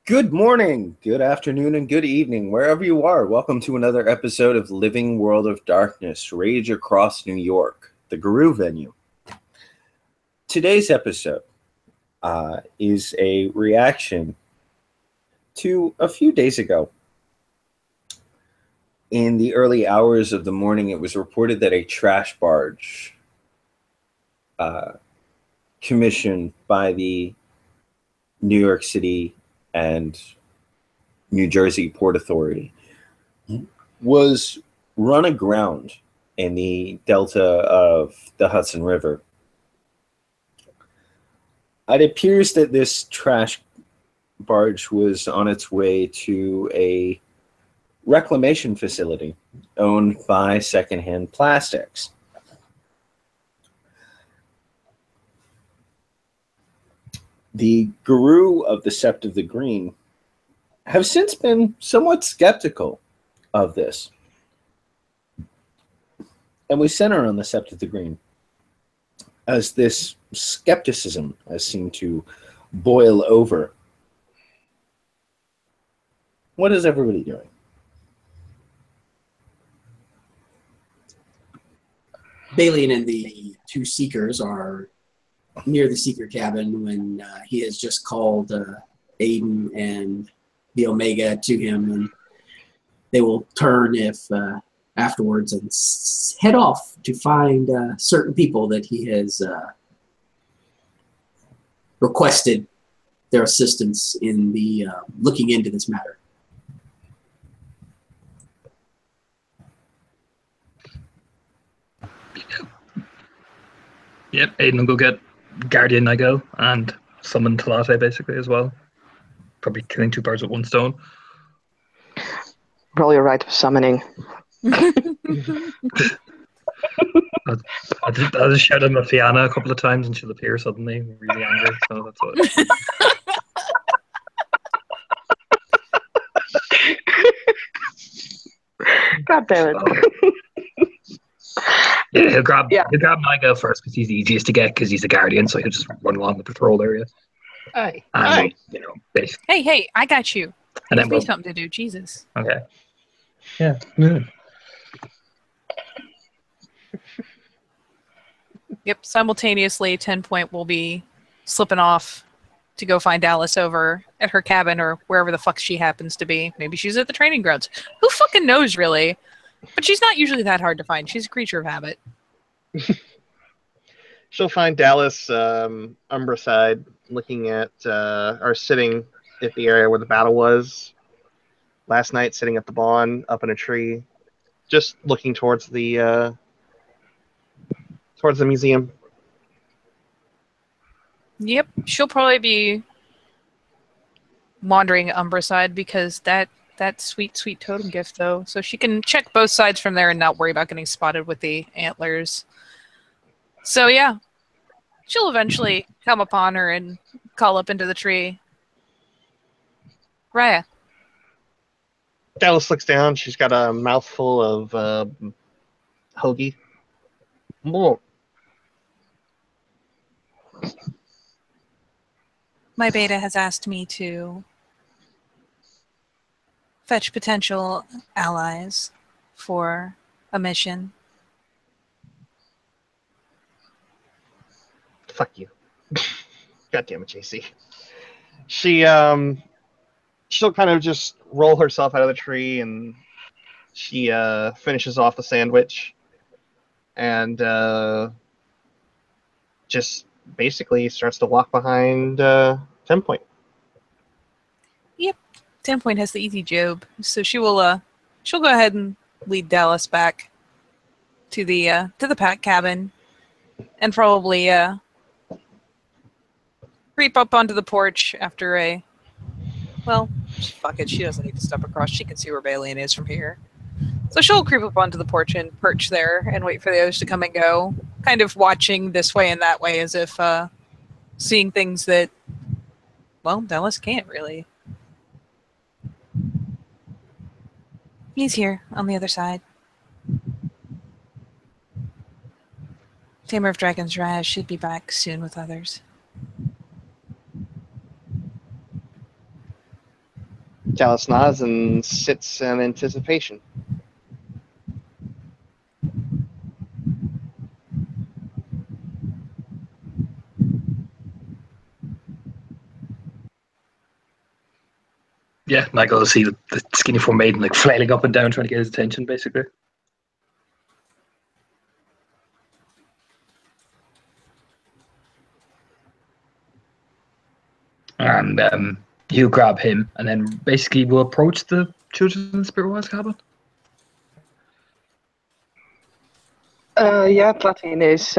Good morning, good afternoon, and good evening, wherever you are. Welcome to another episode of Living World of Darkness, Rage Across New York, the Guru venue. Today's episode is a reaction to a few days ago. In the early hours of the morning, it was reported that a trash barge commissioned by the New York City and New Jersey Port Authority was run aground in the delta of the Hudson River. It appears that this trash barge was on its way to a reclamation facility owned by Secondhand Plastics. The guru of the Sept of the Green have since been somewhat skeptical of this. And we center on the Sept of the Green as this skepticism has seemed to boil over. What is everybody doing? Balian and the two Seekers are near the Seeker cabin when he has just called Aiden and the Omega to him, and they will turn if afterwards and head off to find certain people that he has requested their assistance in the looking into this matter. Yep, Aiden will go get Guardian, I go, and summon Talate basically as well. Probably killing two birds with one stone. Roll your right of summoning. I just shout at Fianna a couple of times and she'll appear suddenly, really angry. So that's what. God damn it. Yeah, he'll grab Migo first because he's the easiest to get because he's a guardian, so he'll just run along with the patrol area. Hey, And hey, I got you. And Give then me something to do, Jesus. Okay. Yeah. Yep, simultaneously, 10 Point will be slipping off to go find Dallas over at her cabin or wherever the fuck she happens to be. Maybe she's at the training grounds. Who fucking knows, really? But she's not usually that hard to find. She's a creature of habit. She'll find Dallas Umbraside looking at or sitting at the area where the battle was last night, sitting at the barn up in a tree, just looking towards the museum. Yep, she'll probably be wandering Umbraside because that sweet, sweet totem gift, though. So she can check both sides from there and not worry about getting spotted with the antlers. So, yeah. She'll eventually come upon her and call up into the tree. Raya. Dallas looks down. She's got a mouthful of hoagie. More. My beta has asked me to fetch potential allies for a mission. Fuck you. God damn it, JC. She'll kind of just roll herself out of the tree and she finishes off the sandwich and just basically starts to walk behind 10 Point. Yep. 10 Point has the easy job. So she'll go ahead and lead Dallas back to the pack cabin and probably creep up onto the porch after fuck it, she doesn't need to step across. She can see where Balian is from here. So she'll creep up onto the porch and perch there and wait for the others to come and go, kind of watching this way and that way as if seeing things that, well, Dallas can't really. He's here on the other side. Tamer of Dragons Raz should be back soon with others. Dallas nods and sits in anticipation. Yeah, and I go to see the skinny form maiden like flailing up and down trying to get his attention, basically. And you grab him, and then basically we'll approach the children in the Spiritwise cabin. Yeah, Platine is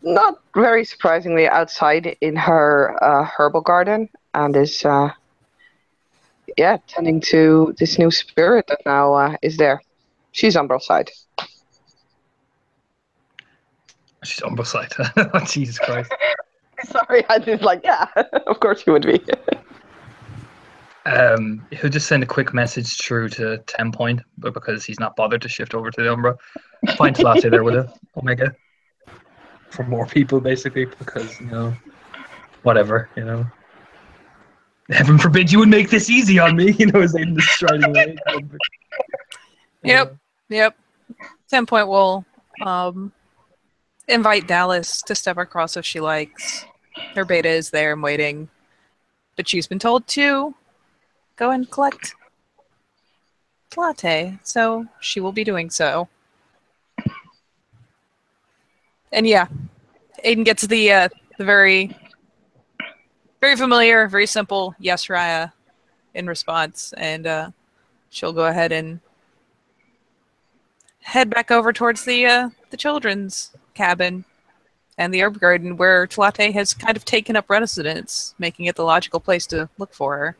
not very surprisingly outside in her herbal garden and is tending to this new spirit that now is there. She's on both sides. She's on both sides. Oh, Jesus Christ. Sorry, I was like, yeah, of course you would be. He'll just send a quick message through to 10 Point, but because he's not bothered to shift over to the Umbra. Find latte there with a Omega. For more people, basically, because, whatever, Heaven forbid you would make this easy on me, as I'm just striding away. Yep. 10 Point will invite Dallas to step across if she likes. Her beta is there and waiting. But she's been told to go and collect latte, so she will be doing so. And yeah, Aiden gets the very, very familiar, very simple "Yes, Raya" in response, and she'll go ahead and head back over towards the children's cabin and the herb garden, where Tlate has kind of taken up residence, making it the logical place to look for her.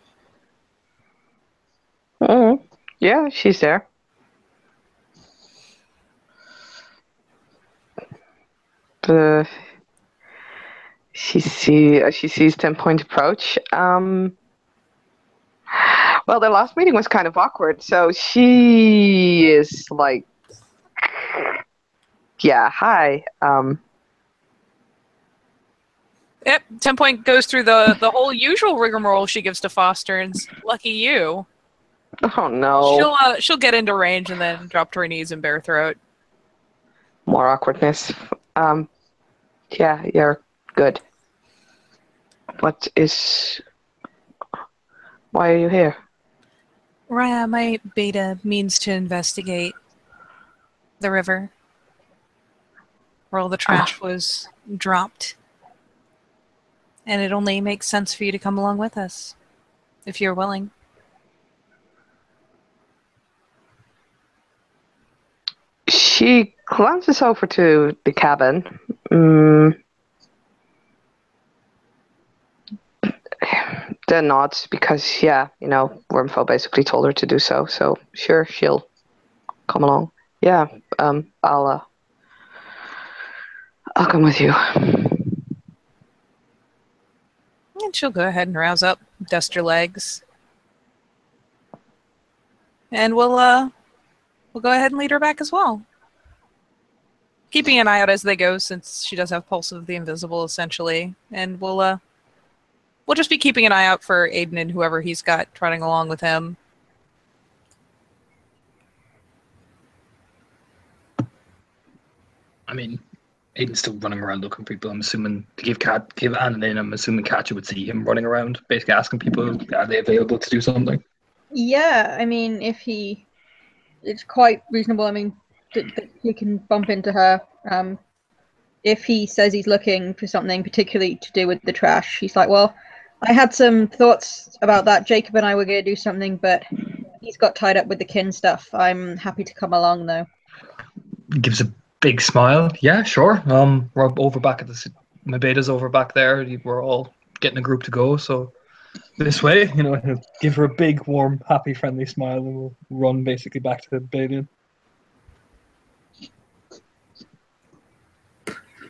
Oh, yeah, she's there. She sees 10 Point approach. Well, the last meeting was kind of awkward, so she is like, yeah, hi. Yep, 10 Point goes through the whole usual rigmarole she gives to Foster, and lucky you. Oh no. She'll get into range and then drop to her knees and bare throat. More awkwardness. Yeah, you're good. Why are you here? Raya, my beta means to investigate the river where all the trash was dropped. And it only makes sense for you to come along with us, if you're willing. She glances over to the cabin. Then nods because, Wormfell basically told her to do so. So sure, she'll come along. Yeah, I'll come with you. And she'll go ahead and rouse up, dust her legs. And we'll go ahead and lead her back as well. Keeping an eye out as they go, since she does have Pulse of the Invisible, essentially. And we'll just be keeping an eye out for Aiden and whoever he's got trotting along with him. I mean, Aiden's still running around looking for people. I'm assuming to give Anne a name, I'm assuming Katja would see him running around, basically asking people, are they available to do something? Yeah, I mean, it's quite reasonable. I mean, that he can bump into her. If he says he's looking for something particularly to do with the trash, he's like, well, I had some thoughts about that. Jacob and I were going to do something, but he's got tied up with the kin stuff. I'm happy to come along, though. Gives a big smile. Yeah, sure. We're over back at my beta's over back there. We're all getting a group to go, so this way, give her a big, warm, happy, friendly smile, and we'll run basically back to the beta.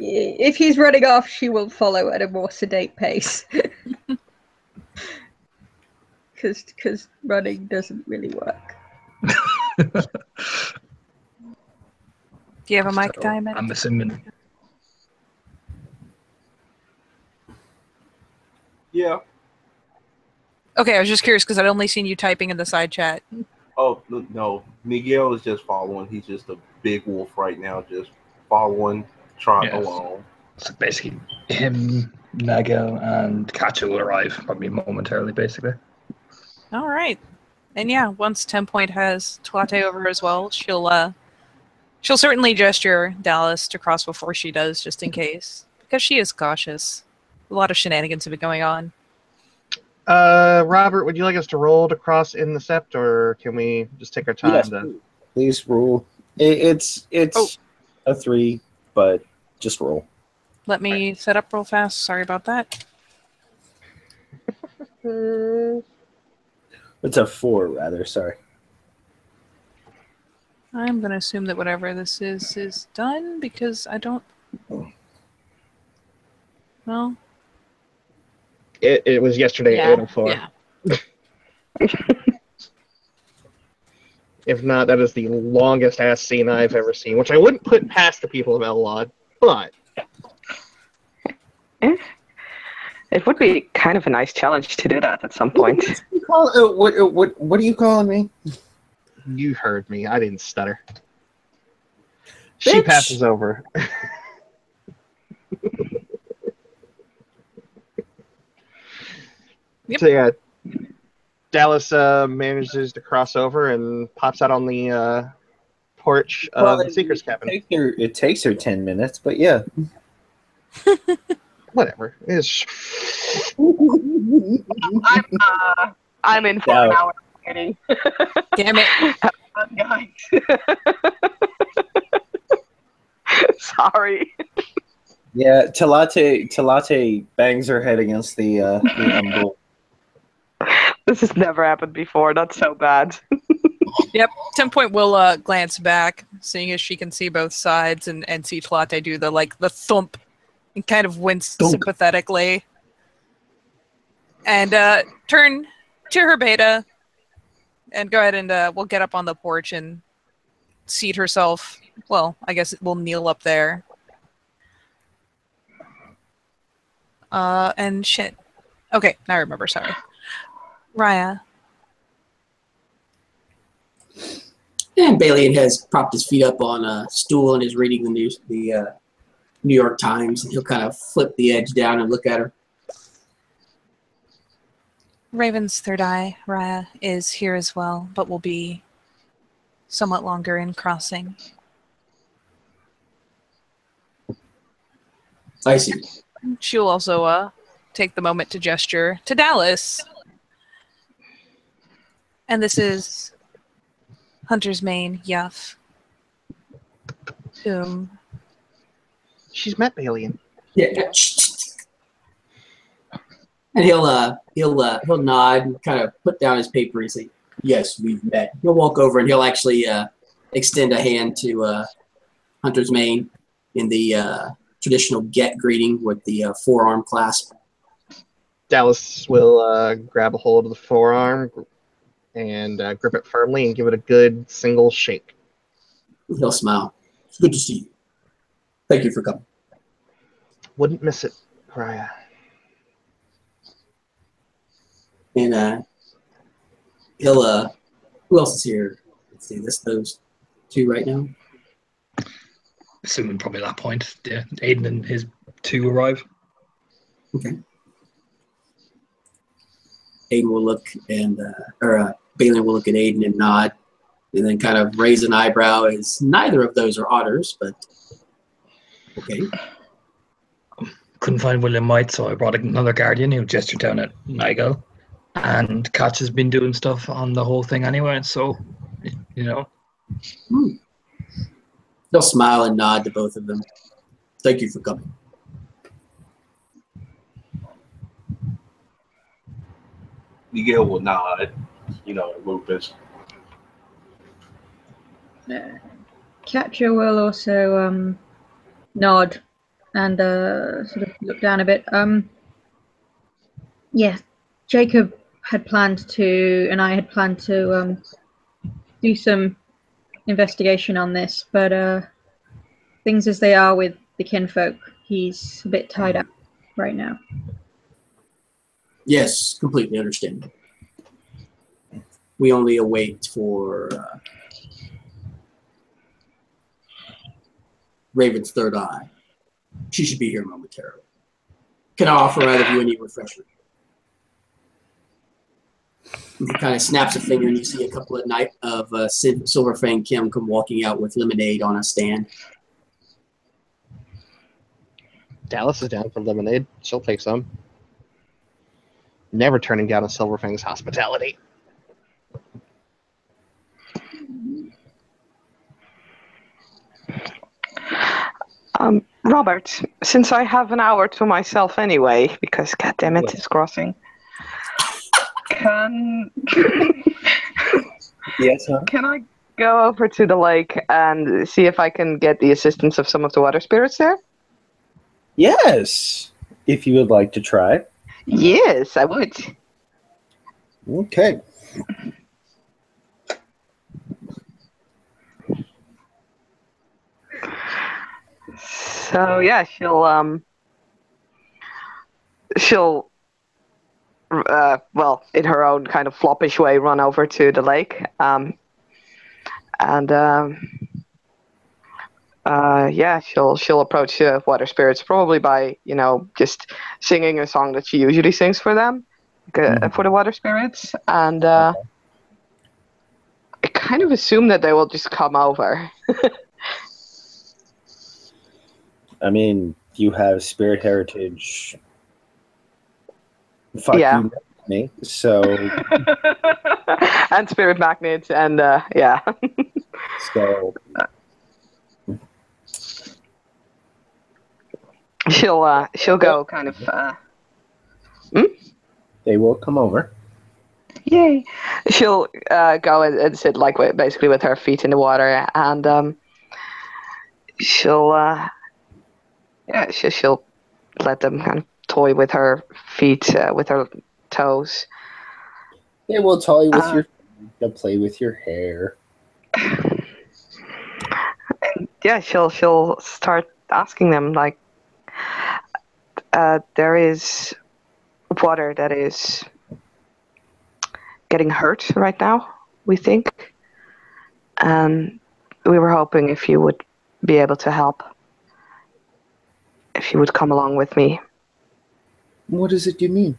If he's running off, she will follow at a more sedate pace. Because running doesn't really work. Do you have a mic, Diamond? I'm assuming. Yeah. Okay, I was just curious because I'd only seen you typing in the side chat. Oh, no. Miguel is just following. He's just a big wolf right now, just following, trotting Yes. along. So basically, him, Nagel, and Katja will arrive probably momentarily, basically. All right. And yeah, once 10 Point has Tuate over as well, she'll certainly gesture Dallas to cross before she does, just in case. Because she is cautious. A lot of shenanigans have been going on. Robert, would you like us to roll to cross in the sept, or can we just take our time Yes, to... please roll. It's a 3, but just roll. Let me set up real fast. Sorry about that. It's a 4, rather. Sorry. I'm going to assume that whatever this is done because I don't... Well... It was yesterday Yeah, at 8:04. yeah. If not, that is the longest ass scene I've ever seen, which I wouldn't put past the people of LWOD, but... It would be kind of a nice challenge to do that at some point. What are you calling me? You heard me. I didn't stutter. She Bitch. passes over. Yep. So yeah, Dallas manages to cross over and pops out on the porch of the Seeker's cabin. It takes her 10 minutes, but yeah. Whatever. I'm in for an hour. Kidding. Damn it. Guys. Sorry. Yeah, Talate bangs her head against the umbrella. This has never happened before. That's so bad. Yep. 10 Point will glance back, seeing as she can see both sides, and see Talate do the thump and kind of wince sympathetically. And turn to her beta and go ahead and we'll get up on the porch and seat herself. Well, I guess we'll kneel up there. And shit. Okay, now I remember, sorry. Raya. And Balian has propped his feet up on a stool and is reading the news, the New York Times, and he'll kind of flip the edge down and look at her. Raven's third eye, Raya, is here as well, but will be somewhat longer in crossing. I see. She'll also take the moment to gesture to Dallas. And this is Hunter's Mane, Yuff, whom... She's met Balian. Yeah. And he'll nod and kind of put down his paper and say, "Yes, we've met." He'll walk over and he'll actually extend a hand to Hunter's Mane in the traditional get greeting with the forearm clasp. Dallas will grab a hold of the forearm and grip it firmly and give it a good single shake. He'll smile. "It's good to see you. Thank you for coming." Wouldn't miss it, Raya. And he'll who else is here? Let's see, those two right now. Assuming probably at that point, yeah, Aiden and his 2 arrive. Okay. Aiden will look and Balian will look at Aiden and nod, and then kind of raise an eyebrow as neither of those are otters, but okay. Couldn't find William White, so I brought another guardian who gestured down at Nigel. And Katch has been doing stuff on the whole thing anyway, so, you know. They'll smile and nod to both of them. Thank you for coming. Miguel will nod, Lupus. Katja will also nod and sort of look down a bit. Yeah, Jacob had planned to, and I had planned to do some investigation on this, but things as they are with the kinfolk, he's a bit tied up right now. Yes, completely understand. we only await for Raven's third eye. She should be here momentarily. Can I offer either of you any refreshment? And he kind of snaps a finger, and you see a couple of Silver Fang Kim come walking out with lemonade on a stand. Dallas is down for lemonade. She'll take some. Never turning down a Silver Fang's hospitality. Robert, since I have an hour to myself anyway, because goddammit, it's crossing. Yes, huh? Can I go over to the lake and see if I can get the assistance of some of the water spirits there? Yes, if you would like to try. Yes, I would. Okay. So yeah, she'll well, in her own kind of floppish way, run over to the lake, yeah, she'll approach the water spirits probably by just singing a song that she usually sings for them, for the water spirits, and I kind of assume that they will just come over. I mean, you have spirit heritage. Fuck Yeah. you, me. So. And spirit magnets, and yeah. So. She'll go kind of. They will come over. Yay! She'll go and sit basically with her feet in the water, and she'll let them kind of toy with her feet, with her toes. They will toy with your feet. They'll play with your hair. And yeah, she'll start asking them there is water that is getting hurt right now, we think, and we were hoping if you would be able to help, if you would come along with me. What is it you mean?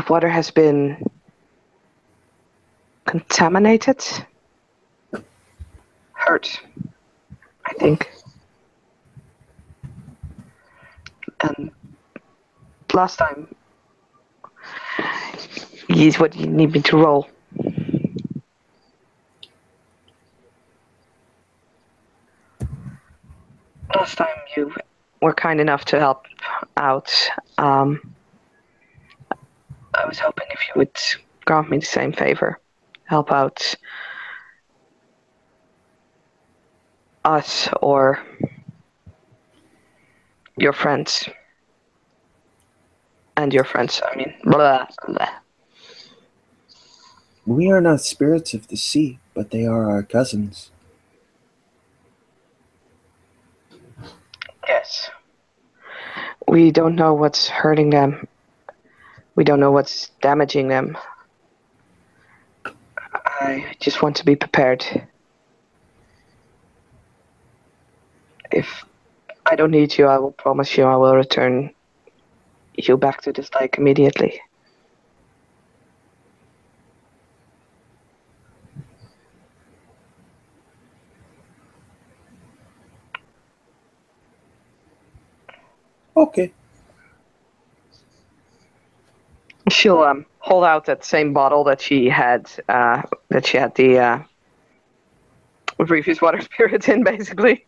Water has been contaminated, hurt, I think. And last time, is what you need me to roll. Last time you were kind enough to help out. I was hoping if you would grant me the same favor, help out us or your friends. And your friends, I mean, blah, blah. We are not spirits of the sea, but they are our cousins. Yes. We don't know what's hurting them. We don't know what's damaging them. I just want to be prepared. If I don't need you, I will promise you I will return you back to this lake immediately. Okay. She'll hold out that same bottle that she had the previous water spirits in, basically.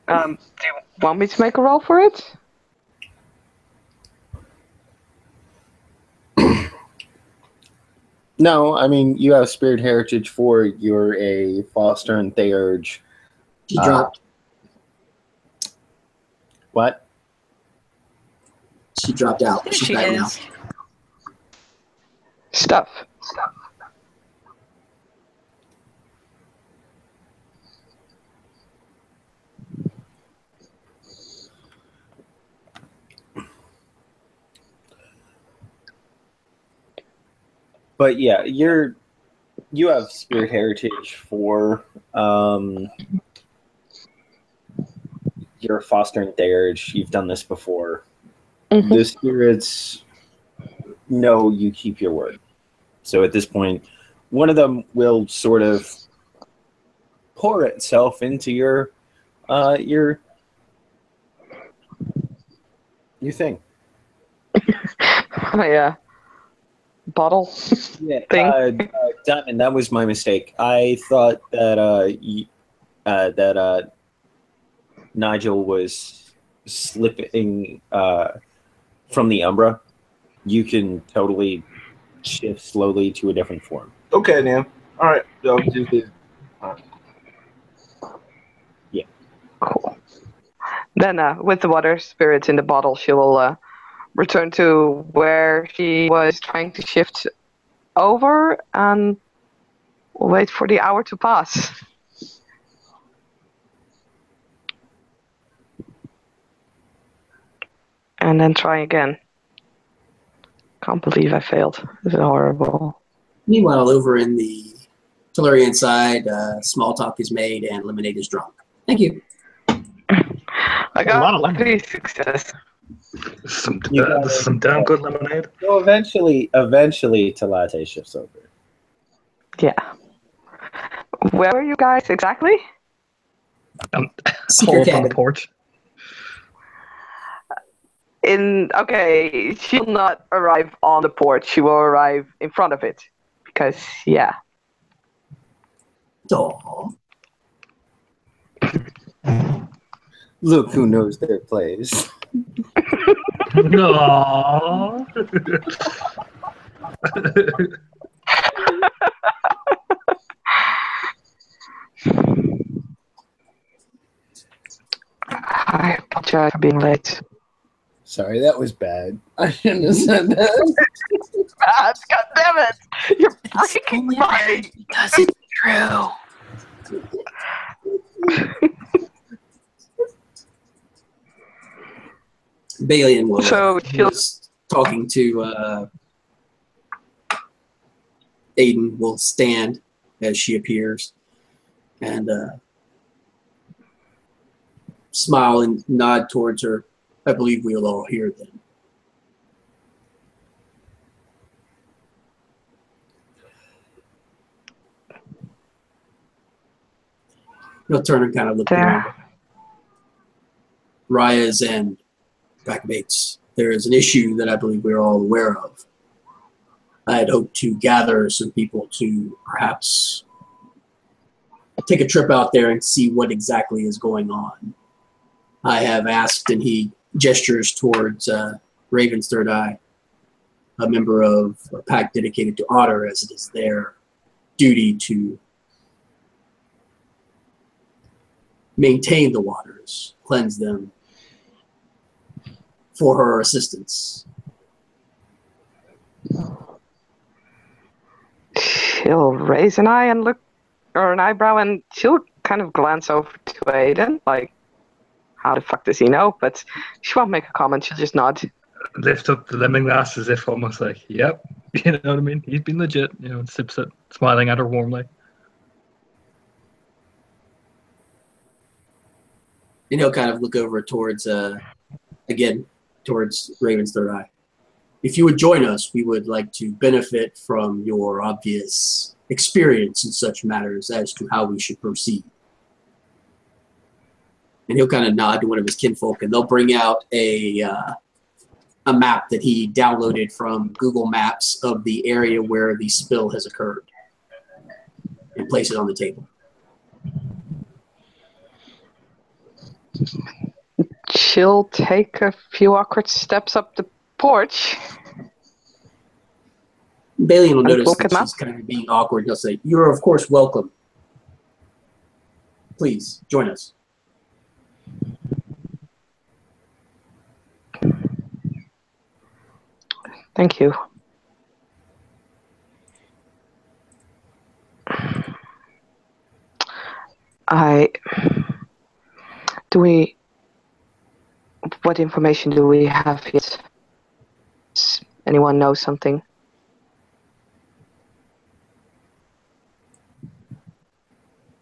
Do you want me to make a roll for it? No, I mean, you have spirit heritage for you're a Foster and Theurge. She dropped. What? She dropped out. There She's she back is. now. Stuff. but yeah, you have spirit heritage for you're fostering Theurge. You've done this before. Mhm. The spirits know you keep your word. So at this point, one of them will sort of pour itself into your thing. Yeah. Bottle Yeah, thing. Diamond, that was my mistake. I thought that Nigel was slipping from the Umbra. You can totally shift slowly to a different form. Okay, then. All right. So just did. Cool. Then, with the water spirits in the bottle, she will return to where she was trying to shift over and wait for the hour to pass. And then try again. Can't believe I failed. This is horrible. Meanwhile, over in the Tellurian side, small talk is made and lemonade is drunk. Thank you. I A lot of got lemonade. 3 success. Some You got this is it. some damn good lemonade. So eventually, Talate shifts over. Yeah. Where were you guys exactly? Secret Hold on the cabin. porch. Okay, she will not arrive on the porch. She will arrive in front of it. Because, yeah. Aw. Look who knows their place. No. I apologize for being late. Sorry, that was bad. I shouldn't have said that. God damn it! You're freaking right! Because it's true. Balian will, So she'll- was talking to Aiden, will stand as she appears and smile and nod towards her. I believe we'll all hear them. He'll turn and kind of look around. Raya's and backmates. There is an issue that I believe we're all aware of. I had hoped to gather some people to perhaps take a trip out there and see what exactly is going on. I have asked, and he gestures towards Raven's Third Eye, a member of a pack dedicated to Otter, as it is their duty to maintain the waters, cleanse them, for her assistance. She'll raise an eye and look, or an eyebrow, and she'll kind of glance over to Aiden, like, how the fuck does he know? But she won't make a comment, she'll just nod. Lift up the lemon glass as if almost like, yep. You know what I mean? He's been legit. You know, and sips it, smiling at her warmly. And he'll kind of look over towards, again, towards Raven's Third Eye. If you would join us, we would like to benefit from your obvious experience in such matters as to how we should proceed. And he'll kind of nod to one of his kinfolk, and they'll bring out a map that he downloaded from Google Maps of the area where the spill has occurred, and place it on the table. She'll take a few awkward steps up the porch. Balian will notice look that at map. she's kind of being awkward. He'll say, "You're of course welcome. Please join us." Thank you. What information do we have yet? Does anyone know something?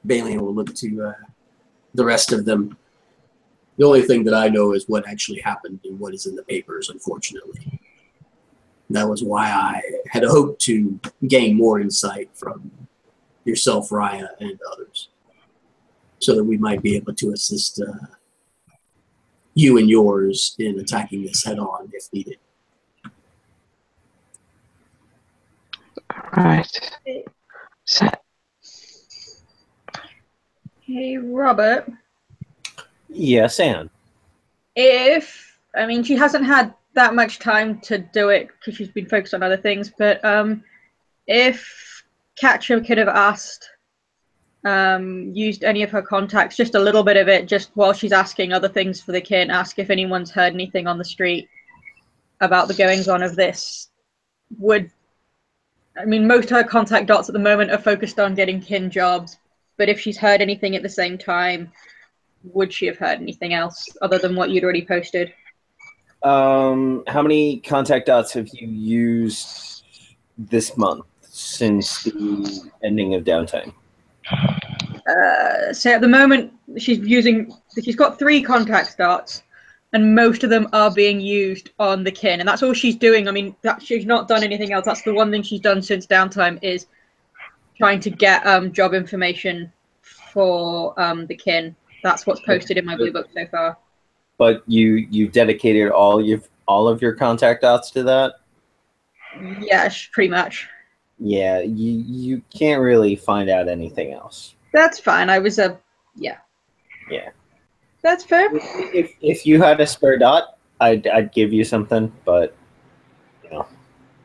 Balian will look to the rest of them. The only thing that I know is what actually happened and what is in the papers, unfortunately. That was why I had hoped to gain more insight from yourself, Raya, and others, so that we might be able to assist you and yours in attacking this head-on if needed. Right. So, Hey, Robert. Yes, Anne. She hasn't had that much time to do it because she's been focused on other things, but if Katja could have used any of her contacts, just a little bit of it, just while she's asking other things for the kin, ask if anyone's heard anything on the street about the goings-on of this. Most of her contact dots at the moment are focused on getting kin jobs, but if she's heard anything at the same time, would she have heard anything else other than what you'd already posted? How many contact dots have you used this month since the ending of downtime? So at the moment, she's got 3 contact dots, and most of them are being used on the kin, and that's all she's doing. She's not done anything else. That's the one thing she's done since downtime, is trying to get job information for the kin. That's what's posted in my blue book so far. But you've dedicated all of your contact dots to that? Yeah, pretty much. Yeah, you can't really find out anything else. That's fine. Yeah. Yeah. That's fair. If you had a spare dot, I'd give you something, but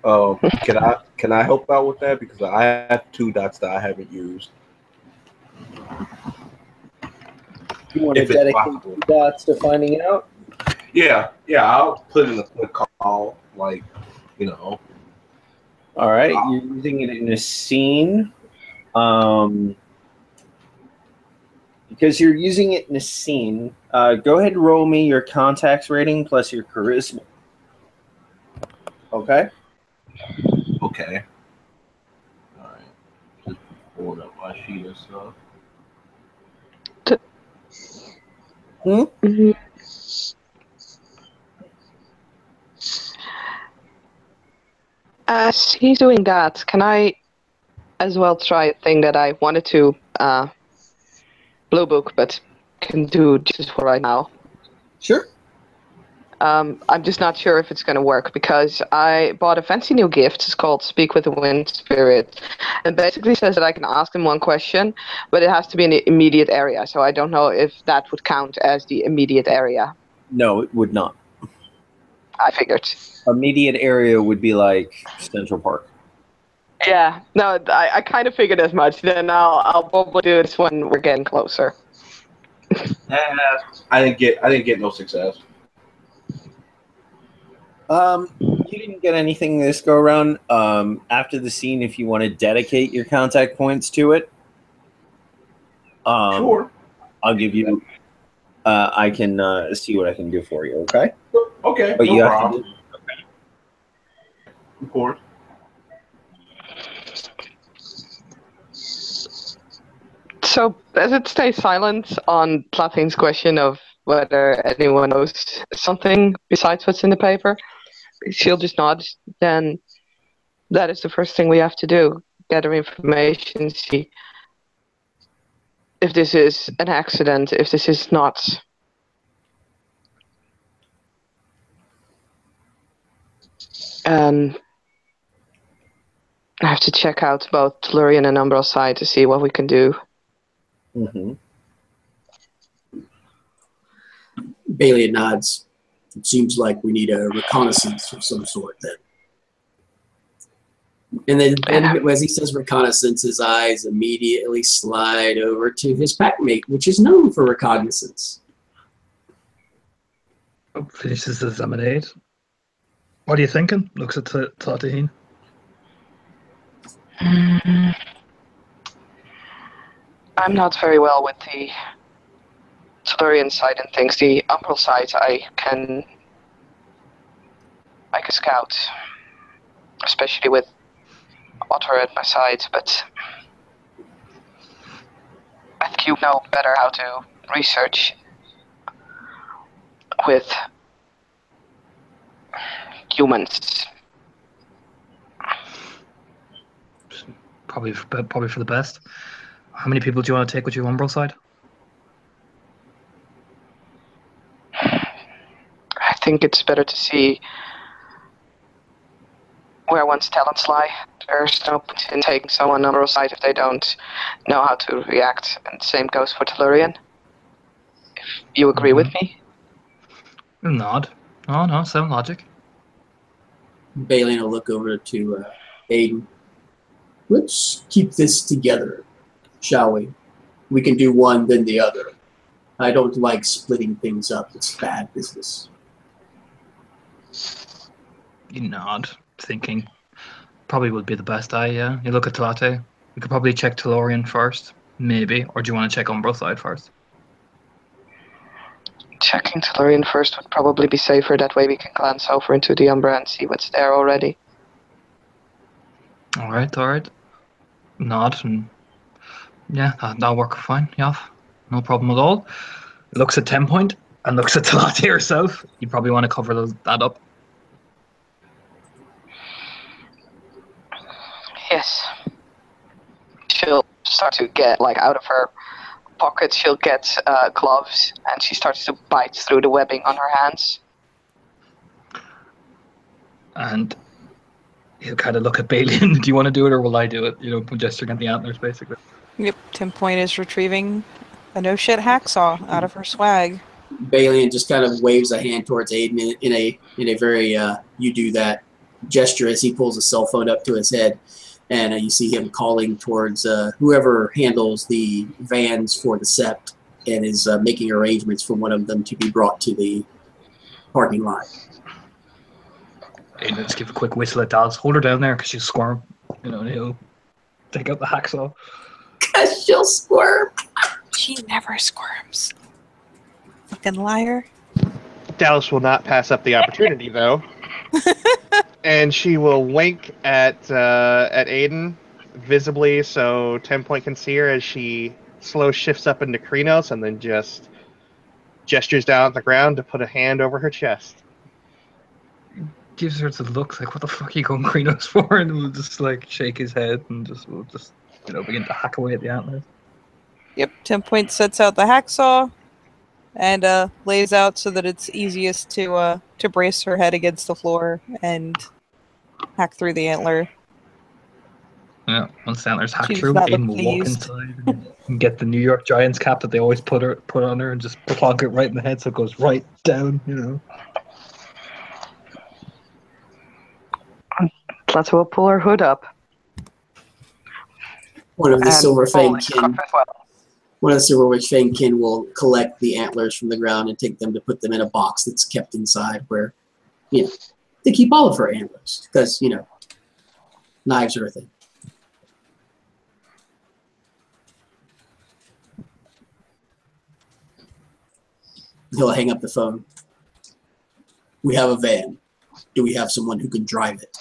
Can I help out with that, because I have 2 dots that I haven't used. You want to dedicate 2 dots to finding out? Yeah, I'll put in a quick call, All right, you're using it in a scene. Because you're using it in a scene, go ahead and roll me your contacts rating plus your charisma. Okay? Okay. All right. Just pulled up my sheet of stuff. As he's doing that, can I as well try a thing that I wanted to blue book, but can do just for right now? Sure. I'm just not sure if it's going to work, because I bought a fancy new gift. It's called Speak with the Wind Spirit, and basically says that I can ask them one question, but it has to be in the immediate area. So I don't know if that would count as the immediate area. No, it would not. I figured. Immediate area would be like Central Park. Yeah, no, I kind of figured as much. Then I'll probably do this when we're getting closer. I didn't get no success. You didn't get anything this go around. After the scene, if you want to dedicate your contact points to it, Sure. I'll give you. I can see what I can do for you. Okay. Okay. But no you have problem. to. Okay. Of course. So, as it stays silent on Platine's question of whether anyone knows something besides what's in the paper, she'll just nod. Then that is the first thing we have to do: gather information, see if this is an accident, if this is not. I have to check out both Tellurian and Umbral side to see what we can do. Mm-hmm. Bailey nods. It seems like we need a reconnaissance of some sort then. And then as he says reconnaissance, his eyes immediately slide over to his packmate, which is known for reconnaissance. Finishes his lemonade. What are you thinking? Looks at Tatine. I'm not very well with the Tellurian side and things. The Umbral side, I can scout, especially with Otter at my side. But I think you know better how to research with humans. Probably for the best. How many people do you want to take with you on both side? I think it's better to see where one's talents lie. There's no point in taking someone on our side if they don't know how to react. And same goes for Tellurian. If you agree with me? Nod. Oh, no, sound logic. Bailey will look over to Aiden. Let's keep this together, shall we? We can do one, then the other. I don't like splitting things up. It's bad business. You nod, thinking probably would be the best eye, yeah. You look at Tlate. We could probably check Tellurian first, maybe. Or do you want to check Umbro side first? Checking Tellurian first would probably be safer. That way we can glance over into the Umbra and see what's there already. Alright. Nod and yeah, that'll work fine, yeah. No problem at all. Looks at 10 point and looks at Tlate herself. You probably want to cover that up. Yes. She'll start to get, like, out of her pocket, she'll get gloves, and she starts to bite through the webbing on her hands. And he'll kind of look at Bailey. Do you want to do it or will I do it? You know, gesturing at the antlers, basically. Yep, 10 point is retrieving a no-shit hacksaw out of her swag. Bailey just kind of waves a hand towards Aiden in a very you do that gesture as he pulls a cell phone up to his head. And you see him calling towards whoever handles the vans for the sept and is making arrangements for one of them to be brought to the parking lot. And just give a quick whistle at Dallas. Hold her down there because she'll squirm. You know, and he'll take out the hacksaw. Because she'll squirm. She never squirms. Fucking liar. Dallas will not pass up the opportunity, though. And she will wink at Aiden, visibly, so 10 point can see her as she slow shifts up into Krinos and then just gestures down at the ground to put a hand over her chest. Gives her the look like, what the fuck are you going Krinos for? And we'll just like shake his head and we'll just begin to hack away at the antlers. Yep, 10 point sets out the hacksaw and lays out so that it's easiest to brace her head against the floor and hack through the antler. Yeah, once the antlers hack She's through, not Aiden will looking walk used. inside and get the New York Giants cap that they always put on her and just plonk it right in the head so it goes right down, you know. Let's will pull her hood up. One of the Silver Fang pull kin. it as well. One of the Silver Fang kin will collect the antlers from the ground and take them to put them in a box that's kept inside where, they keep all of her antlers because, knives are a thing. He'll hang up the phone. We have a van. Do we have someone who can drive it?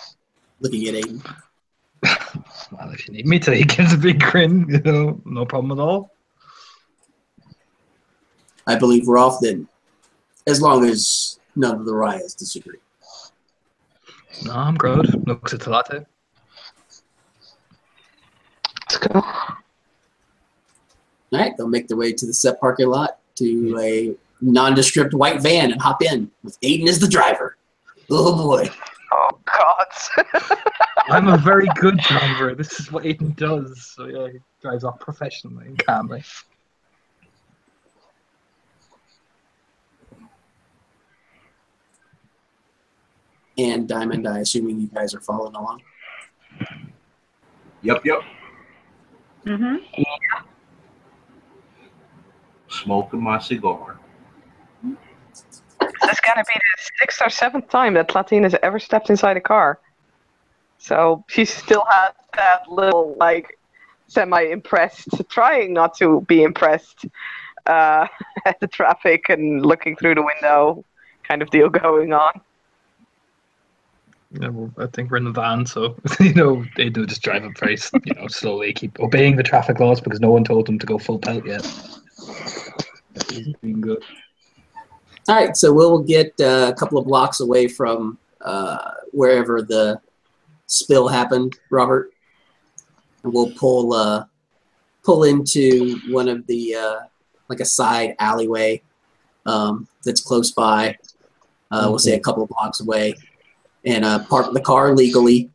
Looking at Aiden. Well, if you need me to, he gives a big grin, no problem at all. I believe we're off then, as long as none of the Rayas disagree. No, I'm good. Looks at Tlate. Let's go. All right, they'll make their way to the set parking lot to a nondescript white van and hop in with Aiden as the driver. Oh boy. Oh, God. I'm a very good driver. This is what Aiden does. So yeah, he drives off professionally and calmly. And Diamond, I assuming you guys are following along. Yep. Mm-hmm. Smoking my cigar. This is going to be the 6th or 7th time that Latina's ever stepped inside a car. So she still has that little, semi-impressed, trying not to be impressed at the traffic and looking through the window kind of deal going on. I think we're in the van, so they do just drive up very slowly, keep obeying the traffic laws because no one told them to go full pelt yet. He's doing good. All right, so we'll get a couple of blocks away from wherever the spill happened, Robert, and we'll pull into one of the like a side alleyway that's close by. We'll say a couple of blocks away, and park the car legally.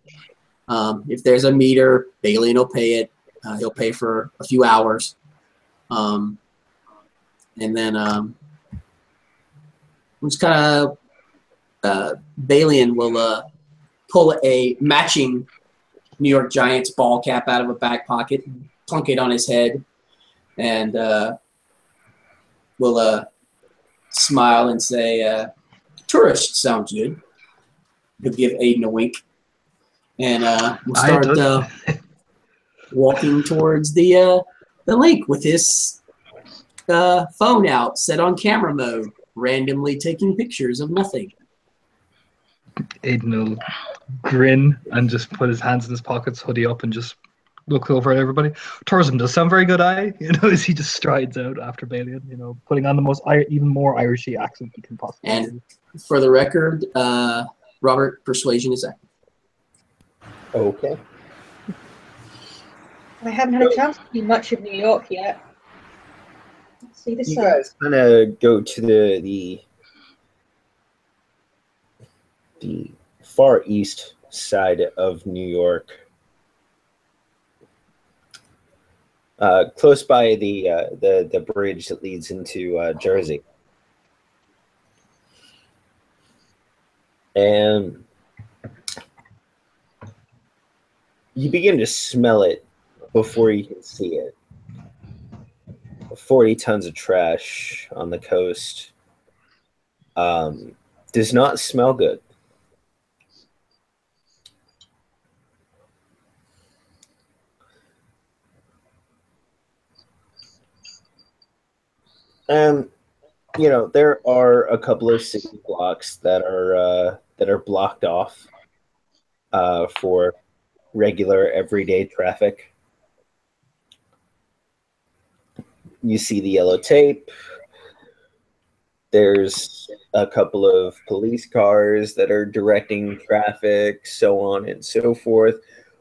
If there's a meter, Bailey will pay it. He'll pay for a few hours, and then just kind of Balian will pull a matching New York Giants ball cap out of a back pocket, plunk it on his head, and will smile and say, "Tourist sounds good." He'll give Aiden a wink, and we'll start walking towards the lake with his phone out, set on camera mode, randomly taking pictures of nothing. Aiden will grin and just put his hands in his pockets, hoodie up, and just look over at everybody. Tourism does sound very good, as he just strides out after Balian, putting on the most even more Irishy accent he can possibly do. And for the record, Robert, persuasion is active. Okay. I haven't had a chance to see much of New York yet. Let's see this You guys kind of go to the far east side of New York, close by the bridge that leads into Jersey, and you begin to smell it before you can see it. 40 tons of trash on the coast. Does not smell good. There are a couple of city blocks that are blocked off for regular everyday traffic. You see the yellow tape. There's a couple of police cars that are directing traffic, so on and so forth.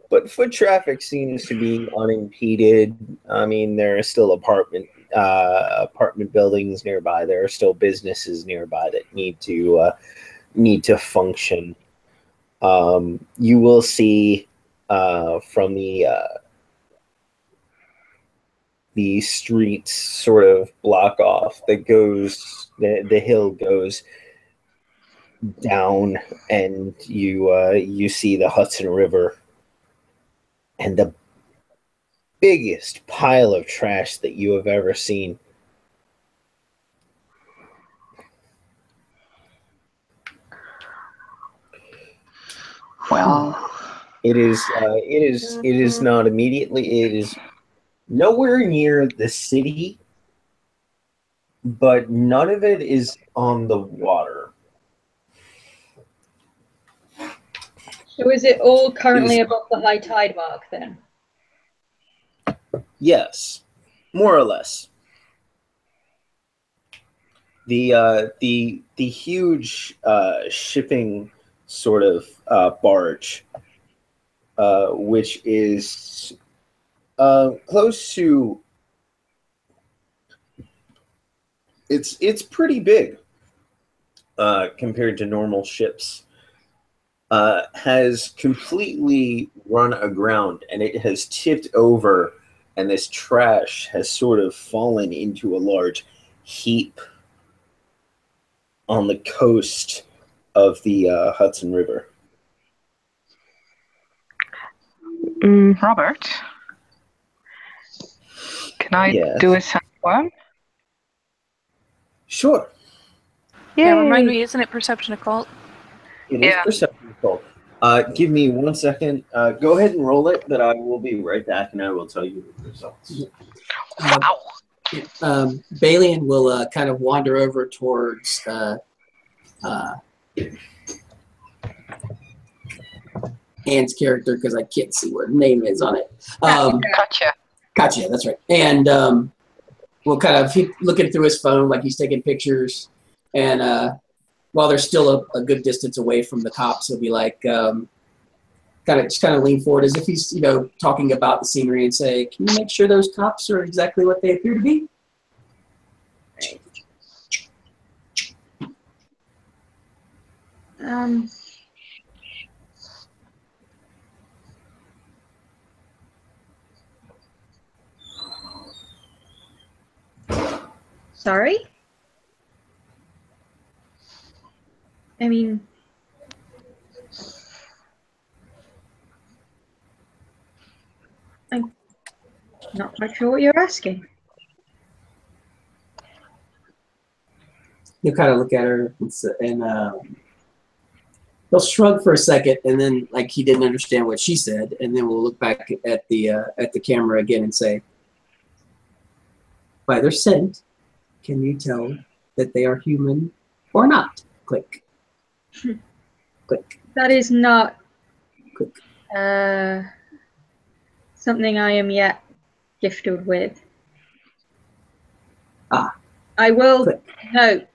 But foot traffic seems to be unimpeded. I mean, there are still apartment buildings nearby. There are still businesses nearby that need to function. You will see from the streets sort of block off that goes the hill goes down, and you see the Hudson River and the biggest pile of trash that you have ever seen. Well, it is not immediately. It is nowhere near the city, but none of it is on the water. So is it all currently above the high tide mark then? Yes, more or less. The huge shipping sort of barge, which is close to. It's pretty big compared to normal ships. Has completely run aground, and it has tipped over, and this trash has sort of fallen into a large heap on the coast of the Hudson River. Robert, can I do a sandworm? Sure. Yeah, remind me, isn't it perception occult? It is perception occult. Give me 1 second. Go ahead and roll it, but I will be right back, and I will tell you the results. Balian will kind of wander over towards Anne's character because I can't see what her name is on it. Gotcha. Gotcha, that's right. And we'll kind of keep looking through his phone like he's taking pictures. And while they're still a good distance away from the cops, he'll be like, kind of lean forward as if he's, talking about the scenery and say, "Can you make sure those cops are exactly what they appear to be?" Sorry? I mean, I'm not quite sure what you're asking. He'll kind of look at her and he'll shrug for a second, and then like he didn't understand what she said, and then we'll look back at the camera again and say, "By their scent, can you tell that they are human or not?" Click. Click. That is not Click. something I am yet gifted with. Ah. I will Click. note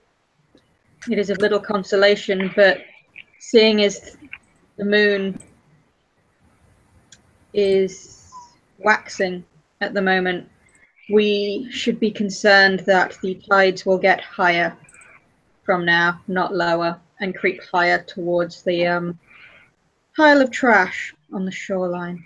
it is of little consolation, but seeing as the moon is waxing at the moment, we should be concerned that the tides will get higher from now, not lower, and creep higher towards the pile of trash on the shoreline.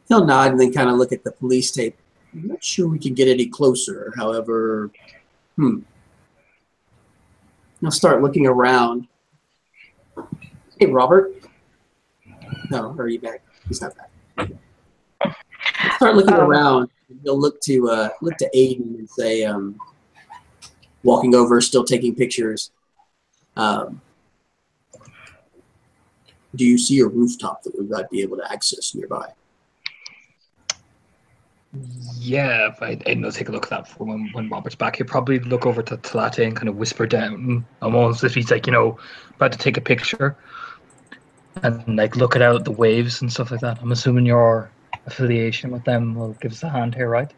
He'll nod and then kind of look at the police tape. I'm not sure we can get any closer. However, He'll start looking around. Hey, Robert. No, are you back? He's not back. Start looking around. He'll look to Aiden and say, walking over, still taking pictures. Do you see a rooftop that we might be able to access nearby? Yeah, if Aiden will take a look at that for when Robert's back. He'll probably look over to Talate and kind of whisper down, almost if he's like, about to take a picture, and like look at out the waves and stuff like that. I'm assuming your affiliation with them will give us a hand here, right?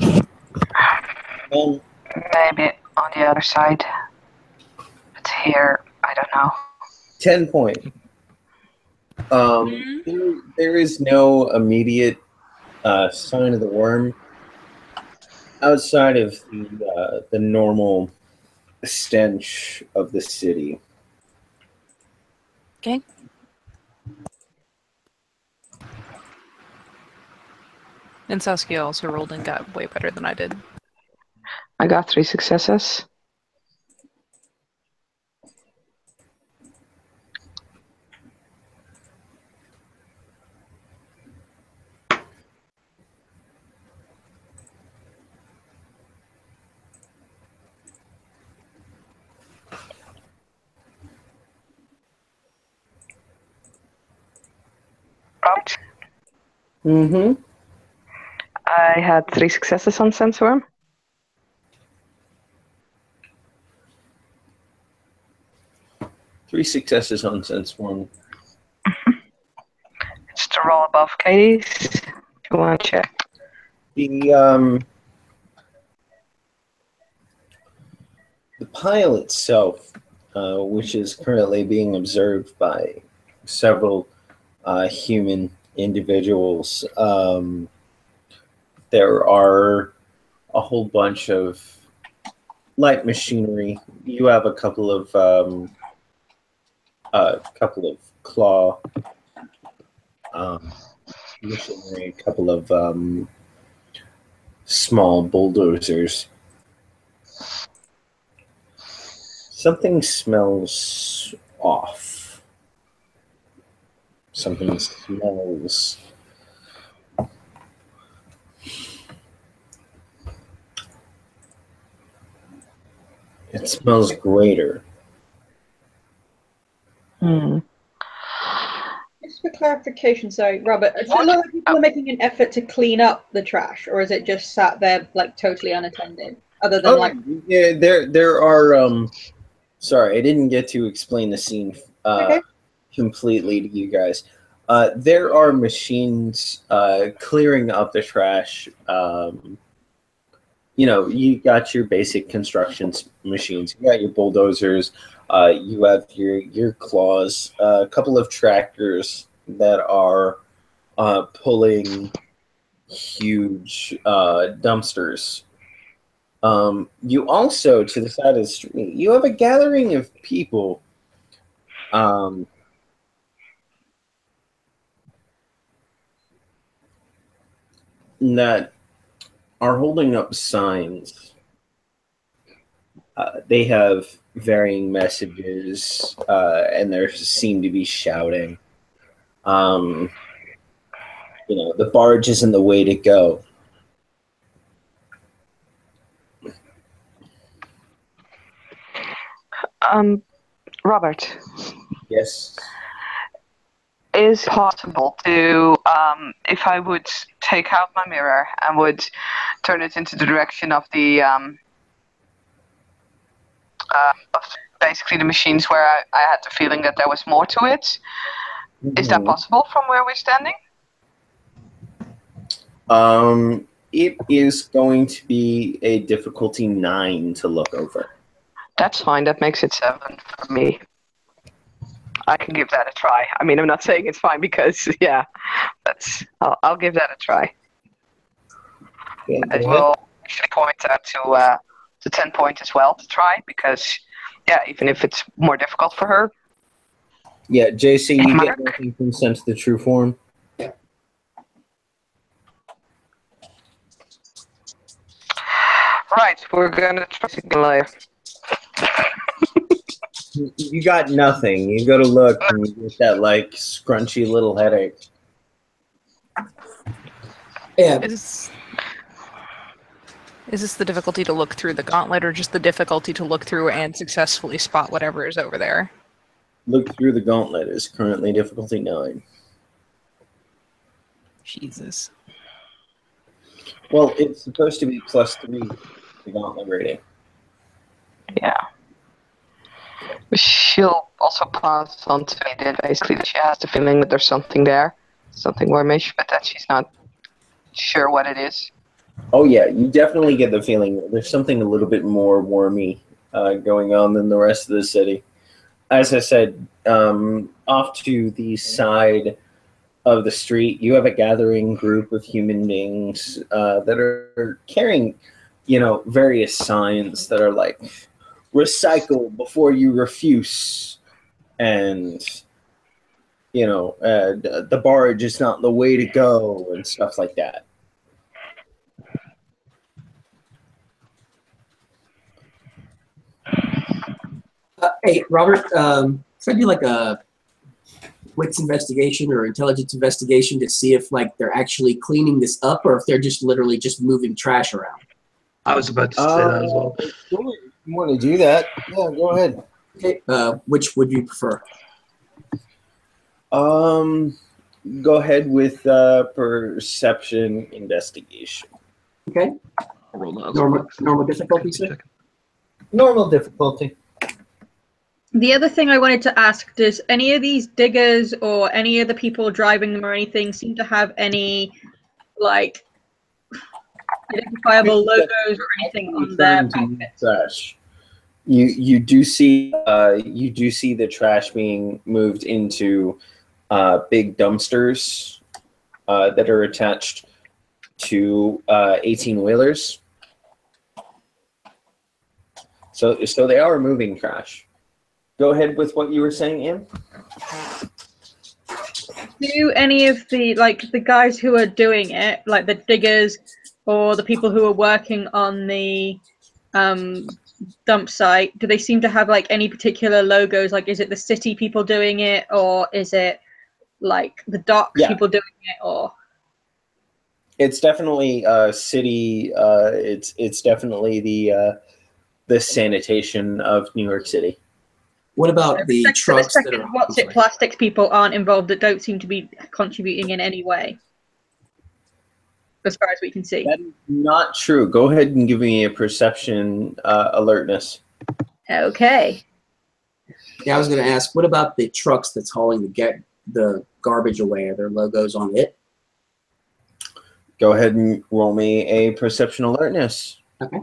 Maybe on the other side. But here, I don't know. 10 point. There is no immediate sign of the worm outside of the normal stench of the city. Okay. And Saskia also rolled and got way better than I did. I got 3 successes. Mm-hmm. I had 3 successes on Sense Worm. Three successes on Sense Worm. Just to roll above Katie's. If you want to check. The pile itself, which is currently being observed by several human individuals, there are a whole bunch of light machinery. You have a couple of claw machinery, a couple of small bulldozers. Something smells off. Something smells. It smells greater. Just for clarification, sorry, Robert, does it look like people are making an effort to clean up the trash, or is it just sat there like totally unattended? Other than Yeah, there are Sorry, I didn't get to explain the scene Okay. completely to you guys. There are machines clearing up the trash. You got your basic construction machines. You got your bulldozers. You have your claws. A couple of tractors that are pulling huge dumpsters. You also, to the side of the street, you have a gathering of people. That are holding up signs. They have varying messages, and they seem to be shouting. The barge isn't the way to go. Robert, Yes. is it possible to, if I would take out my mirror and would turn it into the direction of the, of basically the machines where I had the feeling that there was more to it? Is that possible from where we're standing? It is going to be a difficulty 9 to look over. That's fine. That makes it 7 for me. I can give that a try. I mean, I'm not saying it's fine because, yeah, I'll give that a try. Yeah, It will actually point out to 10 point as well to try because, yeah, even if it's more difficult for her. Yeah, JC, you Mark? get nothing from sense the true form. Right, we're gonna try to live. You got nothing. You go to look and you get that scrunchy little headache. Yeah. Is this the difficulty to look through the gauntlet, or just the difficulty to look through and successfully spot whatever is over there? Look through the gauntlet is currently difficulty 9. Jesus. Well, it's supposed to be +3, the gauntlet rating. Yeah. She'll also pass on to me that basically that she has the feeling that there's something there, something wormish, but that she's not sure what it is. Oh yeah, you definitely get the feeling that there's something a little bit more wormy going on than the rest of the city. As I said, off to the side of the street, you have a gathering group of human beings that are carrying, various signs that are like, recycle before you refuse, and the barge is not the way to go, and stuff like that. Hey, Robert, should I do like a wits investigation or intelligence investigation to see if they're actually cleaning this up or if they're just literally just moving trash around? I was about to say that as well. Sure, if you want to do that, yeah, go ahead. Okay, which would you prefer? Go ahead with perception investigation. Okay. I'll roll that. Normal difficulty, sir? Normal difficulty. The other thing I wanted to ask, does any of these diggers or any of the people driving them or anything seem to have any, identifiable logos or anything on their outfits? Trash. You do see the trash being moved into big dumpsters that are attached to 18-wheelers. So they are moving trash. Go ahead with what you were saying, Anne. Do any of the the guys who are doing it, like the diggers or the people who are working on the dump site, do they seem to have any particular logos? Is it the city people doing it, or is it the docks people doing it, or? It's definitely city. It's definitely the sanitation of New York City. What about the trucks that are... What's it? Plastics people aren't involved, that don't seem to be contributing in any way, as far as we can see. That is not true. Go ahead and give me a perception alertness. Okay. Yeah, I was going to ask, what about the trucks that's hauling the garbage away? Are there logos on it? Go ahead and roll me a perception alertness. Okay.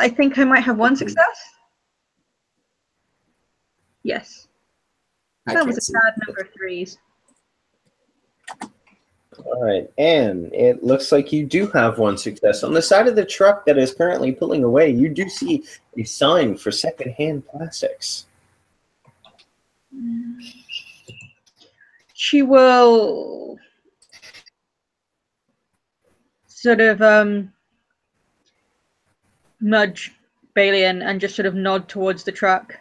I think I might have one success. Yes. That was a sad number of threes. All right, and it looks like you do have one success. On the side of the truck that is currently pulling away, you do see a sign for secondhand plastics. She will sort of nudge Bailey and just sort of nod towards the truck.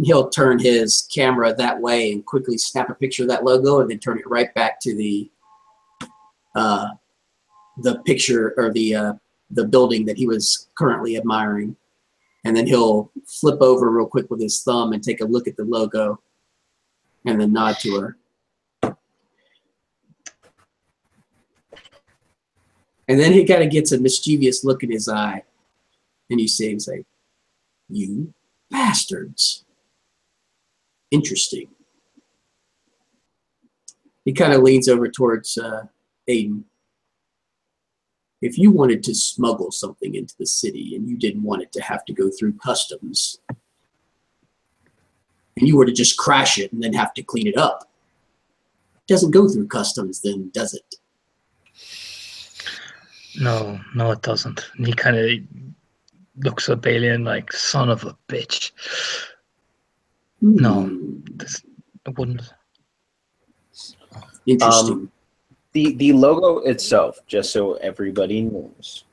He'll turn his camera that way and quickly snap a picture of that logo and then turn it right back to the picture or the building that he was currently admiring. And then he'll flip over real quick with his thumb and take a look at the logo and then nod to her. And then he kind of gets a mischievous look in his eye. And you see him say, "You bastards. Interesting." He kind of leans over towards Aiden. If you wanted to smuggle something into the city and you didn't want it to have to go through customs, and you were to just crash it and then have to clean it up, it doesn't go through customs then, does it? No, it doesn't. And he kind of looks at Bailey and like, son of a bitch. No, it wouldn't. Interesting. The logo itself, just so everybody knows.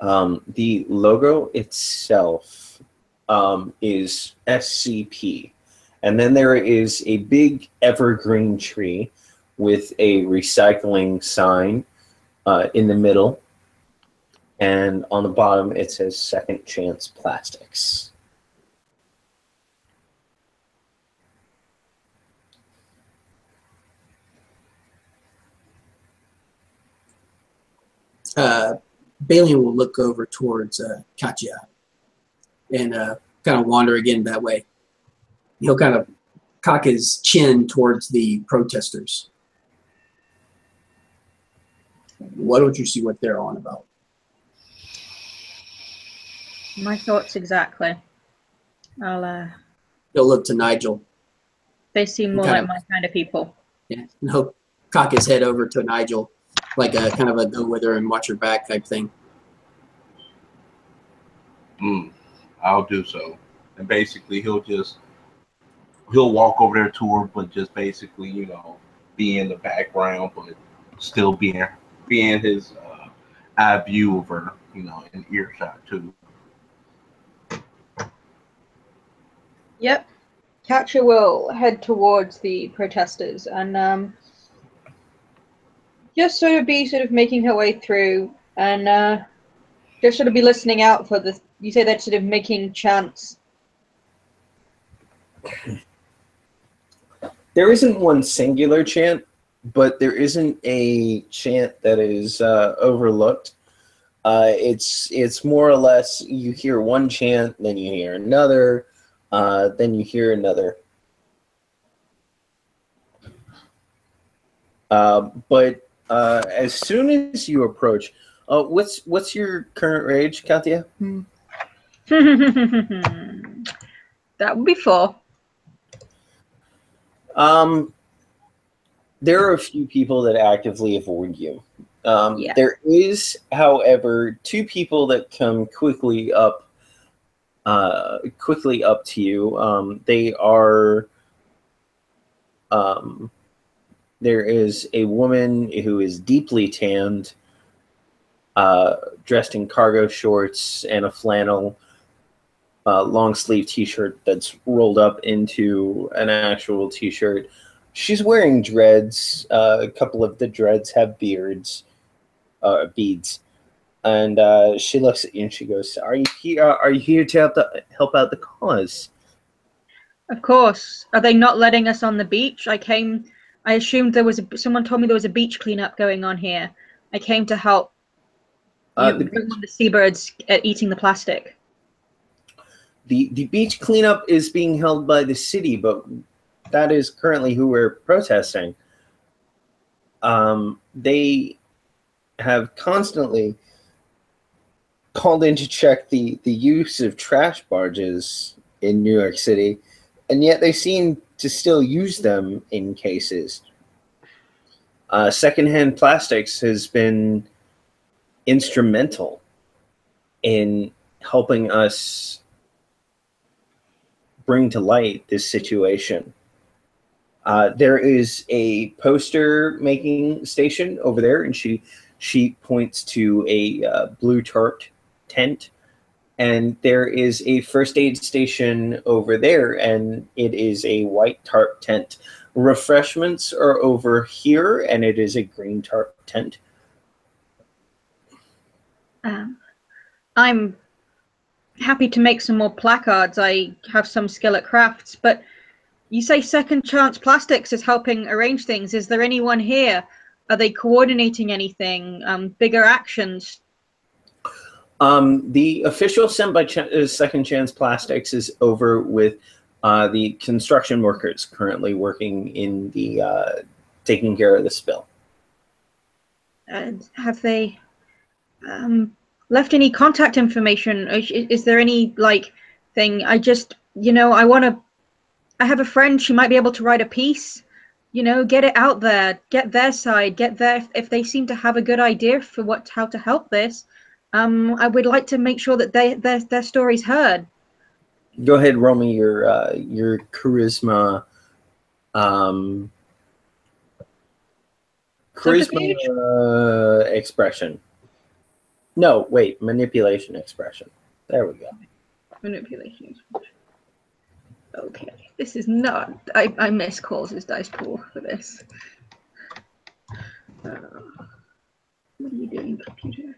The logo itself is SCP. And then there is a big evergreen tree with a recycling sign in the middle. And on the bottom, it says Second Chance Plastics. Bailey will look over towards Katya and kind of wander again that way. He'll kind of cock his chin towards the protesters. Why don't you see what they're on about? My thoughts exactly. He'll look to Nigel. They seem more like my kind of people. Yeah, and he'll cock his head over to Nigel, like a kind of a go with her and watch her back type thing. I'll do so. And basically he'll walk over there to her, but just basically, be in the background, but still being his eye view of her, in earshot too. Yep. Katya will head towards the protesters and just sort of making her way through and just sort of be listening out for the. You say they're sort of making chants. There isn't one singular chant, but there isn't a chant that is overlooked. It's more or less you hear one chant, then you hear another, then you hear another. But as soon as you approach, what's your current rage, Katya? That would be 4. There are a few people that actively avoid you. Yeah. There is, however, 2 people that come quickly up to you. They are. There is a woman who is deeply tanned, dressed in cargo shorts and a flannel long sleeve t-shirt that's rolled up into an actual t-shirt. She's wearing dreads. A couple of the dreads have beads. And she looks at you and she goes, Are you here to help out the cause? Of course. Are they not letting us on the beach? I came I assumed there was someone told me there was a beach cleanup going on here. I came to help. The seabirds eating the plastic. The beach cleanup is being held by the city, but that is currently who we're protesting. They have constantly called in to check the use of trash barges in New York City, and yet they seem to still use them in cases. Secondhand plastics has been instrumental in helping us bring to light this situation. There is a poster making station over there, and she points to a blue tarp tent, and there is a first aid station over there, and it is a white tarp tent. Refreshments are over here, and it is a green tarp tent. I'm happy to make some more placards. I have some skill at crafts, but you say Second Chance Plastics is helping arrange things. Is there anyone here? Are they coordinating anything? Bigger actions? The official sent by Second Chance Plastics is over with the construction workers currently working in the taking care of the spill. Have they left any contact information? Is there any thing? I just, I have a friend. She might be able to write a piece. Get it out there. Get their side. Get their. If they seem to have a good idea for how to help this, I would like to make sure that their story's heard. Go ahead, roll me your charisma. Charisma expression. No, wait, manipulation expression. There we go. Manipulation expression. Okay, this is not. I miss Coles' dice pool for this. What are you doing, computer?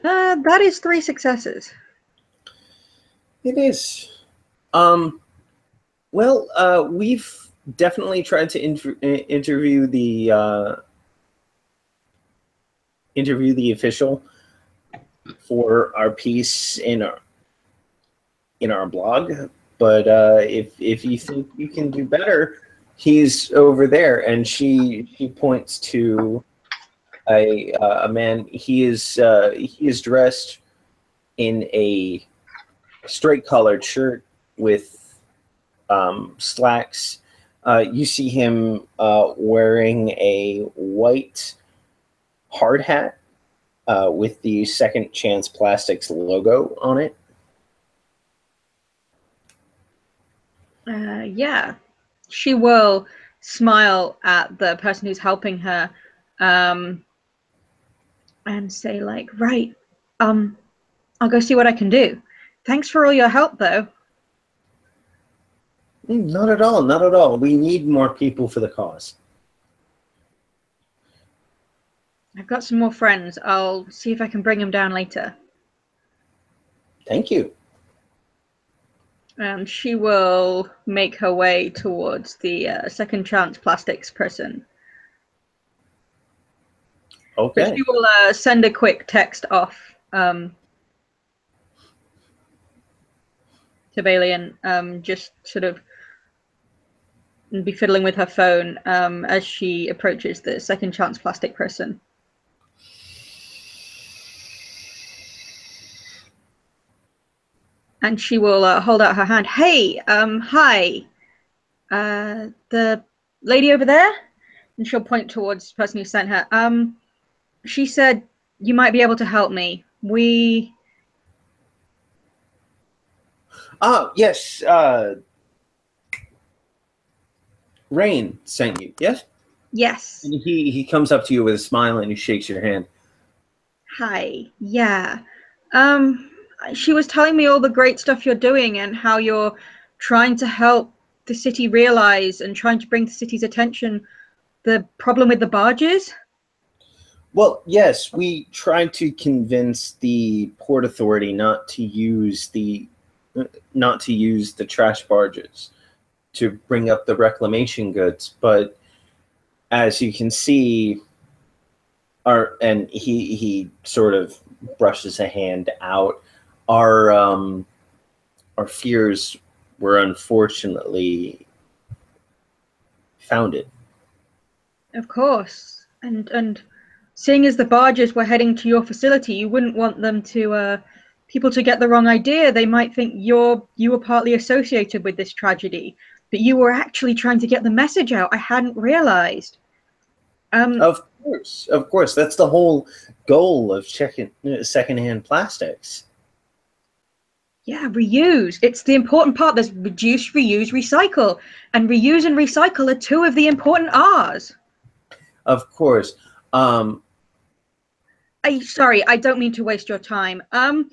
That is 3 successes. It is. Well, we've definitely tried to interview the official for our piece in our blog, but if you think you can do better, he's over there, and she points to a man. He is dressed in a straight collared shirt with slacks. You see him wearing a white hard hat with the Second Chance Plastics logo on it. Yeah, she will smile at the person who's helping her and say right, I'll go see what I can do. Thanks for all your help, though. Not at all, not at all. We need more people for the cause. I've got some more friends. I'll see if I can bring them down later. Thank you. And she will make her way towards the Second Chance Plastics person. Okay. But she will send a quick text off to Balian, just sort of be fiddling with her phone as she approaches the Second Chance Plastic person. And she will hold out her hand. Hey, hi. The lady over there? And she'll point towards the person who sent her. She said you might be able to help me. Yes. Rain sent you, yes? Yes. And he comes up to you with a smile and he shakes your hand. Hi. Yeah. She was telling me all the great stuff you're doing and how you're trying to help the city realize and trying to bring the city's attention the problem with the barges. Well, yes, we tried to convince the Port Authority not to use the trash barges to bring up the reclamation goods, but as you can see, and he sort of brushes a hand out. Our fears were unfortunately founded. Of course. And seeing as the barges were heading to your facility, you wouldn't want them to people to get the wrong idea. They might think you were partly associated with this tragedy, but you were actually trying to get the message out. I hadn't realized. Of course. That's the whole goal of checking secondhand plastics. Yeah, reuse. It's the important part. There's reduce, reuse, recycle. And reuse and recycle are two of the important R's. Of course. Sorry, I don't mean to waste your time. I've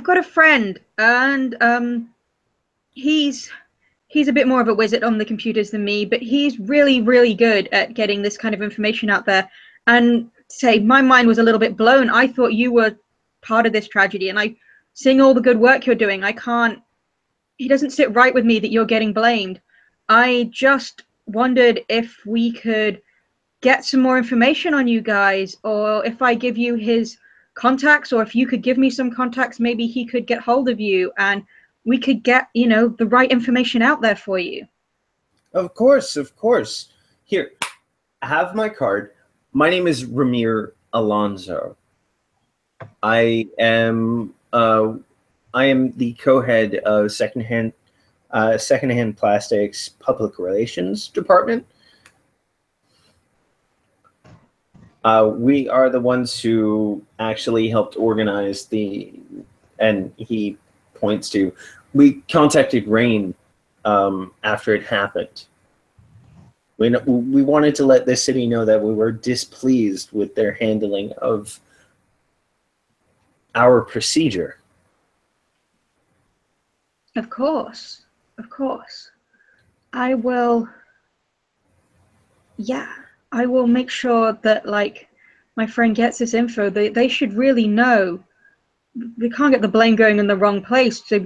got a friend, and he's a bit more of a wizard on the computers than me, but he's really, really good at getting this kind of information out there. And say, my mind was a little bit blown. I thought you were part of this tragedy, and seeing all the good work you're doing, he doesn't sit right with me that you're getting blamed. I just wondered if we could get some more information on you guys, or if I give you his contacts, or if you could give me some contacts, maybe he could get hold of you and we could get, the right information out there for you. Of course. Here, have my card. My name is Ramir Alonso. I am the co-head of secondhand plastics public relations department. We are the ones who actually helped organize and he points to, we contacted Rain after it happened. We wanted to let the city know that we were displeased with their handling of our procedure. Of course. I will make sure that, my friend gets this info. They should really know. We can't get the blame going in the wrong place. So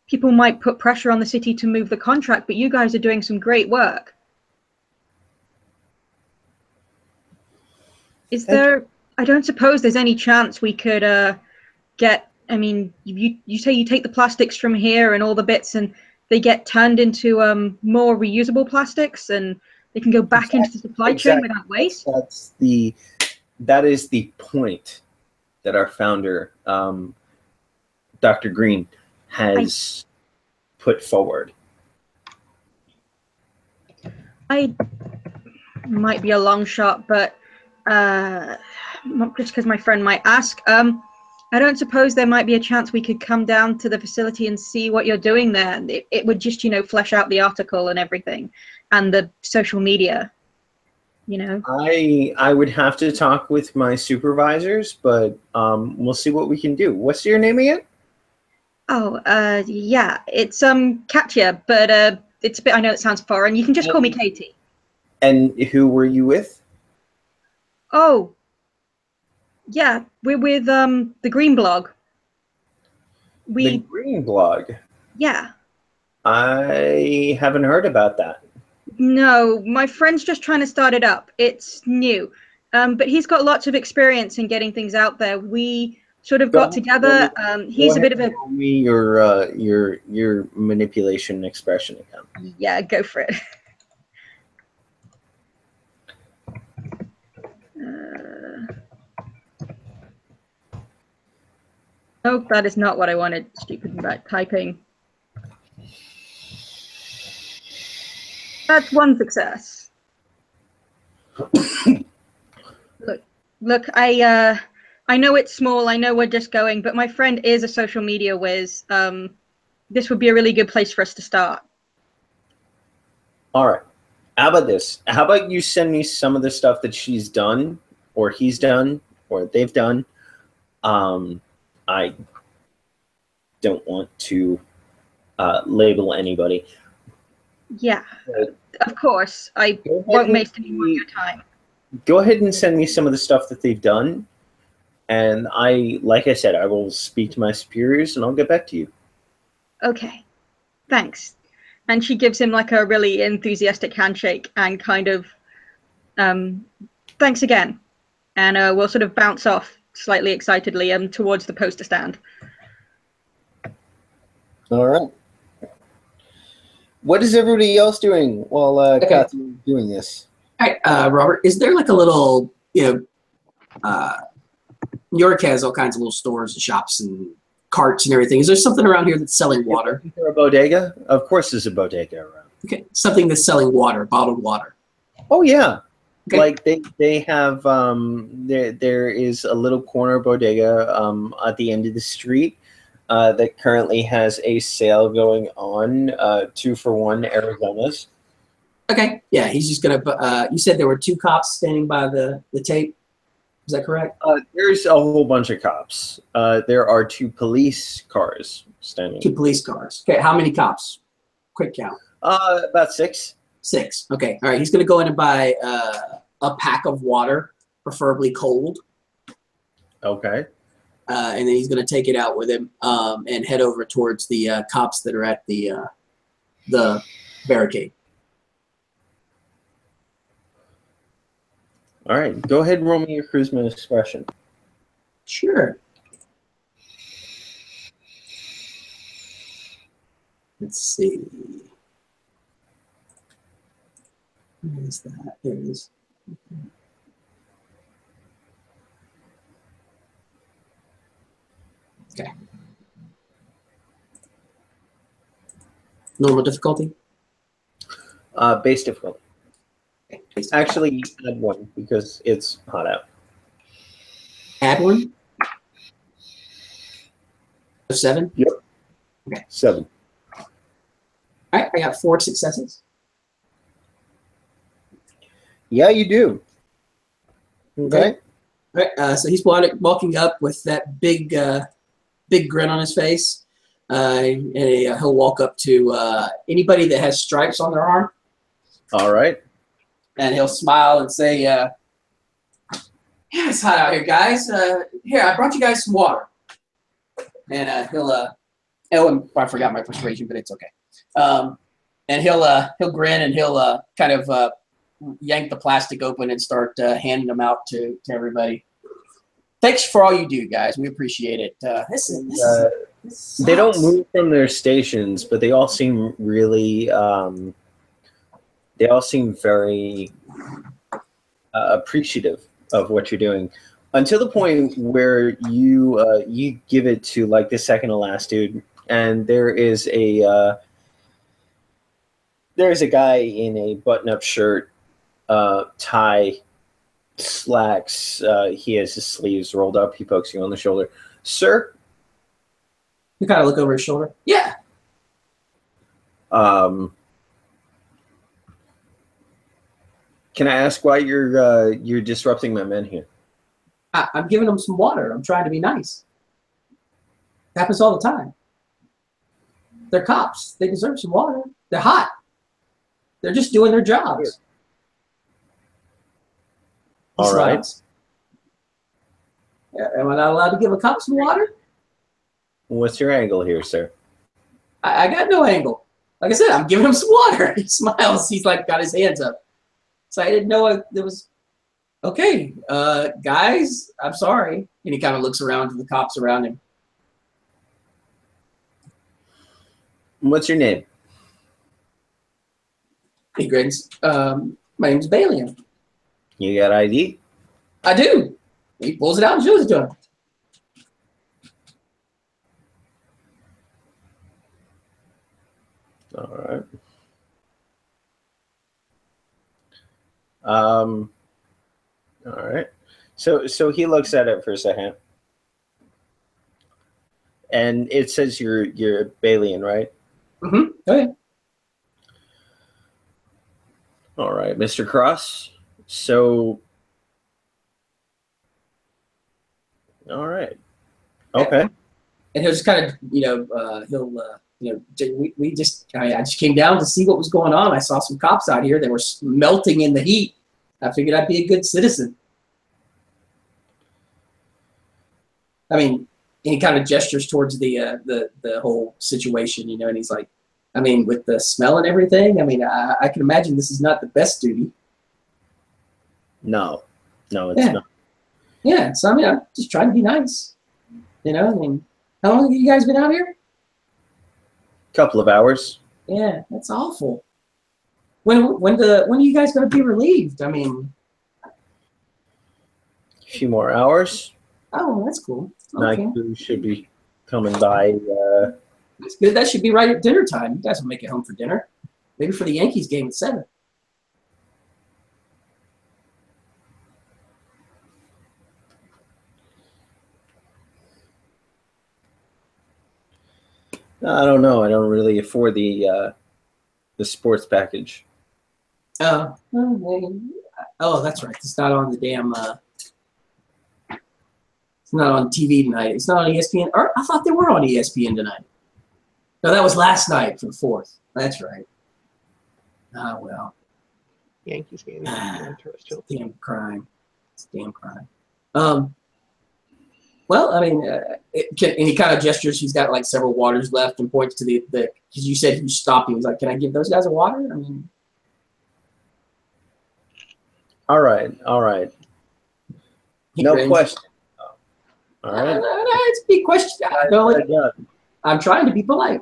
people might put pressure on the city to move the contract, but you guys are doing some great work. I don't suppose there's any chance we could you say you take the plastics from here and all the bits and they get turned into more reusable plastics and they can go back into the supply chain without waste? That is the point that our founder, Dr. Green, has put forward. I might be a long shot, but just because my friend might ask, I don't suppose there might be a chance we could come down to the facility and see what you're doing there. It would just, flesh out the article and everything and the social media, I would have to talk with my supervisors, but we'll see what we can do. What's your name again? Oh, yeah, it's Katya, but it's a bit, I know it sounds foreign. You can just call me Katie. And who were you with? Oh, yeah, we're with the Green Blog. The Green Blog? Yeah. I haven't heard about that. No, my friend's just trying to start it up. It's new. But he's got lots of experience in getting things out there. We sort of got together. He's a bit of a... Show me your manipulation expression account. Yeah, go for it. Oh, that is not what I wanted. Stupid typing. That's one success. Look, I know it's small, I know we're just going, but my friend is a social media whiz. This would be a really good place for us to start. All right. How about this? How about you send me some of the stuff that she's done, or he's done, or they've done? I don't want to label anybody. Yeah, of course. I won't waste any more of your time. go ahead and send me some of the stuff that they've done. And like I said, I will speak to my superiors and I'll get back to you. Okay, thanks. And she gives him like a really enthusiastic handshake and kind of, thanks again. And we'll sort of bounce off slightly excitedly towards the poster stand. All right. What is everybody else doing while Kathy's doing this? All right, Robert, is there like a little, New York has all kinds of little stores and shops and carts and everything. Is there something around here that's selling water? Is there a bodega? Of course there's a bodega around. Okay, something that's selling water, bottled water. Oh, yeah. Okay. Like they have, there is a little corner bodega at the end of the street that currently has a sale going on, 2-for-1 Arizonas. Okay, yeah, he's just gonna. You said there were 2 cops standing by the tape. Is that correct? There's a whole bunch of cops. There are 2 police cars standing. 2 police cars. Okay, how many cops? Quick count. About 6. 6. Okay, all right. He's gonna go in and buy a pack of water, preferably cold. Okay. And then he's gonna take it out with him and head over towards the cops that are at the barricade. All right. Go ahead and roll me your charisma expression. Sure. Let's see. Where is that? There it is. Okay. Normal difficulty? Base difficulty. Okay, base Actually, add 1 because it's hot out. Add 1? 7? Yep. Okay. 7. All right, I got 4 successes. Yeah, you do. Okay. All right, so he's walking up with that big grin on his face, and he'll walk up to anybody that has stripes on their arm. All right. And he'll smile and say, yeah, it's hot out here, guys. Here, I brought you guys some water. And I forgot my persuasion, but it's okay. And he'll grin and he'll kind of yank the plastic open and start handing them out to everybody. Thanks for all you do, guys. We appreciate it. They don't move from their stations, but they all seem really... they all seem very appreciative of what you're doing, until the point where you give it to like the second to last dude, and there is a guy in a button-up shirt, tie, slacks. He has his sleeves rolled up. He pokes you on the shoulder. Sir? You kind of look over his shoulder. Yeah. Can I ask why you're disrupting my men here? I'm giving them some water. I'm trying to be nice. It happens all the time. They're cops. They deserve some water. They're hot. They're just doing their jobs. All right. Am I not allowed to give a cop some water? What's your angle here, sir? I got no angle. Like I said, I'm giving him some water. He smiles. He's like got his hands up. So I didn't know there was, okay, guys, I'm sorry. And he kind of looks around to the cops around him. What's your name? He grins. My name's Balian. You got ID? I do. He pulls it out and shows it to him. All right. All right. So he looks at it for a second, and it says you're Balian, right? Mm-hmm. Oh yeah. All right, Mr. Cross. So, all right. Okay. And he'll just kind of, I just came down to see what was going on. I saw some cops out here. They were melting in the heat. I figured I'd be a good citizen. I mean, he kind of gestures towards the whole situation, you know, and he's like, I mean, with the smell and everything, I mean, I can imagine this is not the best duty. No, it's not. Yeah, so I mean, I'm just trying to be nice. You know, I mean, how long have you guys been out here? Couple of hours. Yeah, that's awful. When are you guys going to be relieved? I mean, A few more hours. oh, that's cool. Night Okay, crew should be coming by. that's good. That should be right at dinner time. You guys will make it home for dinner. Maybe for the Yankees game at 7. I don't know. I don't really afford the sports package. Oh, that's right. It's not on the damn. It's not on TV tonight. It's not on ESPN. Or I thought they were on ESPN tonight. No, that was last night for the 4th. That's right. Ah, well. Yankees game. Damn crime. It's a damn crime. Well, I mean, and he kind of gestures. He's got like several waters left and points to the because you said you stopped. He was like, "Can I give those guys a water?" I mean, All right. he No grins. question. All right. No, it's a big question. I'm trying to be polite.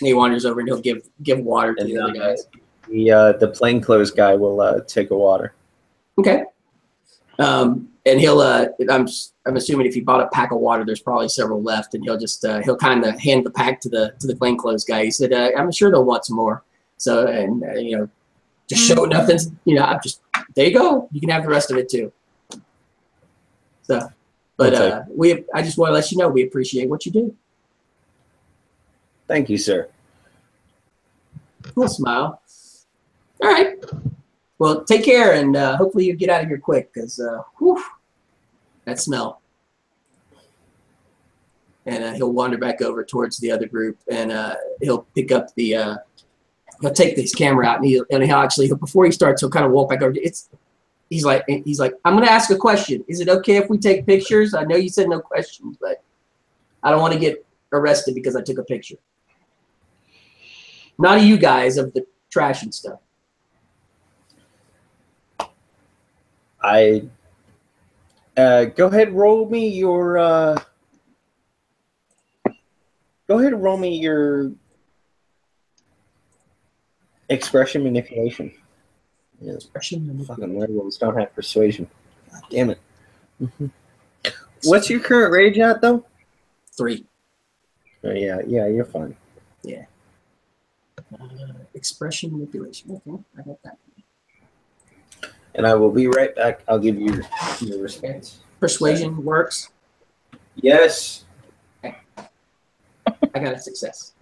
And he wanders over and he'll give water to the other guys. The plainclothes guy will take a water. Okay. And he'll I'm assuming if he bought a pack of water, there's probably several left, and he'll just he'll kind of hand the pack to the plainclothes guy. He said, "I'm sure they'll want some more." So and you know, just show nothing. You know, I'm just there you go. You can have the rest of it too. So, but I just want to let you know we appreciate what you do. Thank you, sir. Cool smile. All right. Well, take care, and hopefully you get out of here quick, because that smell. And he'll wander back over towards the other group, and he'll pick up the. He'll take his camera out, and he'll before he starts, he'll kind of walk back over. He's like, I'm going to ask a question. Is it okay if we take pictures? I know you said no questions, but I don't want to get arrested because I took a picture. Not of you guys, of the trash and stuff. Go ahead, roll me your. Go ahead and roll me your expression manipulation. Yeah, Expression manipulation. fucking werewolves don't have persuasion. God damn it. Mm-hmm. What's your current rage at, though? 3. Oh, yeah, you're fine. Yeah. Expression manipulation. Okay, I got that. And I will be right back. I'll give you your response. Persuasion works. Yes. I got a success.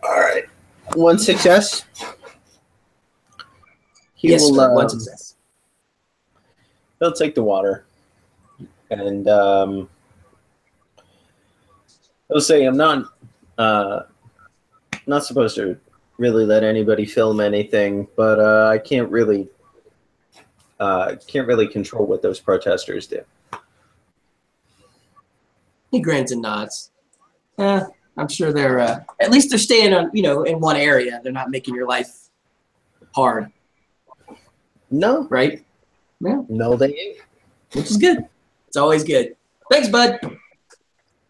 All right. One success. Yes, sir, one success. He'll take the water. And he'll say, I'm not supposed to really let anybody film anything, but I can't really control what those protesters do. He grins and nods. I'm sure they're at least they're staying on in one area. They're not making your life hard. No, right? Yeah, no, they ain't. which is good. It's always good. Thanks, bud.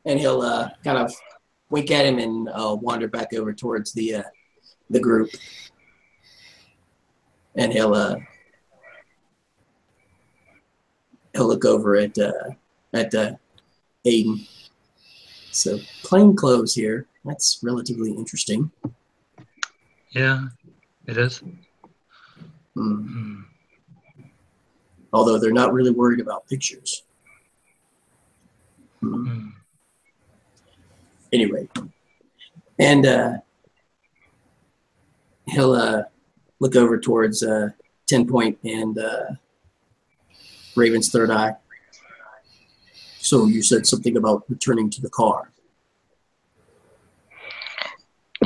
And he'll kind of wink at him and wander back over towards the group. And he'll look over at Aiden. So plain clothes here. That's relatively interesting. Yeah, it is. Although they're not really worried about pictures. Anyway, and he'll look over towards 10 Point and Raven's third eye. So you said something about returning to the car.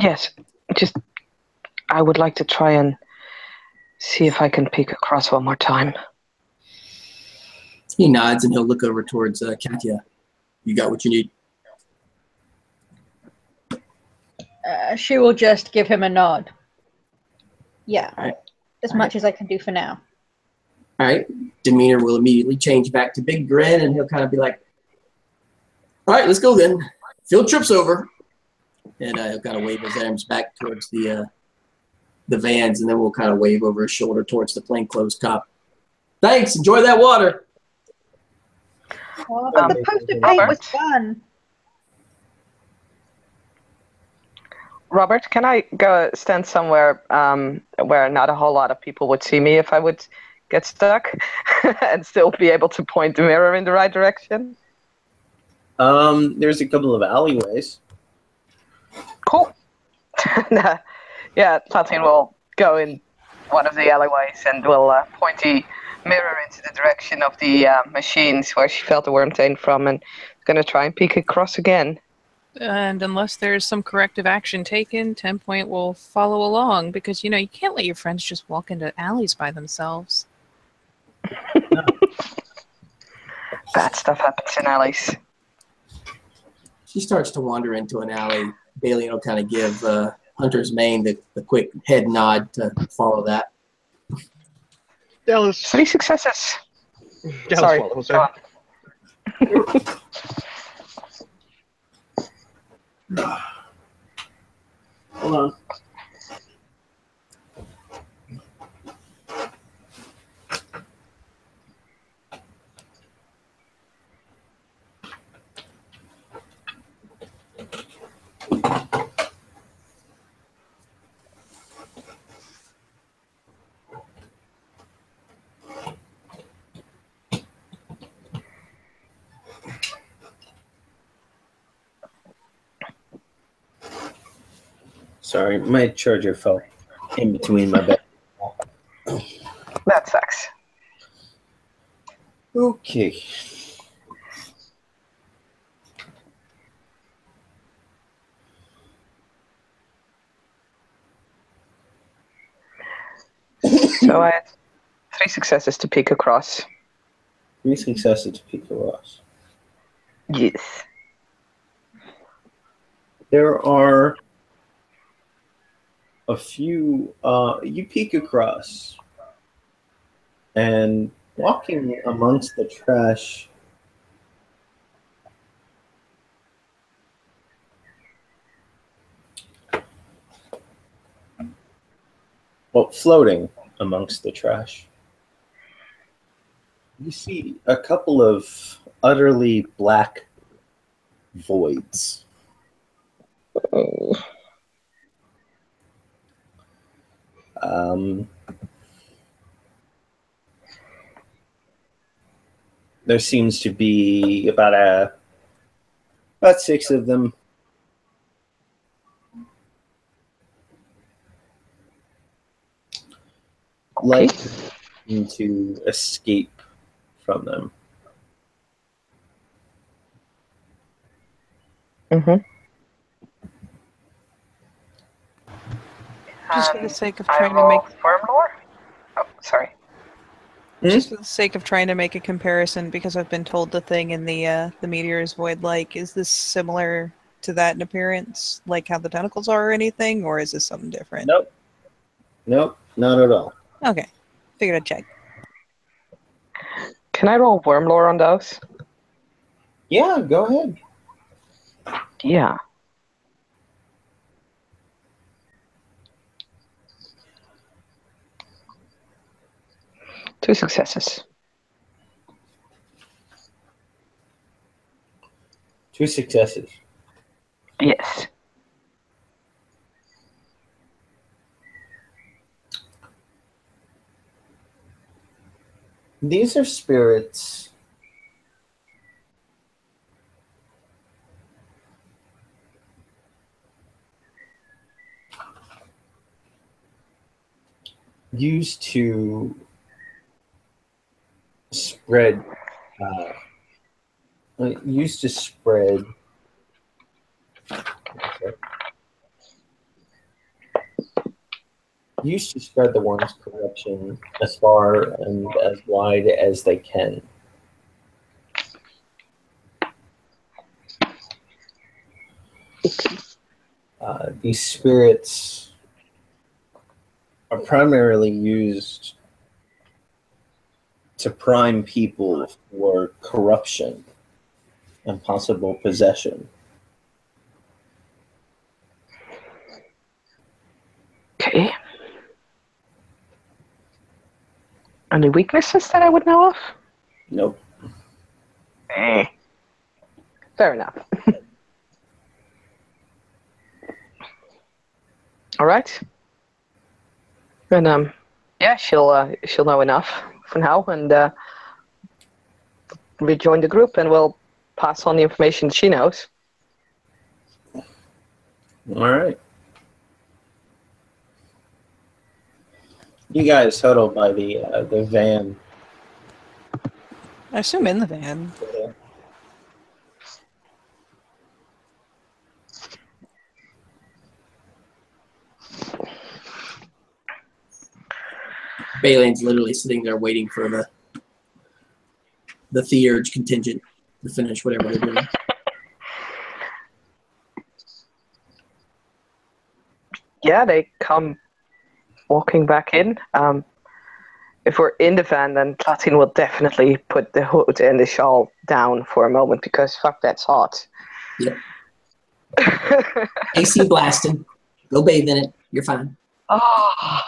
Yes, just I would like to try and see if I can peek across one more time. He nods and he'll look over towards Katya. You got what you need? She will just give him a nod. Yeah. All right. As much as I can do for now. All right. Demeanor will immediately change back to big grin, and he'll kind of be like, all right, let's go then. Field trip's over. And he'll kind of wave his arms back towards the vans, and then we'll kind of wave over his shoulder towards the plainclothes cop. Thanks. Enjoy that water. Oh, but the poster paint was fun. Robert, can I go stand somewhere where not a whole lot of people would see me if I would get stuck and still be able to point the mirror in the right direction? There's a couple of alleyways. Cool. Yeah, Fatin will go in one of the alleyways and will point the mirror into the direction of the machines where she felt the worm taint from, and going to try and peek across again. And unless there's some corrective action taken, 10 Point will follow along because, you can't let your friends just walk into alleys by themselves. No. Bad stuff happens in alleys. She starts to wander into an alley. Bailey will kind of give Hunter's Mane the quick head nod to follow that. Dallas. 3 successes. Dallas Sorry. follows Go her. on. Hold on. Sorry, my charger fell in between my bed. That sucks. Okay. So I had 3 successes to peek across. 3 successes to peek across. Yes. There are a few, you peek across, and walking amongst the trash floating amongst the trash, you see a couple of utterly black voids. There seems to be about 6 of them. Like to escape from them. Just for the sake of trying to make worm lore. Oh, sorry. Just for the sake of trying to make a comparison, because I've been told the thing in the meteor is void-like. Is this similar to that in appearance, like how the tentacles are, or anything, or is this something different? Nope. Nope, not at all. Okay, figured I'd check. Can I roll worm lore on those? Yeah, go ahead. Yeah. Two successes. 2 successes. Yes. These are spirits used to spread the worm's corruption as far and as wide as they can. These spirits are primarily used to prime people for corruption and possible possession. Okay. Any weaknesses that I would know of? Nope. Fair enough. All right. And yeah, she'll know enough for now, and rejoin the group, and we'll pass on the information she knows. All right. You guys huddle by the van. I assume in the van. Balin's literally sitting there waiting for the Theurge contingent to finish whatever they're doing. Yeah, they come walking back in. If we're in the van, then Platin will definitely put the hood and the shawl down for a moment, because fuck, that's hot. Yep. AC blasting. Go bathe in it. You're fine. Oh.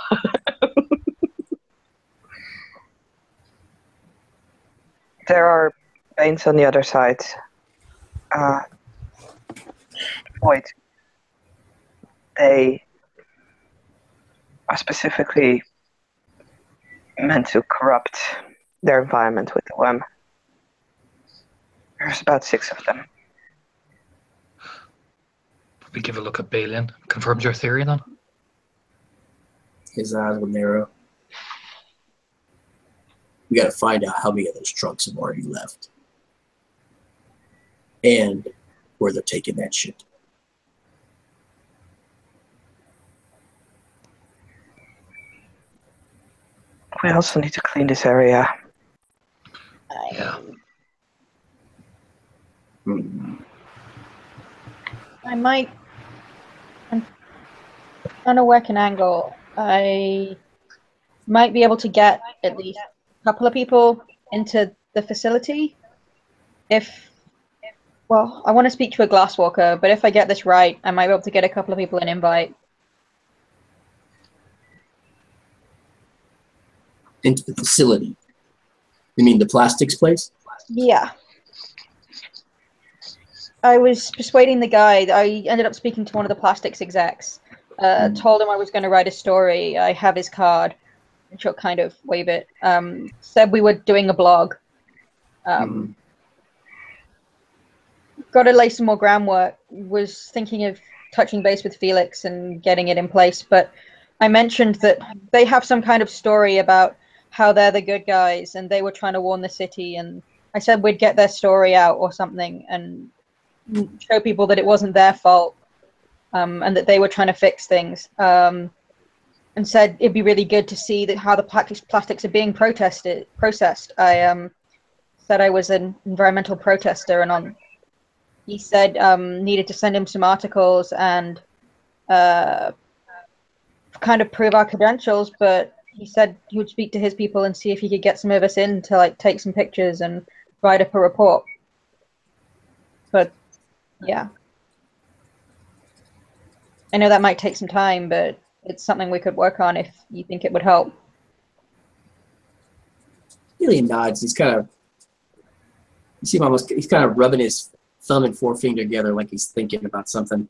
There are veins on the other side. Void. They are specifically meant to corrupt their environment with the worm. There's about 6 of them. We give a look at Balian. Confirms your theory then? His eyes will narrow. We got to find out how many of those trucks have already left. And where they're taking that shit. We also need to clean this area. Yeah. I might. I'm trying to work an angle. I might be able to get at least a couple of people into the facility. Well, I want to speak to a glasswalker, but if I get this right, I might be able to get a couple of people an invite. Into the facility. You mean the plastics place? Yeah. I was persuading the guy. I ended up speaking to one of the plastics execs. Told him I was going to write a story. I have his card. And she'll kind of wave it. Said we were doing a blog. Got to lay some more groundwork. Was thinking of touching base with Felix and getting it in place. But I mentioned that they have some kind of story about how they're the good guys and they were trying to warn the city. And I said we'd get their story out or something and show people that it wasn't their fault and that they were trying to fix things. and said it'd be really good to see how the plastics are being processed. I said I was an environmental protester, and he said needed to send him some articles and kind of prove our credentials, but he said he would speak to his people and see if he could get some of us in to like take some pictures and write up a report. But yeah, I know that might take some time, but it's something we could work on if you think it would help. Alien nods. He's kind of, you see him almost, he's kind of rubbing his thumb and forefinger together like he's thinking about something.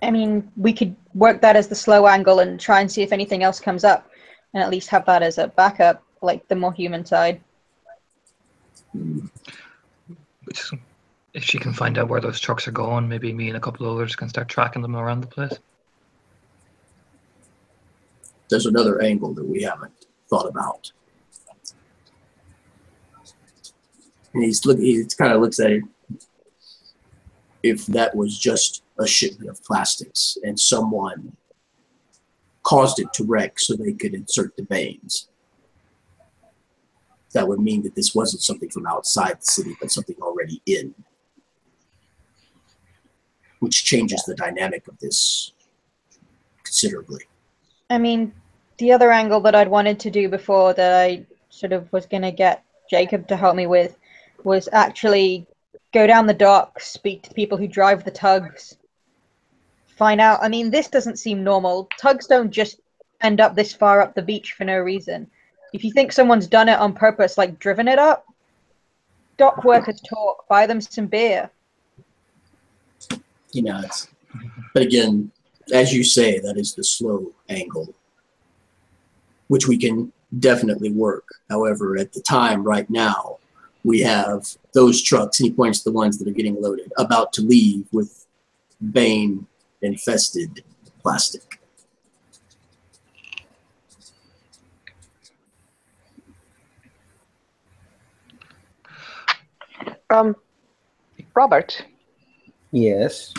I mean, we could work that as the slow angle and try and see if anything else comes up, and at least have that as a backup, like the more human side. If she can find out where those trucks are going, maybe me and a couple of others can start tracking them around the place. There's another angle that we haven't thought about. And he kind of looks at it. If that was just a shipment of plastics and someone caused it to wreck so they could insert the veins, that would mean that this wasn't something from outside the city, but something already in, which changes the dynamic of this considerably. I mean, the other angle that I'd wanted to do before that I sort of was going to get Jacob to help me with was actually go down the dock, speak to people who drive the tugs, find out. I mean, this doesn't seem normal. Tugs don't just end up this far up the beach for no reason. If you think someone's done it on purpose, like driven it up, dock workers talk, buy them some beer. He nods. But again, as you say, that is the slow angle, which we can definitely work. However, at the time right now, we have those trucks, and he points to the ones that are getting loaded, about to leave with vein-infested plastic. Robert. Yes.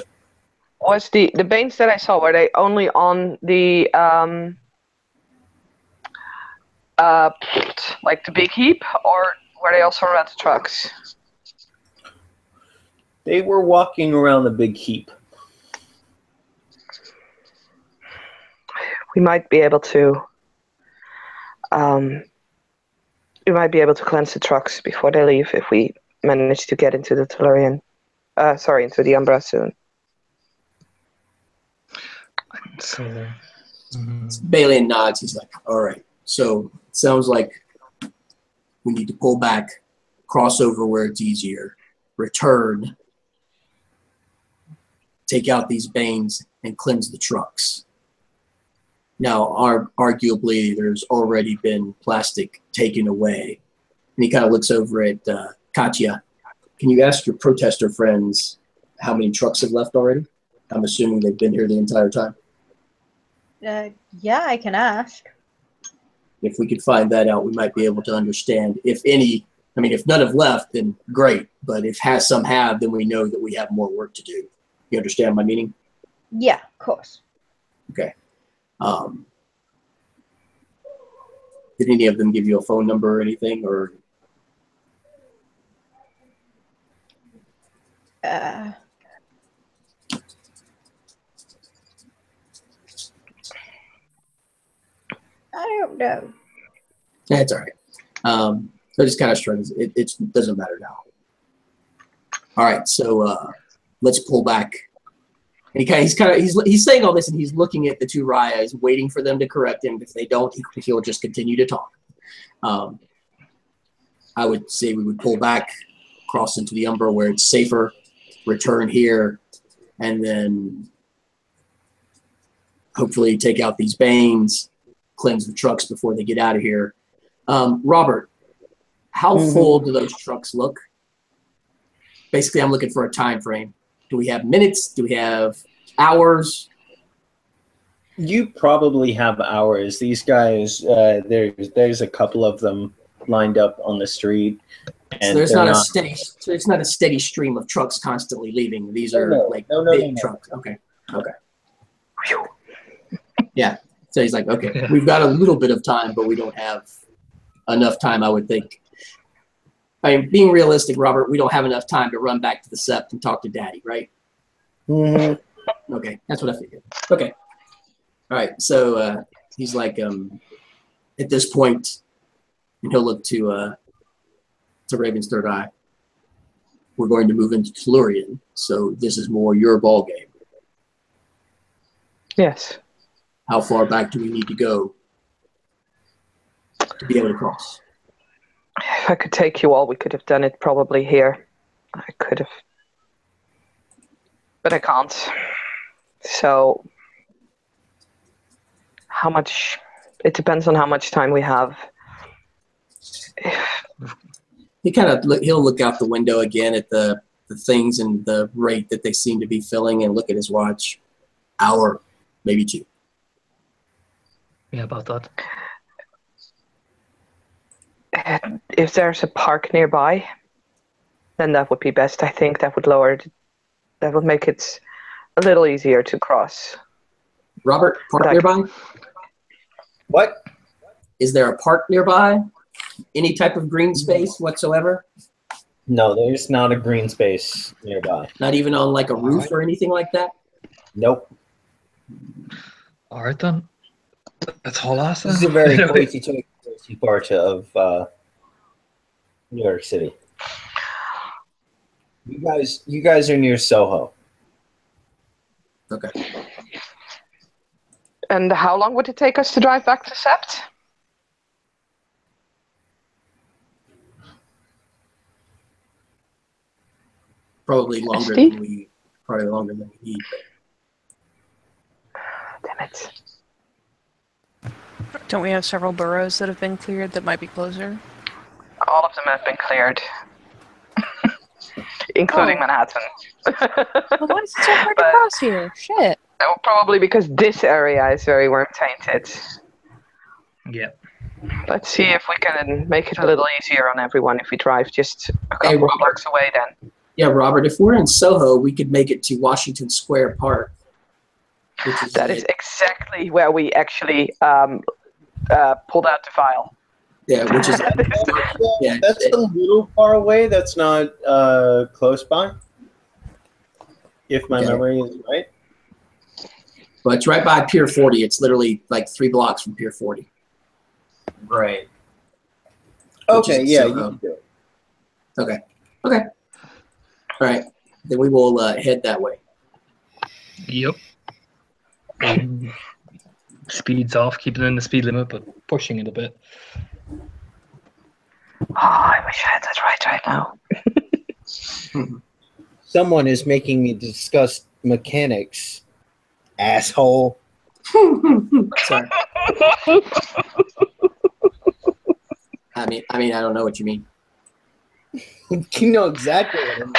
Was the veins that I saw, were they only on the like the big heap, or were they also around the trucks? They were walking around the big heap. We might be able to cleanse the trucks before they leave if we manage to get into the Tellurian. Into the Umbra soon. So, Balian nods. He's like, all right. So it sounds like we need to pull back, cross over where it's easier, return, take out these veins, and cleanse the trucks. Now, arguably, there's already been plastic taken away. And he kind of looks over at Katya. Can you ask your protester friends how many trucks have left already? I'm assuming they've been here the entire time. Yeah, I can ask. If we could find that out, we might be able to understand if any. I mean, if none have left, then great. But if some have, then we know that we have more work to do. You understand my meaning? Yeah, of course. Okay. Did any of them give you a phone number or anything, or? I don't know. That's all right. So it just kind of struggles. It doesn't matter now. All right, so let's pull back. And he's saying all this, and he's looking at the two Rayas, waiting for them to correct him. If they don't, he'll just continue to talk. I would say we would pull back, cross into the Umbra where it's safer, return here, and then hopefully take out these veins, cleanse the trucks before they get out of here. Robert, how full do those trucks look? Basically, I'm looking for a time frame. Do we have minutes? Do we have hours? You probably have hours. These guys, there's a couple of them lined up on the street. And so it's not a steady stream of trucks constantly leaving. These are big trucks. Okay. Yeah. So he's like, okay, we've got a little bit of time, but we don't have enough time, I would think. I mean, being realistic, Robert, we don't have enough time to run back to the Sept and talk to Daddy, right? Mm-hmm. Okay, that's what I figured. Okay. All right, so he's like, at this point, and he'll look to Raven's third eye. We're going to move into Tellurian, so this is more your ball game. Yes. How far back do we need to go to be able to cross? If I could take you all, we could have done it probably here. I could have. But I can't. So, how much? It depends on how much time we have. He'll look out the window again at the things and the rate that they seem to be filling and look at his watch. Hour, maybe 2. Yeah, about that. If there's a park nearby, then that would be best. I think that would that would make it a little easier to cross. Robert, park nearby? What? Is there a park nearby? Any type of green space whatsoever? No, there's not a green space nearby. Not even on like a roof or anything like that? Nope. All right then. That's all I said. This is a very crazy part of New York City. You guys are near Soho. Okay. And how long would it take us to drive back to Sept? Probably longer than we need. Damn it. Don't we have several boroughs that have been cleared that might be closer? All of them have been cleared. Including Manhattan. Well, why is it so hard to cross here? Shit. No, probably because this area is very worm tainted. Yeah. Let's see if we can make it a little easier on everyone if we drive just a couple of blocks away then. Yeah, Robert, if we're in Soho, we could make it to Washington Square Park. That is exactly where we actually pulled out the file. Yeah, which is that's a little far away. That's not close by, if my memory is right. But it's right by Pier 40. It's literally like 3 blocks from Pier 40. Right. Okay, yeah, you can do it. Okay. Okay. All right. Then we will head that way. Yep. Speeds off, keeping it in the speed limit, but pushing it a bit. Oh, I wish I had that right now. Someone is making me discuss mechanics, asshole. Sorry. I mean, I don't know what you mean. You know exactly what I mean.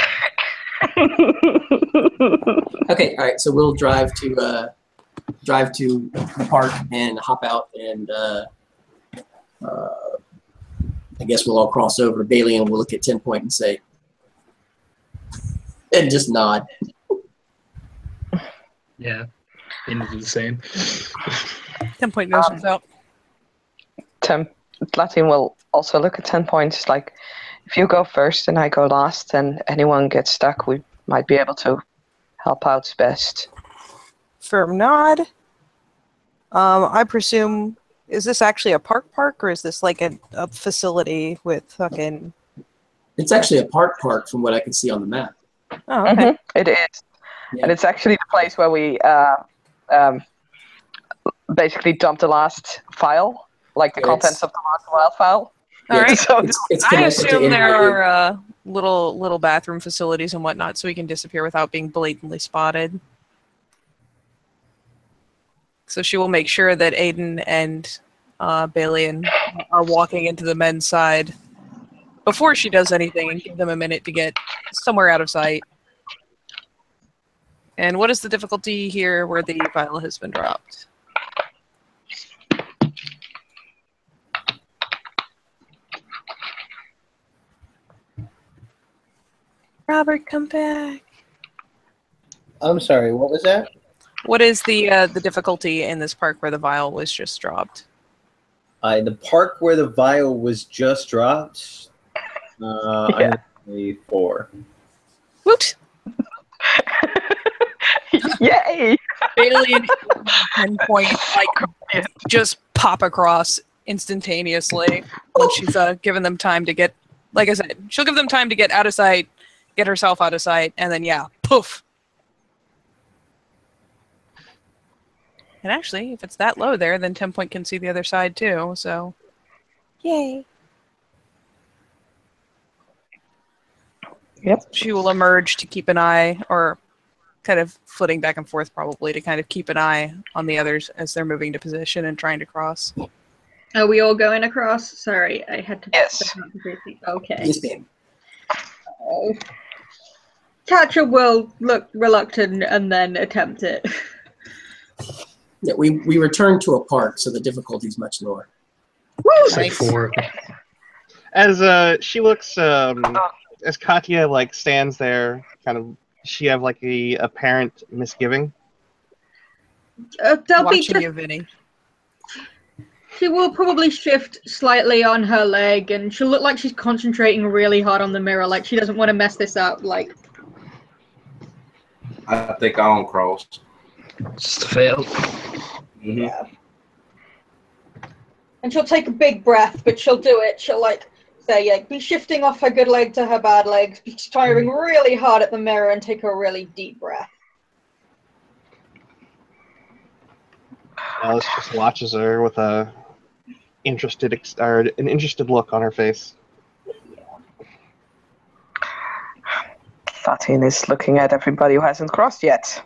Okay, all right. So we'll drive to the park and hop out, and I guess we'll all cross over. Bailey and we'll look at 10 Point and say, and just nod. Yeah, and do the same. 10 Point knows what's out. Latin will also look at 10 points. Like, if you go first and I go last, and anyone gets stuck, we might be able to help out best. Firm nod. I presume, is this actually a park, or is this like a facility with fucking... It's actually a park from what I can see on the map. Oh, okay. Mm-hmm. It is. Yeah. And it's actually the place where we basically dumped the last file, like the contents of the last file. All right. So I assume there are little bathroom facilities and whatnot, so we can disappear without being blatantly spotted. So she will make sure that Aiden and Balian are walking into the men's side before she does anything, and give them a minute to get somewhere out of sight. And what is the difficulty here where the file has been dropped? Robert, come back. I'm sorry, what was that? What is the difficulty in this park where the vial was just dropped? The park where the vial was just dropped. I'm gonna say 4. Woot! Yay! Bailey and 10 point, like, just pop across instantaneously once she's given them time to get, like I said, she'll give them time to get out of sight, get herself out of sight, and then, yeah, poof. And actually, if it's that low there, then 10 point can see the other side too, so yay. Yep. She will emerge to keep an eye, or kind of flitting back and forth probably, to kind of keep an eye on the others as they're moving to position and trying to cross. Are we all going across? Sorry, I had to. Yes. Okay. Yes, ma'am. Tatcha will look reluctant and then attempt it. Yeah, we return to a park, so the difficulty is much lower. It's like Nice. 4. As she looks, as Katya like stands there, kind of, she have like a apparent misgiving. There'll be Watching just, you, Vinny. she will probably shift slightly on her leg, and she'll look like she's concentrating really hard on the mirror, like she doesn't want to mess this up. Like, I think I don't cross. Just a fail. yeah. And she'll take a big breath, but she'll do it. She'll say, be shifting off her good leg to her bad leg, be staring really hard at the mirror, and take a really deep breath. Alice just watches her with an interested look on her face. Fatin is looking at everybody who hasn't crossed yet.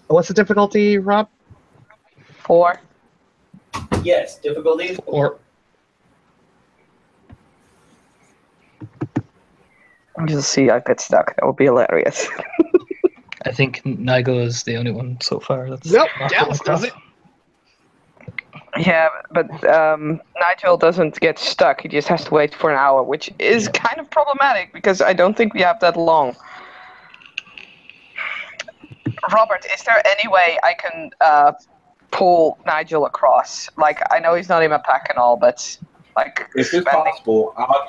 What's the difficulty, Rob? 4. Yes, difficulties. Or You'll see I get stuck. That would be hilarious. I think Nigel is the only one so far that's Nope, not Dallas come across. does it. Yeah, but Nigel doesn't get stuck. He just has to wait for an hour, which is kind of problematic because I don't think we have that long. Robert, is there any way I can pull Nigel across? Like, I know he's not in my pack and all, but like, If it's possible, I'll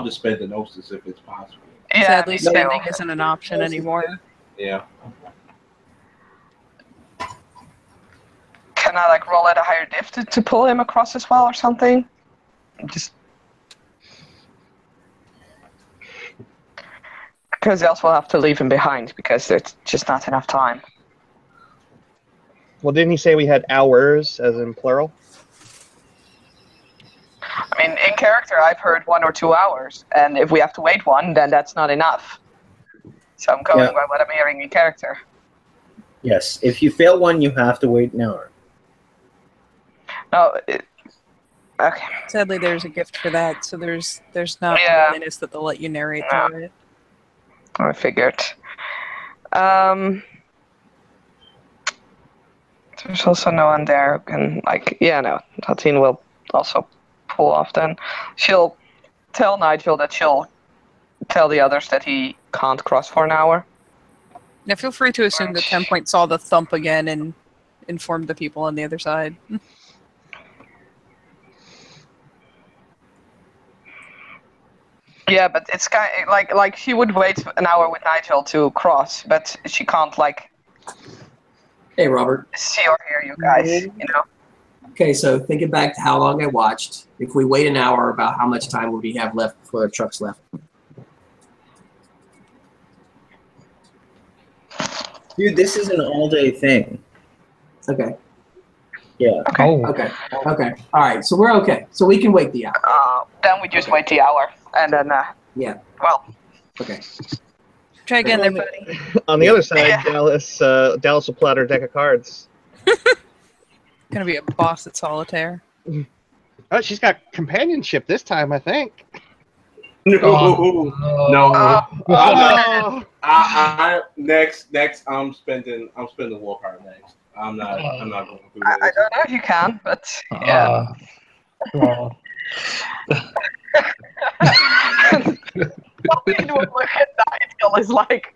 just spend the gnosis if it's possible. Yeah, Sadly, me too. spending isn't an option anymore. Yeah. Can I like roll at a higher diff to pull him across as well or something? Just because else we'll have to leave him behind because there's just not enough time. Well, didn't he say we had hours, as in plural? I mean, in character, I've heard 1 or 2 hours, and if we have to wait 1, then that's not enough. So I'm going by what I'm hearing in character. Yes, if you fail one, you have to wait an hour. No, okay. Sadly, there's a gift for that, so there's not Yeah. a minutes that they'll let you narrate through it. I figured. There's also no one there who can, like, no, Tatine will also pull off then. She'll tell Nigel that she'll tell the others that he can't cross for an hour. Now, feel free to assume that 10 Point saw the thump again and informed the people on the other side. Yeah, but it's kind of like she would wait an hour with Nigel to cross, but she can't like Hey, Robert. see or hear you guys, you know? Okay, so thinking back to how long I watched, if we wait an hour, about how much time would we have left before the truck's left? Dude, this is an all-day thing. Okay, Yeah. Oh, okay. All right, so we're okay. So we can wait the hour. Then we just wait the hour, and then Yeah, well, okay. Try again there, buddy. On the other side, Yeah. Dallas will pull out her deck of cards. Gonna be a boss at solitaire. Oh, she's got companionship this time, I think. No, Oh, no. Oh, Next, I'm spending willpower next. I'm not going through I this. don't know if you can, but yeah. Oh. Something would look at Nigel is like,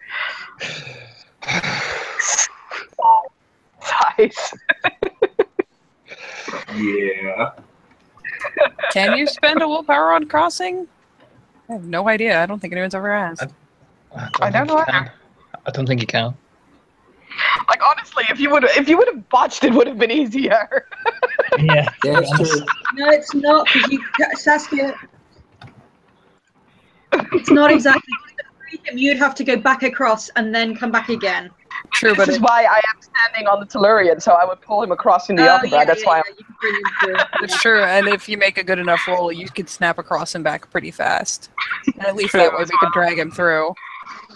nice. Yeah. Can you spend a willpower on crossing? I have no idea. I don't think anyone's ever asked. I don't know think you can. I don't think you can. Like honestly, if you would have botched, it would have been easier. Yeah. That's true. No, it's not because Saskia. It's not exactly. You'd have to go back across and then come back again. True, This but is why I am standing on the Tellurian, so I would pull him across in the Umbra. That's why. You can bring him through. it's true. And if you make a good enough roll, you could snap across and back pretty fast. And at least that way we could drag him through.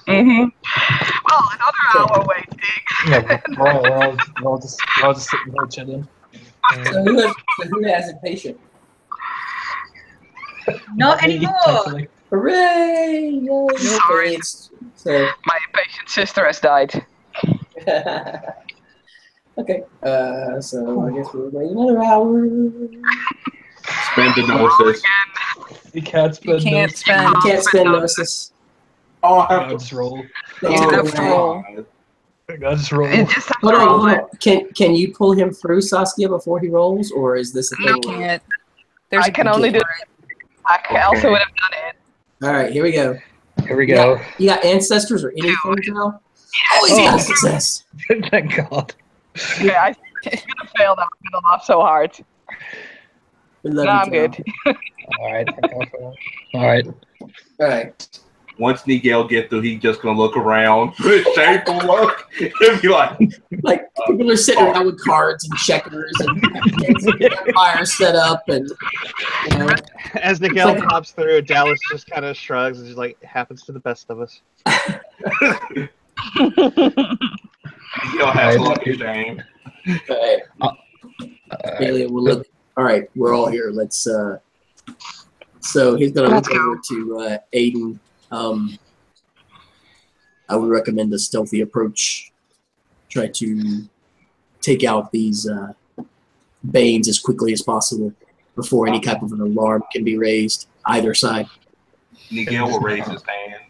Mm-hmm. Well, another hour waiting. Yeah, we're all just sitting there chilling. So who has it patient? Not Me, anymore. thankfully. Hooray! Yay. Sorry. So My impatient sister has died. okay. So I guess we're waiting another hour. Spend the gnosis. You can't You spend. can't no- spend. You can't spend gnosis. Oh, I have I'll just roll. You have to roll. I'll just roll. It just Hold on. Can you pull him through, Saskia, before he rolls, or is this a You thing? can't. There's I can only do it. I also would have done it. All right, here we go. Here we go. You got ancestors or anything, Joe? Oh, he's got a success. Thank God. Okay, I gonna fail that. I'm gonna laugh so hard. We love No, you, I'm Joe. good. All right. Thank God for that. All right. All right. Once Nigel get through, he just gonna look around, shameful look, and be like, Like people are sitting around with cards and checkers and fire set up, and you know. As Nigel pops through, Dallas just kind of shrugs and is like, it happens to the best of us. Nigel has a lot of shame. Okay. Bailey will look. All right, we're all here. Let's. So he's gonna look over to Aiden. I would recommend a stealthy approach. Try to take out these Banes as quickly as possible before any type of an alarm can be raised either side. Nigel will raise his hand.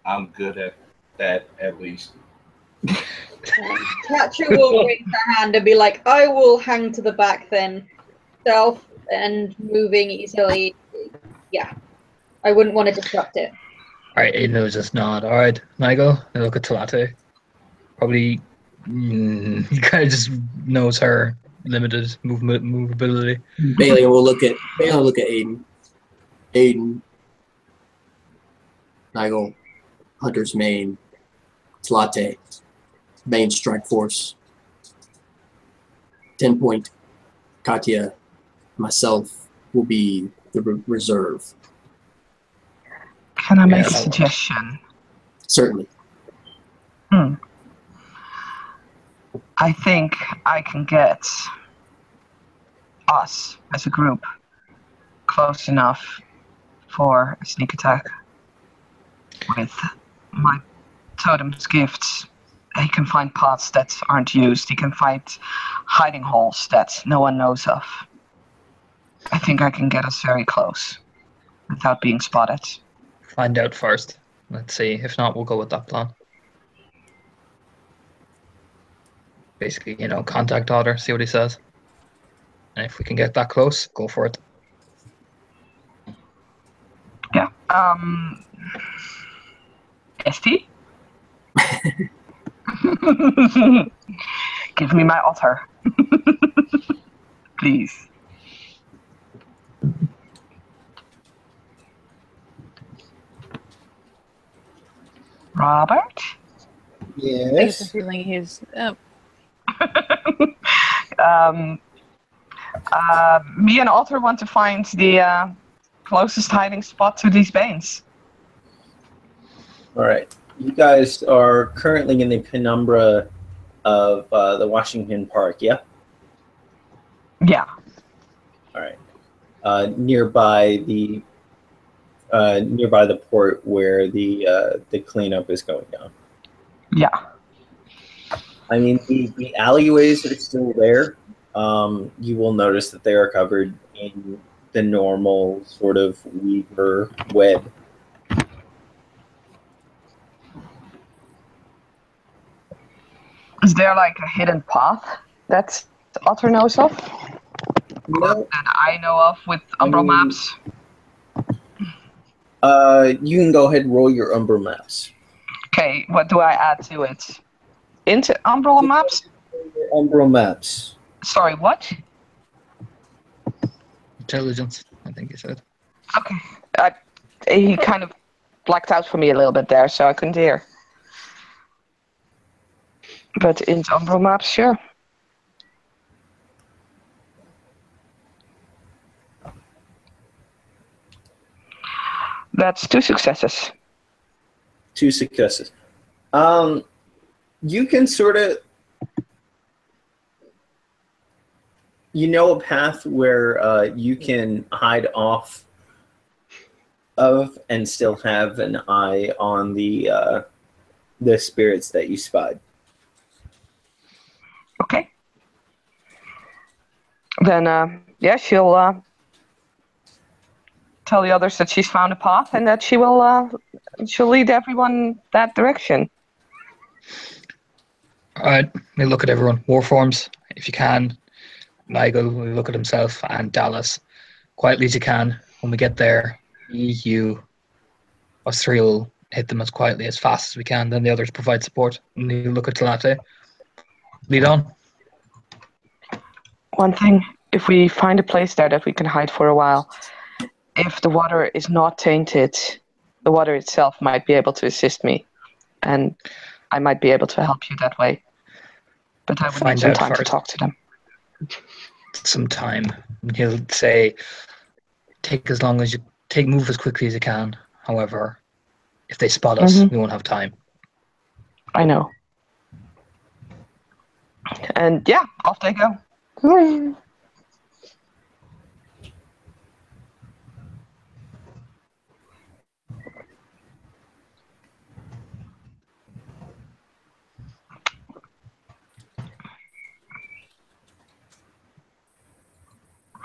I'm good at that, at least. Catcher will raise her hand and be like, I will hang to the back then. Stealth and moving easily. Yeah. I wouldn't want to disrupt it. All right. Aiden will just nod. All right, Nigel. I look at Talate. Probably. He kind of just knows her limited movability. Bailey will look at Aiden. Aiden. Nigel. Hunter's Mane. Tlate. Main Strike Force. 10-point. Katya. Myself will be the reserve. Can I make a suggestion? Certainly. I think I can get us as a group close enough for a sneak attack with my totem's gifts. He can find paths that aren't used. He can find hiding holes that no one knows of. I think I can get us very close without being spotted. Find out first. Let's see. If not, we'll go with that plan. Basically, contact Otter, see what he says. And if we can get that close, go for it. Yeah. ST? Give me my otter. Please. Robert? I get the Yes. feeling he's. Me and Otter want to find the closest hiding spot to these Banes. All right. You guys are currently in the penumbra of the Washington Park, yeah? Yeah. All right. Nearby the port where the cleanup is going down. Yeah. I mean, the alleyways are still there. You will notice that they are covered in the normal sort of weaver web. Is there like a hidden path That's Otter knows of? No, That I know of with Umbral maps? you can go ahead and roll your Umbra maps. Okay, what do I add to it? Into Umbral maps? Your Umbra maps. Sorry, what? Intelligence, I think you said. Okay. He kind of blacked out for me a little bit there, so I couldn't hear. But into Umbral maps, sure. That's 2 successes. 2 successes. You can sort of, a path where you can hide off of and still have an eye on the spirits that you spied. Okay. Then, she'll tell the others that she's found a path and that she'll lead everyone that direction. Alright, we look at everyone. War forms, if you can. Nigel will look at himself, and Dallas. Quietly as you can. When we get there, us 3 will hit them as quietly, as fast as we can. Then the others provide support. And you look at Talate. Lead on. One thing, if we find a place there that we can hide for a while, if the water is not tainted, the water itself might be able to assist me. And I might be able to help you that way. But I would need some time to talk to them. Some time. He'll say, move as quickly as you can. However, if they spot us, we won't have time. I know. And yeah, off they go.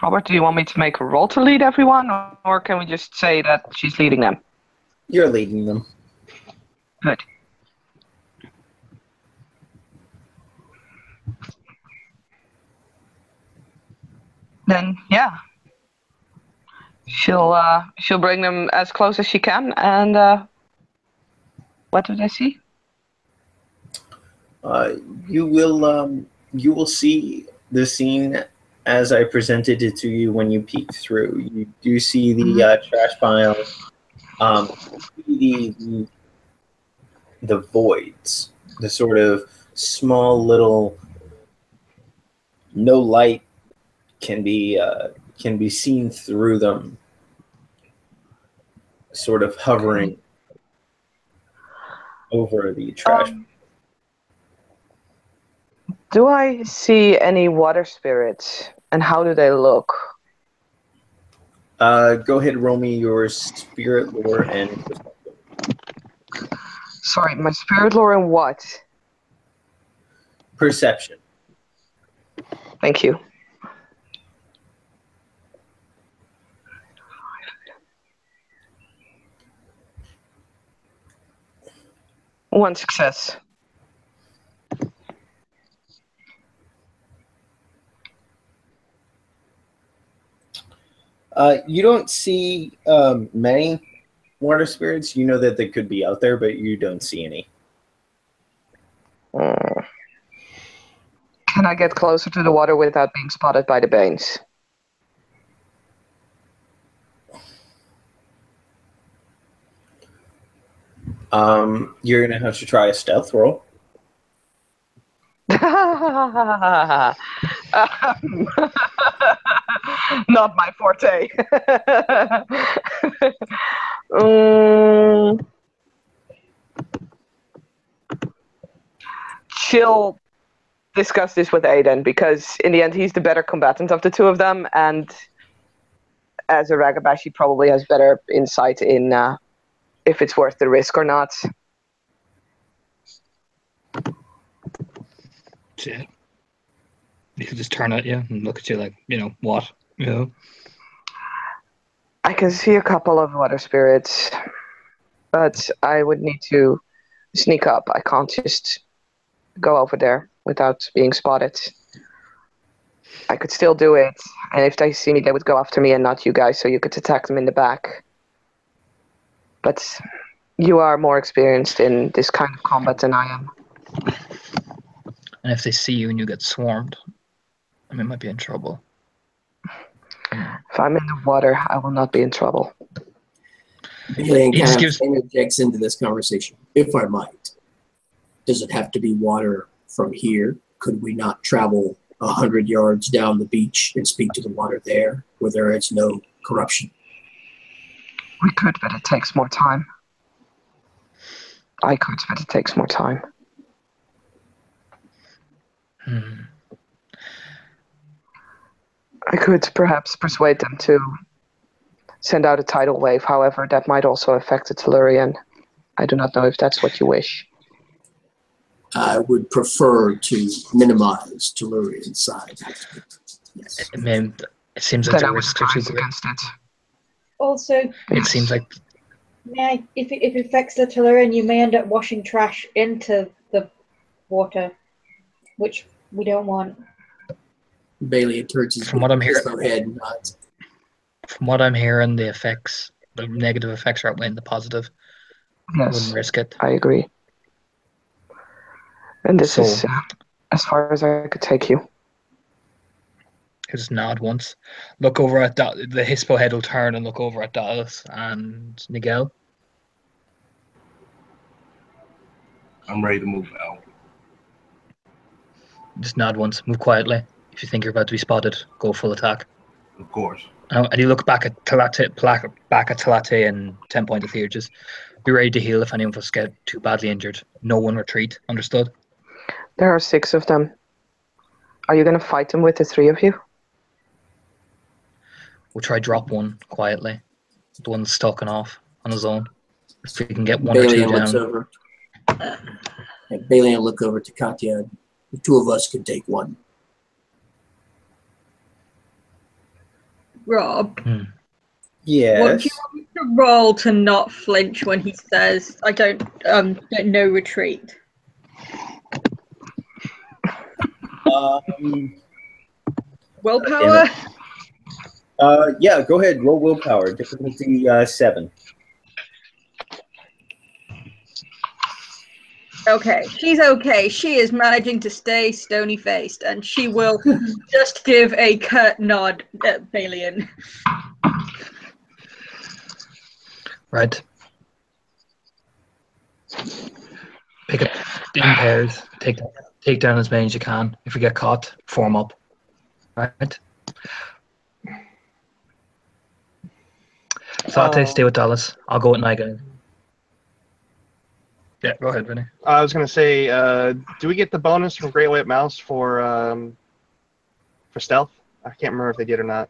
Robert, do you want me to make a roll to lead everyone, or can we just say that she's leading them? You're leading them. Good. Then, yeah. She'll bring them as close as she can, and what do they see? You will see the scene as I presented it to you when you peeked through. You do see the trash pile, the voids, the sort of small little, no light can be seen through them, sort of hovering over the trash. Do I see any water spirits, and how do they look? Go ahead and roll me your spirit lore and perception. Sorry, my spirit lore and what? Perception. Thank you. One success. You don't see many water spirits. You know that they could be out there, but you don't see any. Can I get closer to the water without being spotted by the Banes? You're going to have to try a stealth roll. Not my forte. She'll discuss this with Aiden, because in the end he's the better combatant of the two of them, and as a Ragabash he probably has better insight in if it's worth the risk or not. Yeah. He could just turn at you and look at you like, what? I can see a couple of water spirits, but I would need to sneak up. I can't just go over there without being spotted. I could still do it, and if they see me, they would go after me and not you guys, so you could attack them in the back. But you are more experienced in this kind of combat than I am. And if they see you and you get swarmed, I mean, might be in trouble. If I'm in the water, I will not be in trouble. Bailey He just kind gives- of interjects into this conversation, if I might. Does it have to be water from here? Could we not travel 100 yards down the beach and speak to the water there, where there is no corruption? We could, but it takes more time. I could, but it takes more time. I could perhaps persuade them to send out a tidal wave. However, that might also affect the Tellurian. I do not know if that's what you wish. I would prefer to minimize Tellurian side. Yes. I mean, it seems like Then the I would risks are too advise great. against it. Also, It seems like if it affects the Tellurian, you may end up washing trash into the water, which we don't want. Bailey turns his From what I'm hearing- head and nods. from what I'm hearing, the negative effects are outweighing the positive. I Yes, wouldn't risk it. I agree. And this So- is as far as I could take you. Just nod once. Look over at the Hispo head will turn and look over at Dallas and Nigel. I'm ready to move out. Just nod once. Move quietly. If you think you're about to be spotted, go full attack. Of course. And you look back at Talate and 10 point of fear. Just be ready to heal if any of us get too badly injured. No one retreat. Understood? There are 6 of them. Are you going to fight them with the 3 of you? We'll try drop one quietly. The one that's stalking off on his own. If we can get one or Bailey two looks down. over. And Bailey will look over to Katya. The 2 of us can take one. Rob, what Yes. do you want me to roll to not flinch when he says, "I don't get no retreat"? Willpower? Yeah, go ahead. Roll willpower. Difficulty 7. Okay, she's okay. She is managing to stay stony faced, and she will just give a curt nod at Balian. Right. Pick up in pairs. Take down as many as you can. If you get caught, form up. Right. Sate, stay with Dallas. I'll go with Niga. Yeah, go ahead, Vinny. I was going to say, do we get the bonus from Great White Mouse for stealth? I can't remember if they did or not.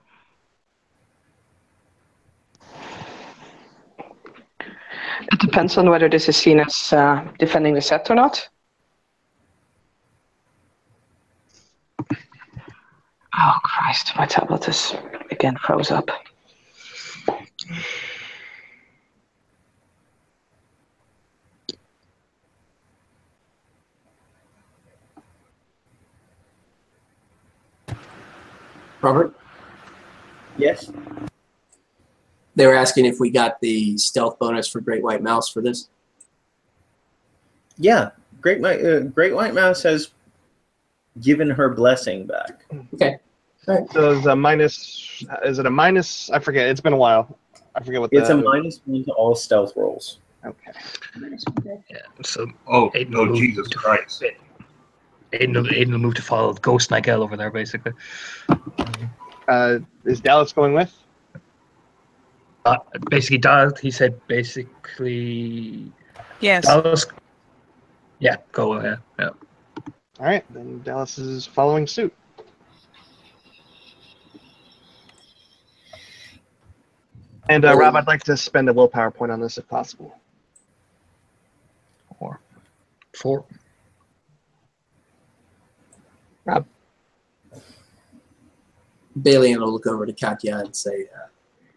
It depends on whether this is seen as defending the set or not. Oh, Christ, my tablet is again froze up. Robert? Yes. They were asking if we got the stealth bonus for Great White Mouse for this. Yeah. Great White Mouse has given her blessing back. Okay. All right. So is it a minus? I forget. It's been a while. I forget what It's a -1 to all stealth rolls. Okay. Yeah. So Oh, Aiden no, moved Jesus to- Christ. Aiden will move to follow Ghost Nigel over there, basically. Is Dallas going with? Basically, Dallas. He said basically Yes. Dallas. Yeah, go ahead. Yeah. All right, then Dallas is following suit. And Rob, I'd like to spend a willpower point on this if possible. 4. Rob. Bailey will look over to Katya and say,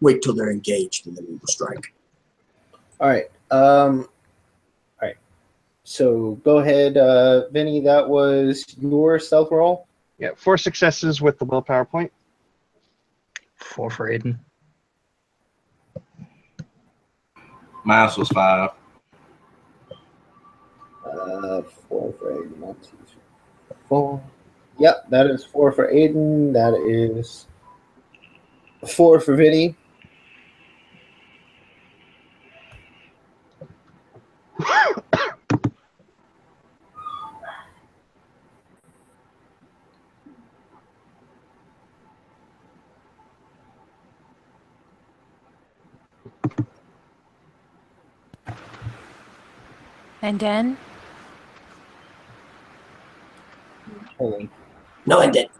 wait till they're engaged and then we will strike. All right. So go ahead, Vinny. That was your stealth roll. Yeah, 4 successes with the willpower point. 4 for Aiden. Mine was 5. 4 for Aiden. 1, 2, 3, 4. Yep, that is 4 for Aiden. That is 4 for Vinny. And then Hold on. No, I didn't.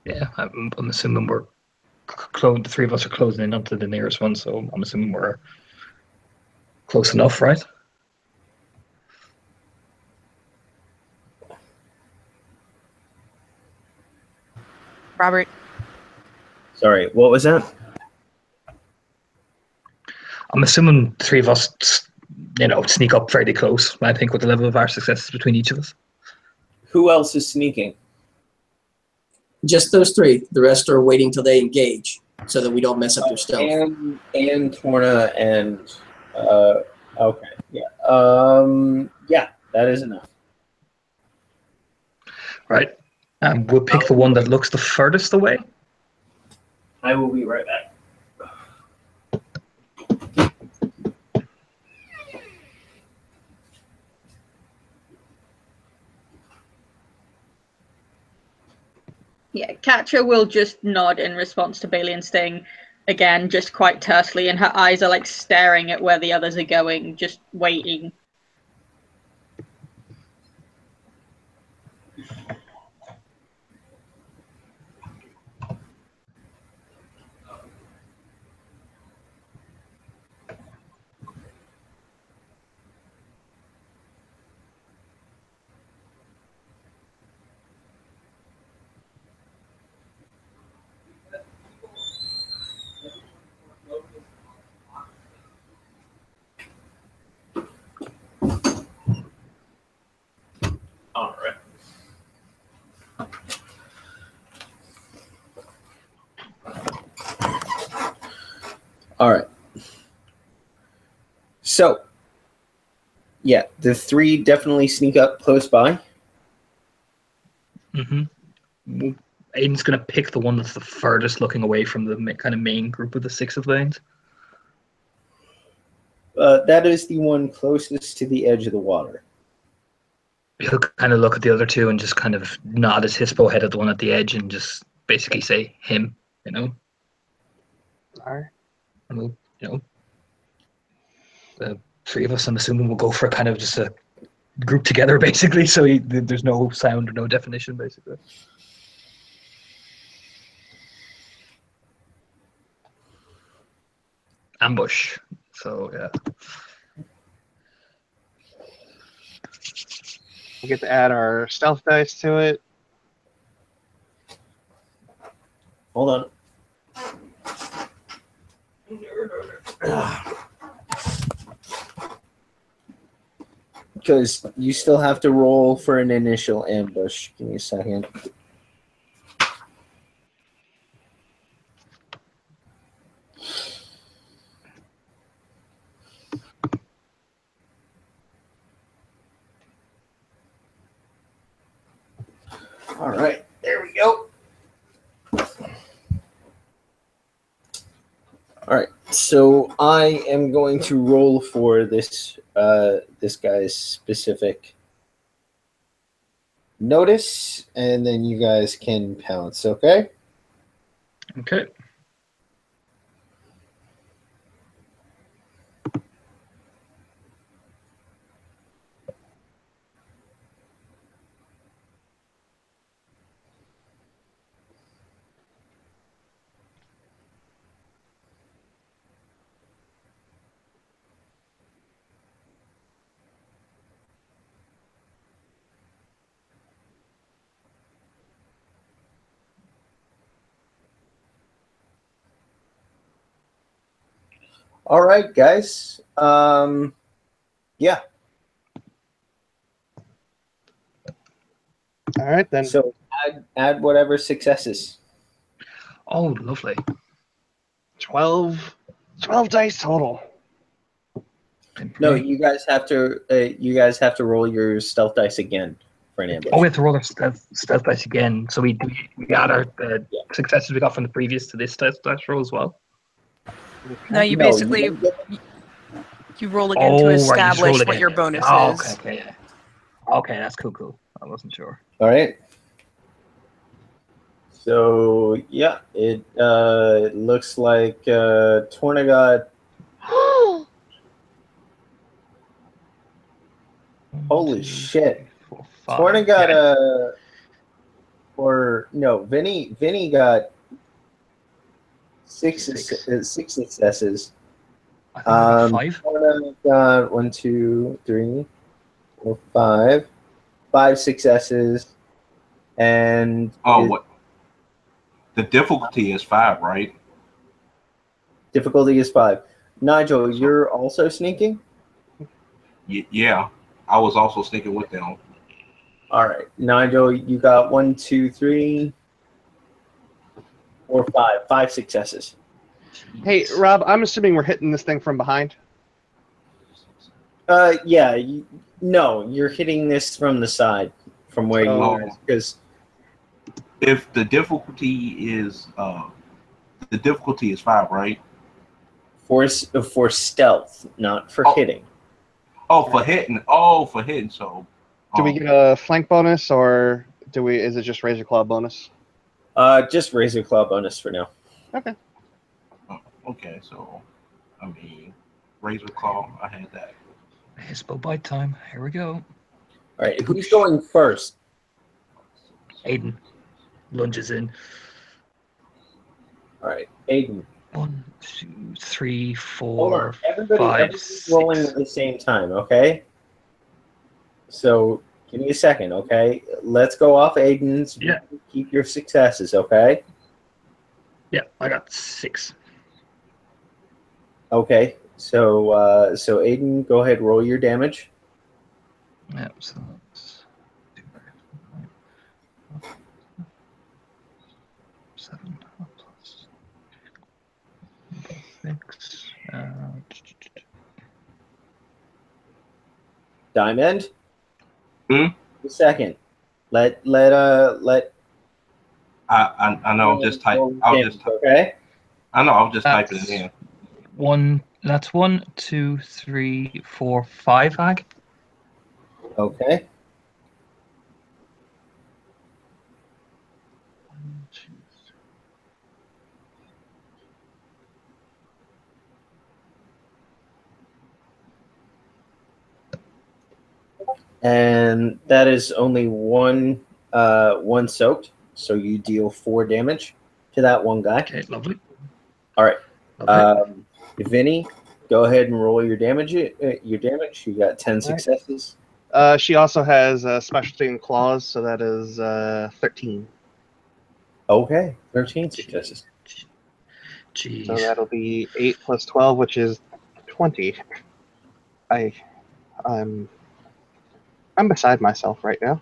Yeah, I'm assuming we're the 3 of us are closing in onto the nearest one, so I'm assuming we're close enough, right? Robert. Sorry, what was that? I'm assuming 3 of us, sneak up fairly close. I think with the level of our successes between each of us. Who else is sneaking? Just those 3. The rest are waiting till they engage so that we don't mess up their stealth. And Torna and okay, yeah, yeah, that is enough. Right. We'll pick the one that looks the furthest away. I will be right back. Yeah, Katja will just nod in response to Balian's thing. Again, just quite tersely, and her eyes are like staring at where the others are going, just waiting. All right. All right. So, yeah, the 3 definitely sneak up close by. Mm-hmm. Aiden's going to pick the one that's the furthest looking away from the kind of main group of the 6 of lanes. That is the one closest to the edge of the water. He'll kind of look at the other 2 and just kind of nod his hispo head at the one at the edge and just basically say him, All right. And we'll, the 3 of us, I'm assuming, will go for kind of just a group together, basically, so there's no sound or no definition, basically. Ambush. So, yeah. We get to add our stealth dice to it. Hold on. Because you still have to roll for an initial ambush. Give me a second. All right, there we go. All right, so I am going to roll for this this guy's specific notice, and then you guys can pounce, okay? Okay. All right, guys. Yeah. All right then. So add whatever successes. Oh, lovely. 12 dice total. No, you guys have to roll your stealth dice again for an ambush. Oh, we have to roll our stealth dice again. So we add our successes we got from the previous to this stealth dice roll as well. No, you No, basically you don't get- you roll again to Right, you just roll establish what again. your bonus Oh, is. okay, yeah. Okay, that's cool. I wasn't sure. All right. So yeah, it looks like Torna got. Holy shit! Torna got Vinny got six successes. I think I got 5. Torna got 1, 2, 3, 4, 5. 5 successes, and what? The difficulty is 5, right? difficulty is 5. Nigel, you're also sneaking? Yeah, I was also sneaking with them. All right. Nigel, you got 1, 2, 3, 4, 5. 5 successes. Hey, Rob, I'm assuming we're hitting this thing from behind. Yeah. No, you're hitting this from the side, from where you are, because if the difficulty is 5, right? for stealth, not for hitting. Oh, for hitting. Oh, for hitting. So, Do we get a flank bonus, or is it just razor claw bonus? Just razor claw bonus for now. Okay. Okay, so I mean, razor claw. I had that. Hispo bite time. Here we go. All right. Who's going first? Aiden lunges in. All right, Aiden. 1, 2, 3, Hold 4, on. Everybody's 5, rolling 6. at the same time, okay? So give me a second, okay? Let's go off Aiden's. Yeah. Keep your successes, okay? Yeah, I got 6. Okay. So Aiden, go ahead, roll your damage. Yeah, so that's 7 plus 6. Diamond. Hmm? A second. Let I know. Just type. okay. I know. I was just typing it in. 1. That's 1, 2, 3, 4, 5 ag. Okay. And that is only one soaked, so you deal 4 damage to that one guy. Okay, lovely. All right. Lovely. Vinny, go ahead and roll your damage. You got 10 successes. She also has a specialty in claws, so that is 13. Okay, 13 successes. Jeez. So that'll be 8 plus 12, which is 20. I'm beside myself right now.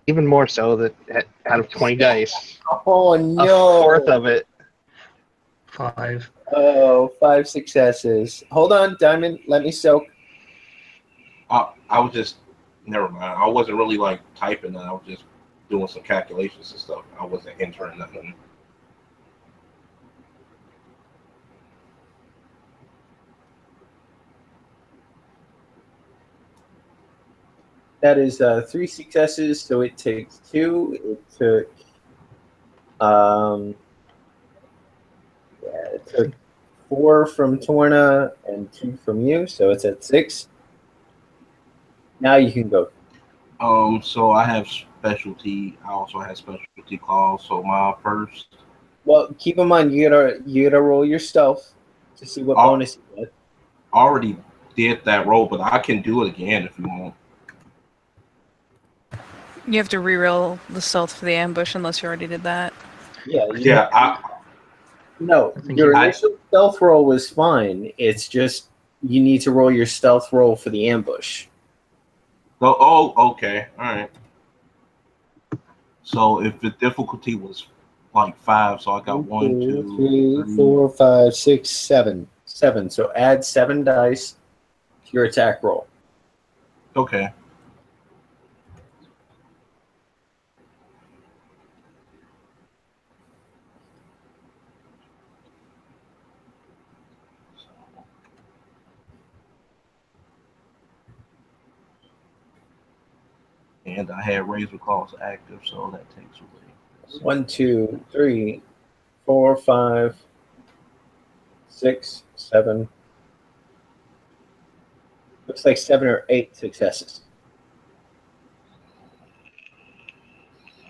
Even more so that out of 20 dice, Oh a no! fourth of it. 5. Oh, 5 successes. Hold on, Diamond. Let me soak. I was just never mind. I wasn't really like typing. I was just doing some calculations and stuff. I wasn't entering nothing. That is 3 successes, so it takes 2. It took it took 4 from Torna and 2 from you, so it's at 6. Now you can go. So I have specialty. I also have specialty claws. So my first. Well, keep in mind you gotta roll your stealth to see what bonus you get. Already did that roll, but I can do it again if you want. You have to re-roll the stealth for the ambush unless you already did that. Yeah. No, your initial stealth roll was fine. It's just you need to roll your stealth roll for the ambush. Oh, okay. All right. So if the difficulty was like 5, so I got 1, 2, 3, 4, 5, 6, 7. 7. So add 7 dice to your attack roll. Okay. And I had Razor Claws active, so that takes away. 1, 2, 3, 4, 5, 6, 7. Looks like 7 or 8 successes.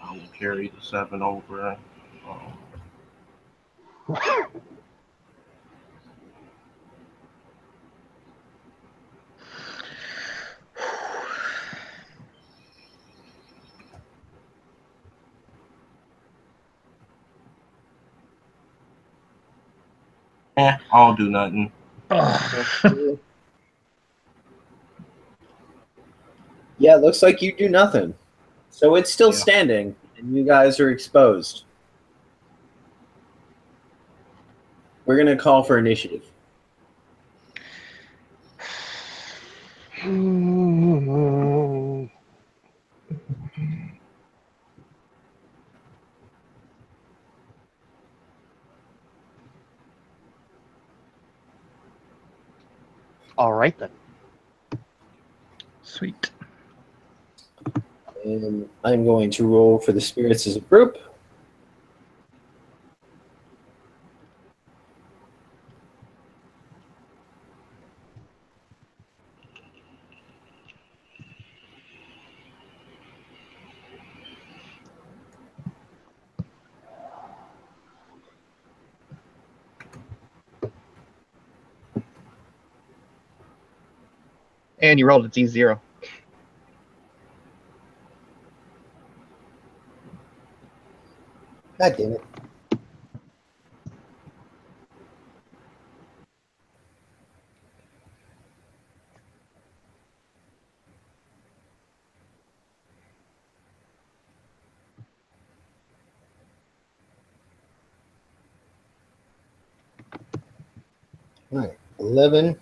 I will carry the 7 over. I don't do nothing. Yeah, it looks like you do nothing. So it's still Yeah. standing, and you guys are exposed. We're going to call for initiative. All right then. Sweet. And I'm going to roll for the spirits as a group. And you rolled a D0. God damn it. All right, 11.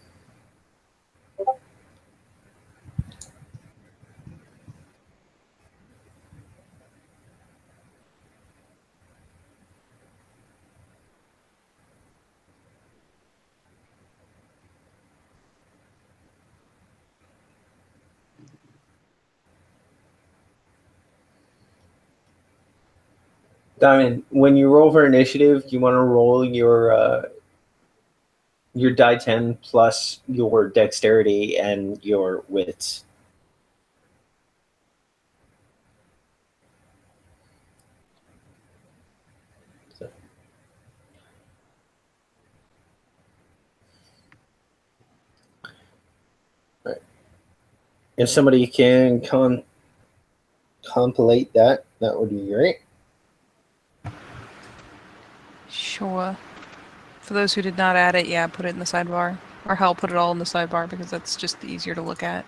Diamond, when you roll for initiative, you want to roll your die 10 plus your dexterity and your wits. So. All right. If somebody can compilate that, that would be great. Sure. For those who did not add it, yeah, put it in the sidebar. Or hell, put it all in the sidebar because that's just easier to look at.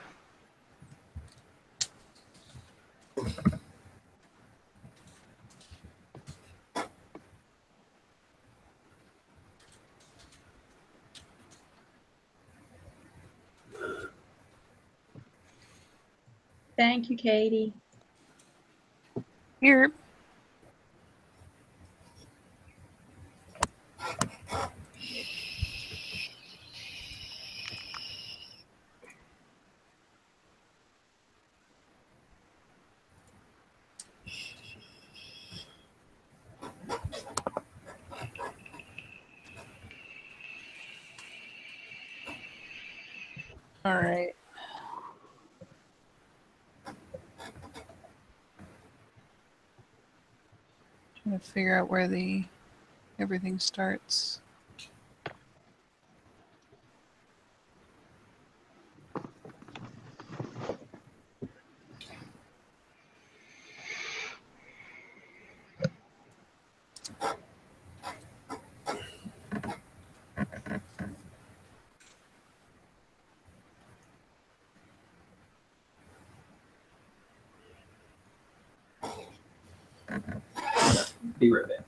Thank you, Katie. Here. All right. Trying to figure out where the everything starts. Be right back.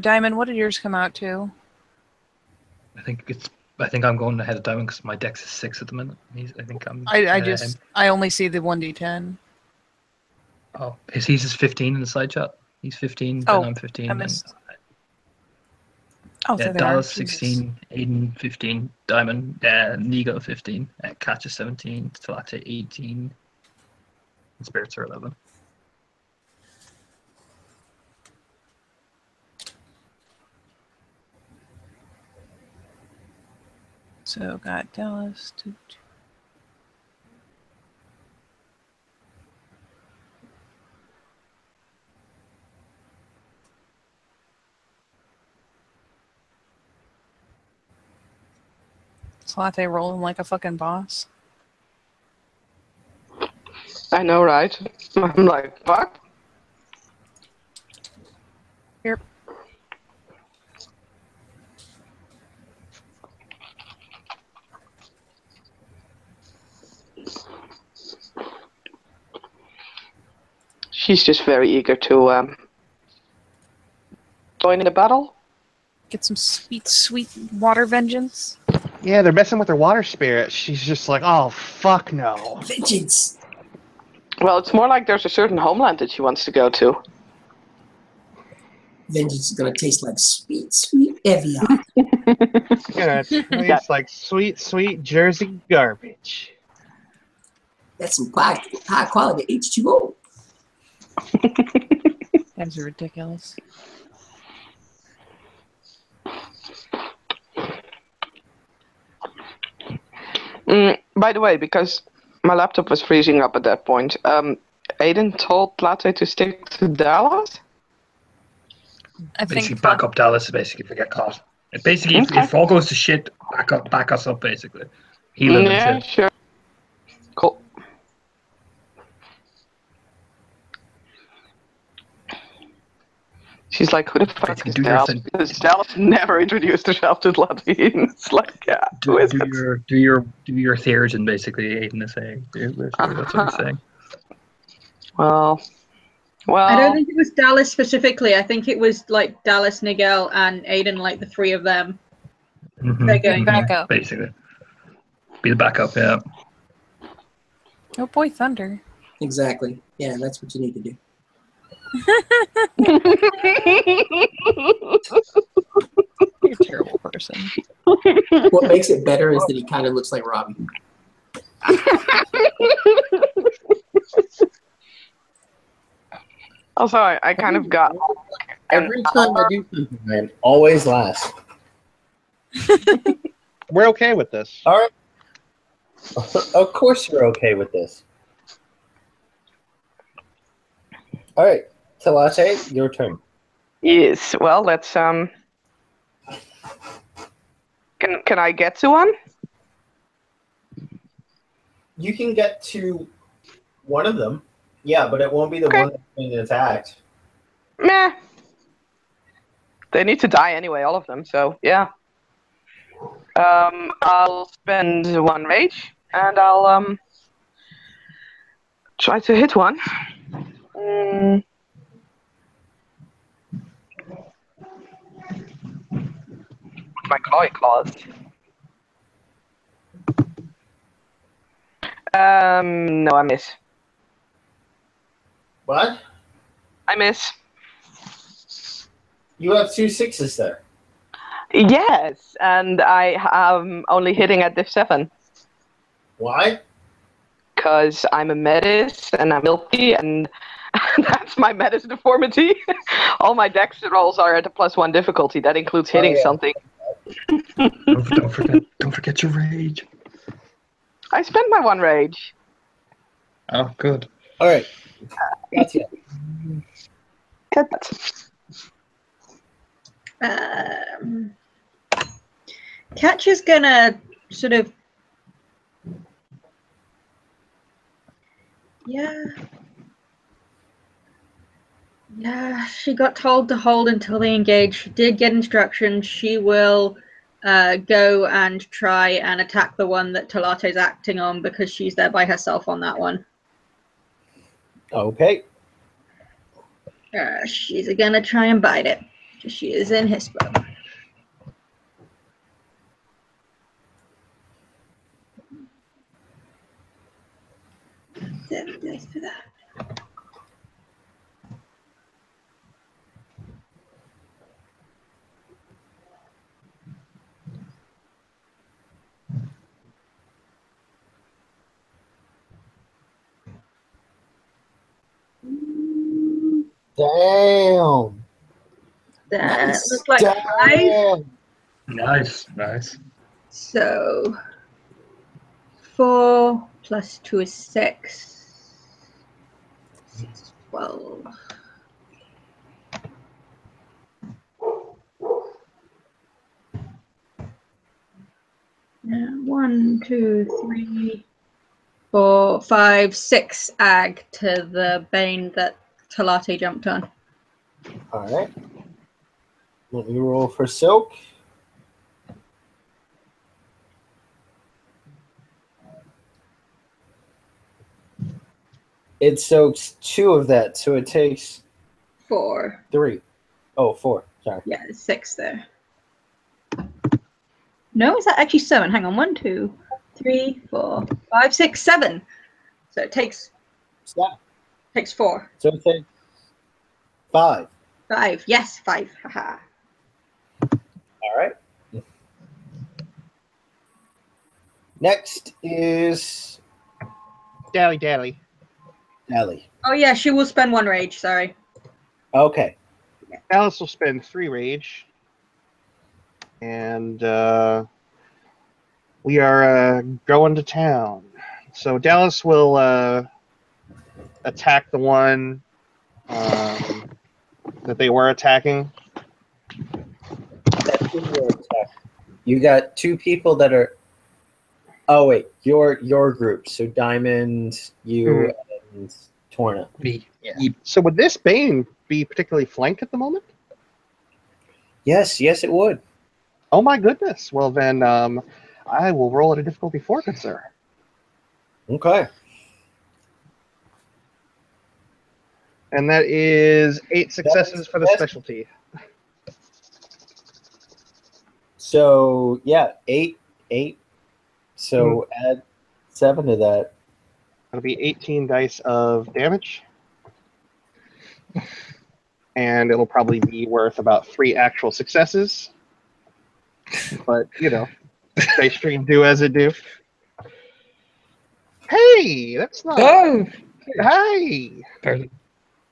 Diamond, what did yours come out to? I think I'm going ahead of Diamond because my dex is 6 at the minute. I think I'm. I only see the 1d10. Oh, his is 15 in the side chat. He's 15, Oh, then I'm 15. I missed. Oh, Yeah, there they Dallas are. 16, Aiden 15, Diamond, Nigo 15, Catch is 17, Talate 18, and Spirits are 11. So got Dallas. Latte rolling like a fucking boss. I know, right? I'm like, fuck. Here. She's just very eager to join in the battle. Get some sweet, sweet water vengeance. Yeah, they're messing with her water spirit. She's just like, oh, fuck no. Vengeance! Well, it's more like there's a certain homeland that she wants to go to. Vengeance is gonna taste like sweet, sweet Evian. Yeah, it's like sweet, sweet Jersey garbage. That's some high quality H2O. That's ridiculous. By the way, because my laptop was freezing up at that point, Aiden told Latte to stick to Dallas? I Basically, think back up Dallas, basically, if we get caught. Basically, if all goes to shit, back us up, basically. Heal him Yeah, and shit. sure. Cool. She's like, who the fuck Basically, is do your Dallas? thing. Because Dallas never introduced herself to Latte. It's like, yeah, who is it? Do your theurgin, basically, Aiden is saying. Basically, that's what he's saying. Well, I don't think it was Dallas specifically. I think it was like Dallas, Nigel, and Aiden, like the three of them. They're going back up. Basically. Be the backup, yeah. Oh boy, Thunder. Exactly. Yeah, that's what you need to do. You're a terrible person. What makes it better is that he kind of looks like Robbie. Also, I kind of got... Every time I do something, I'm always last. We're okay with this. All right. Of course you're okay with this. All right. Talate, your turn. Yes, well, let's... Can I get to one? You can get to one of them. Yeah, but it won't be the one that's being attacked. Meh. They need to die anyway, all of them, so yeah. I'll spend one rage, and I'll try to hit one. My claw claws. No, I miss. What? I miss. You have 2 6s there. Yes, and I am only hitting at div 7. Why? Because I'm a metis and I'm milky, and that's my metis deformity. All my dex rolls are at a +1 difficulty. That includes hitting something. Don't forget your rage. I spent my 1 rage. Oh, good. All right. Gotcha. Good. Catch is gonna sort of Yeah. Yeah, she got told to hold until they engage. She did get instructions. She will go and try and attack the one that Talate's acting on because she's there by herself on that one. Okay. She's gonna try and bite it. She is in Hispo. 7 dice for that. Damn. That Nice. looks like 5. Damn. Nice. So 4 plus 2 is 6. 6 is 12. And 1, 2, 3, 4, 5, 6 ag to the bane that Talate jumped on. All right. Let me roll for Silk. It soaks 2 of that, so it takes 4. 3. Oh, 4. Sorry. Yeah, there's 6 there. No, is that actually 7? Hang on. 1, 2, 3, 4, 5, 6, 7. So it takes Stop. 4. So it takes 5. 5. Yes, 5. Haha. All right. Next is Dally. Allie. Oh yeah, she will spend 1 rage. Sorry. Okay. Alice will spend 3 rage. And we are going to town. So Dallas will attack the one that they were attacking. That's who you're attacking. You got 2 people that are. Oh wait, your group. So Diamond, you, and Torna. Me. Yeah. So would this Bane be particularly flanked at the moment? Yes, it would. Oh my goodness. Well then, I will roll at a difficulty 4, good sir. Okay. And that is 8 successes for the specialty. So yeah, 8. So add 7 to that. That'll be 18 dice of damage. And it'll probably be worth about 3 actual successes. But, you know, they stream do as it do. Hey, that's not... Oh! Hey! Better,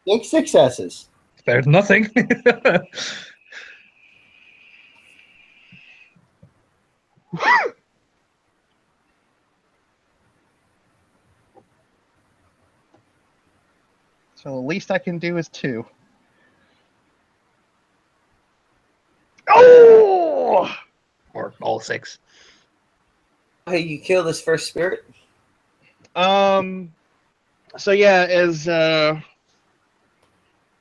6 successes. better than nothing. So the least I can do is 2. Oh! Or all 6. Hey, you kill this first spirit? So yeah, as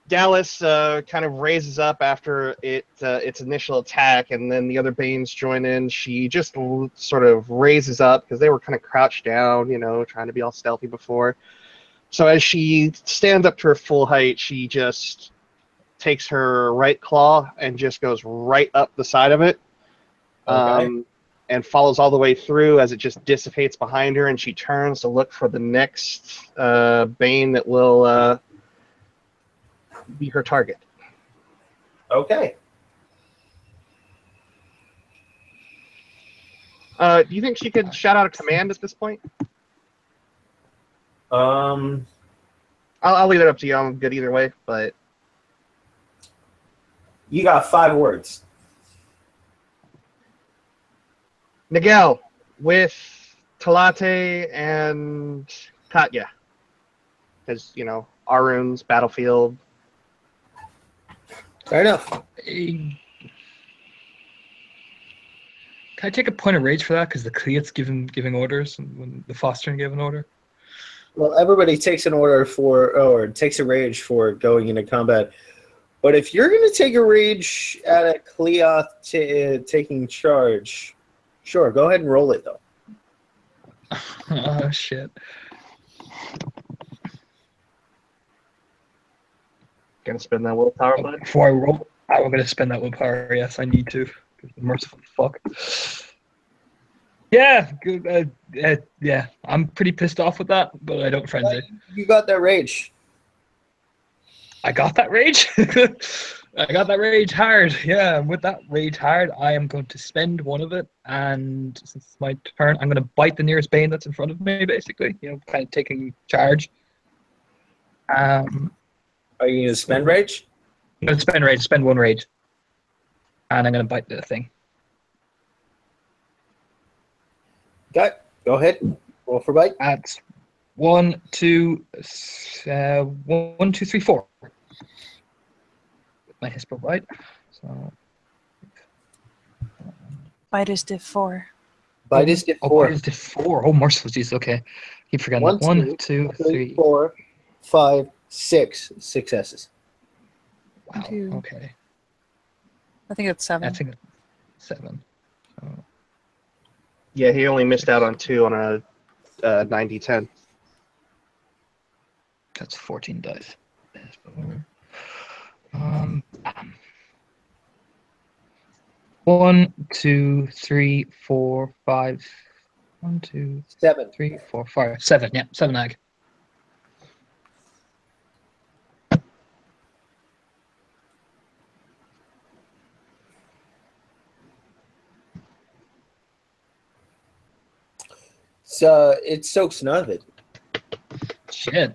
Dallas kind of raises up after its initial attack, and then the other Banes join in, she just sort of raises up because they were kind of crouched down, you know, trying to be all stealthy before. So as she stands up to her full height, she just takes her right claw and just goes right up the side of it. Okay. And follows all the way through as it just dissipates behind her, and she turns to look for the next Bane that will be her target. Okay. Do you think she could shout out a command at this point? I'll leave it up to you. I'm good either way, but You got 5 words. Nigel with Talate and Katya. Because, you know, Arun's battlefield. Fair enough. Can I take a point of rage for that? Because the Cleat's giving orders and when the Fostering gave an order. Well, everybody takes an order or takes a rage for going into combat. But if you're going to take a rage at a Cleoth taking charge, sure, go ahead and roll it, though. Oh, shit. Gonna spend that willpower, bud? Before I roll, I'm going to spend that willpower. Yes, I need to. Merciful fuck. Yeah, good. Yeah, I'm pretty pissed off with that, but I don't frenzy. You got that rage. I got that rage. I got that rage hard. Yeah, and with that rage hard, I am going to spend one of it. And since it's my turn, I'm going to bite the nearest bane that's in front of me, basically. You know, kind of taking charge. Are you going to spend rage? I'm going to spend rage, spend one rage. And I'm going to bite the thing. Okay, go ahead. Roll for bite. That's 1, 2, 1, 2, 3, 4. With my Hispo bite. So Bite is diff 4. Bite is diff 4. Oh, bite is diff 4. Oh, merciful, jeez. Okay, keep forgetting that. 1, 2, 3, 4, 5, 6 successes. Wow. Two. Okay. I think it's 7. I think it's 7. So, Yeah, he only missed out on 2 on a 90-10. that's 14 dice. 1, 2, 3, 4, 5. 1, 2, 7. 3, 4, 5, 7. Yeah, 7 ag. So it soaks none of it. Shit.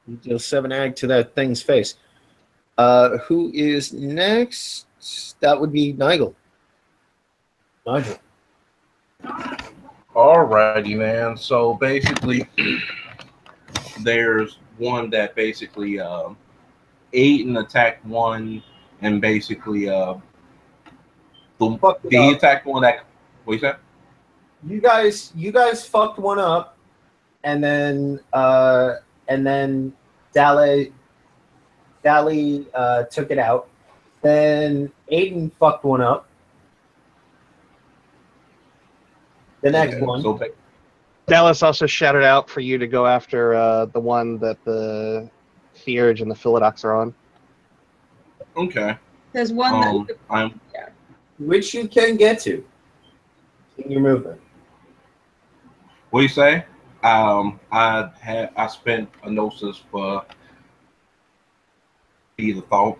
You deal 7 ag to that thing's face. Who is next? That would be Nigel. Nigel. Alrighty, man. So basically, there's one that basically Aiden attacked one, and basically he attacked one that. What you said? You guys fucked one up, and then Dally took it out. Then Aiden fucked one up. The next one. So Dallas also shouted out for you to go after the one that the Theurge and the Philodox are on. okay. There's one I'm Which you can get to in your movement. What do you say? I spent a gnosis for the thought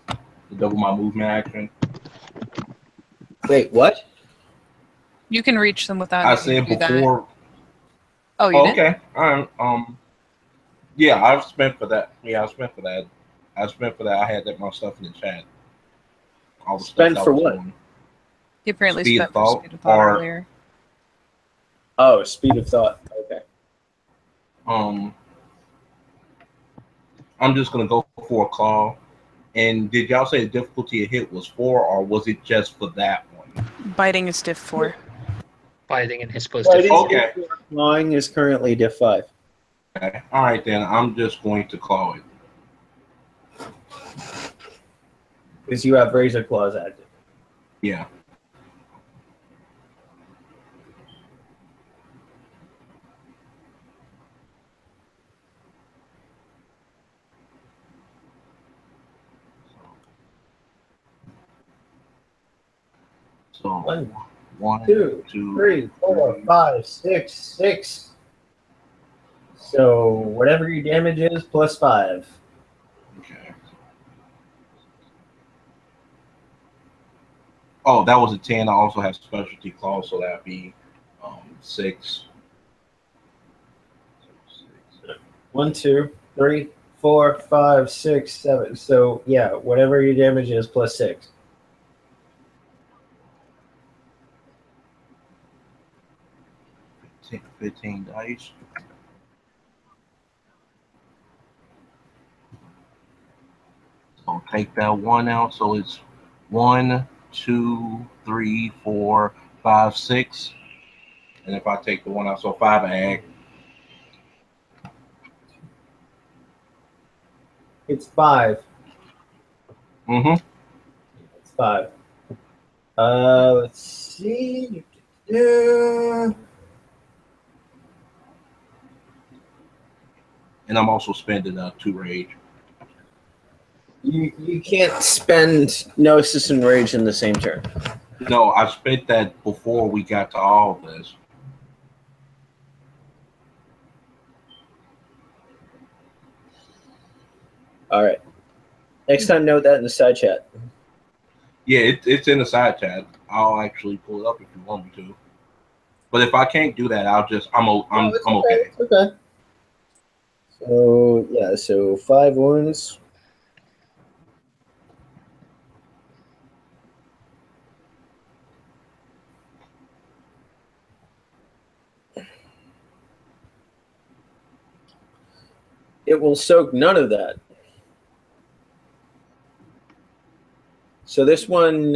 to double my movement action. Wait, what? You can reach them without I needing said to do before. that. Oh, you did? Okay. All right. Yeah, I've spent for that. Yeah, I spent for that. I had that my stuff in the chat. All the Spend stuff for I was what? doing. You apparently Speed of spent for thought, speed of thought or- earlier. Oh, speed of thought. Okay. I'm just gonna go for a claw. And did y'all say the difficulty of hit was 4, or was it just for that one? Biting is diff 4. Fighting and Hispo's Fighting diff 4. Okay. Clawing is currently diff 5. Okay. All right, then I'm just going to claw it. Because you have razor claws active. Yeah. So 1, 2, 3, 4, 5, 6, 6. So whatever your damage is, plus 5. Okay. Oh, that was a 10. I also have specialty claws, so that'd be 6. 1, 2, 3, 4, 5, 6, 7. So yeah, whatever your damage is, plus 6. 15 dice. So take that 1 out. So it's 1, 2, 3, 4, 5, 6. And if I take the 1 out, so 5 ag. It's 5. Mm-hmm. It's 5. Let's see. Yeah. And I'm also spending 2 rage. You can't spend Gnosis and Rage in the same turn. No, I spent that before we got to all this. All right. Next time, note that in the side chat. Yeah, it's in the side chat. I'll actually pull it up if you want me to. But if I can't do that, I'm okay. It's okay. So yeah, so 5 wounds. It will soak none of that. So this one,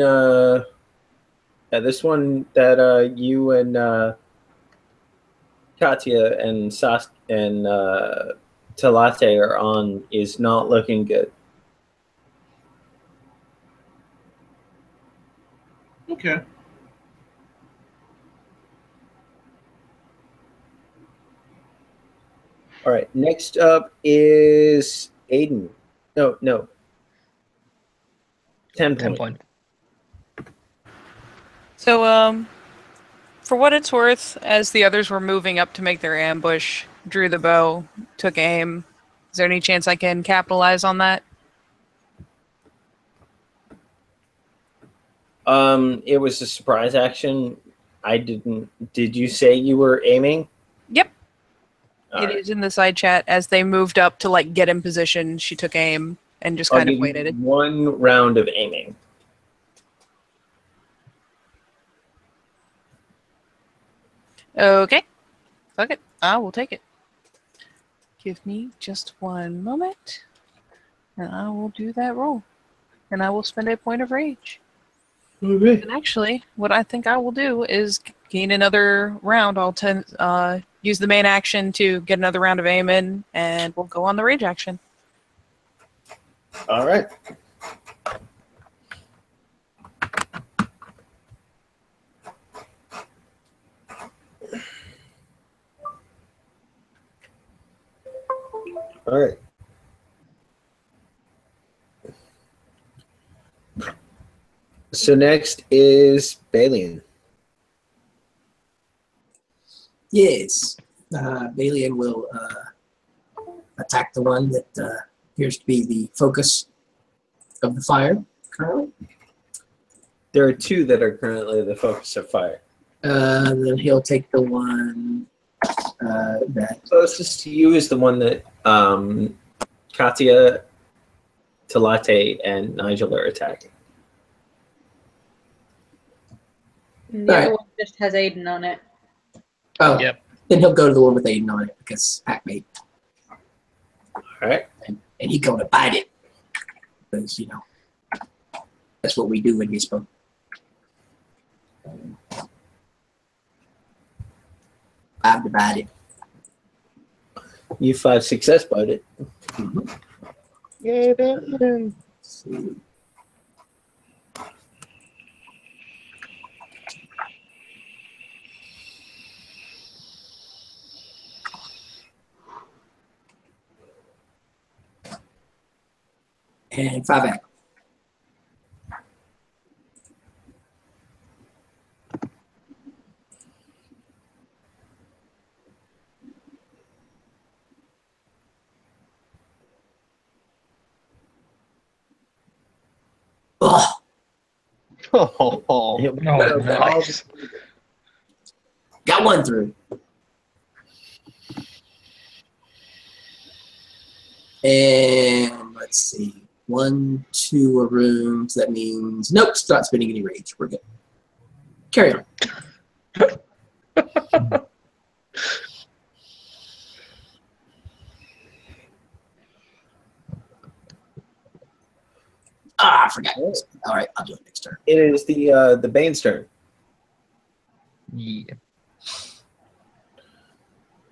this one that you and Katya and Talate are on is not looking good. Okay. All right. Next up is Aiden. No. 10 10 point. point. So, for what it's worth, as the others were moving up to make their ambush, drew the bow, took aim. Is there any chance I can capitalize on that? It was a surprise action. I didn't. Did you say you were aiming? Yep. All It right. is in the side chat. As they moved up to like get in position, she took aim and just I'll kind of give you waited. 1 round of aiming. Okay. Fuck it. I will take it. Give me just 1 moment. And I will do that roll. And I will spend a point of rage. Okay. And actually, what I think I will do is gain another round. I'll use the main action to get another round of aim in, and we'll go on the rage action. All right. All right. So next is Balian. Yes. Balian will attack the one that appears to be the focus of the fire currently. There are 2 that are currently the focus of fire. Then he'll take the one that. Closest to you is the one that Katya, Talate, and Nigel are attacking. And the Alright. other one just has Aiden on it. Oh, Yep. Then he'll go to the one with Aiden on it because Pac-Mate. All right. And he's going to bite it. Because, that's what we do in this book. I've divided. You 5 success bite it. Yeah, that. And 5 out. Ugh. Oh, Oh, nice. Got 1 through. And let's see. 1, 2 are rooms. That means nope, it's not spending any rage. We're good. Carry on. I forgot. All right, I'll do it next turn. It is the Bane's turn. Yeah.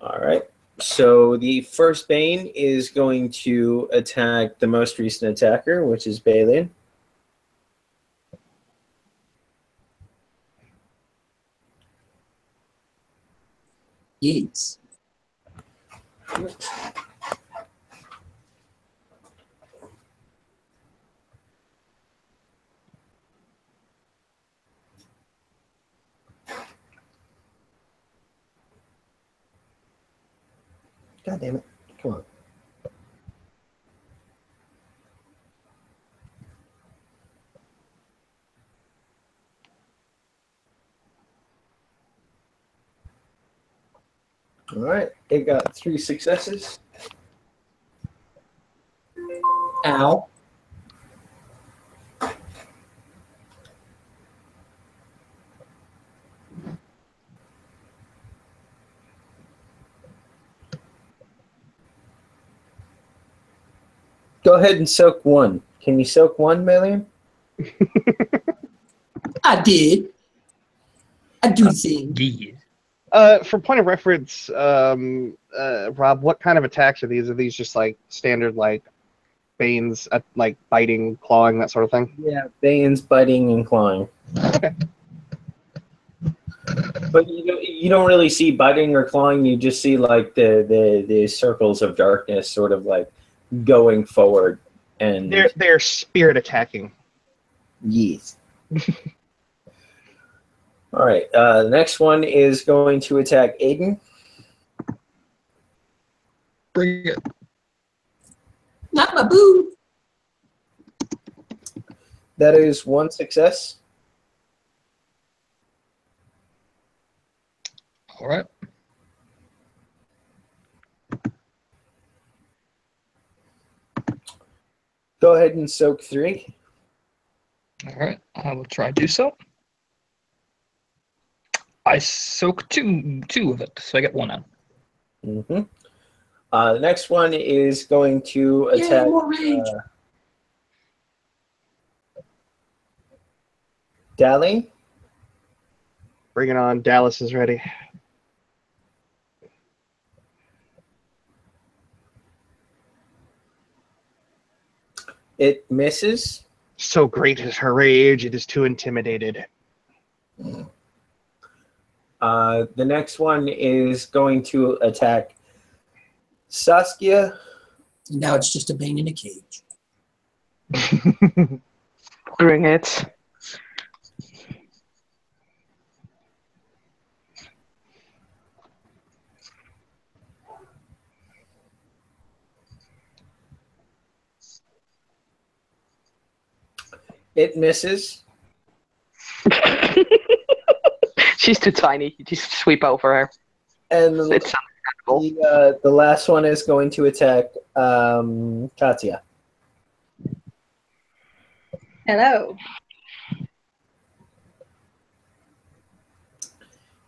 All right. So the first Bane is going to attack the most recent attacker, which is Balian. Yes. God damn it. Come on. All right. It got 3 successes. Ow. Go ahead and soak 1. Can you soak 1, Balian? I did. I do think. Yeah. For point of reference, Rob, what kind of attacks are these? Are these just like standard like Banes, like biting, clawing, that sort of thing? Yeah, Bane's biting and clawing. Okay. But you don't really see biting or clawing. You just see like the circles of darkness sort of like going forward. And They're spirit attacking. yes. All right. The next one is going to attack Aiden. Bring it. Not my boo. That is 1 success. All right. Go ahead and soak 3. All right. I will try to do so. I soak two of it, so I get 1 out. Mm-hmm. The next one is going to Yay, attack. more rage. Darlene. Bring it on. Dallas is ready. It misses. So great is her rage, it is too intimidated. The next one is going to attack Saskia. Now it's just a Bane in a cage. Bring it. It misses. She's too tiny. You just sweep over her. And It's understandable. the last one is going to attack Katya. Hello.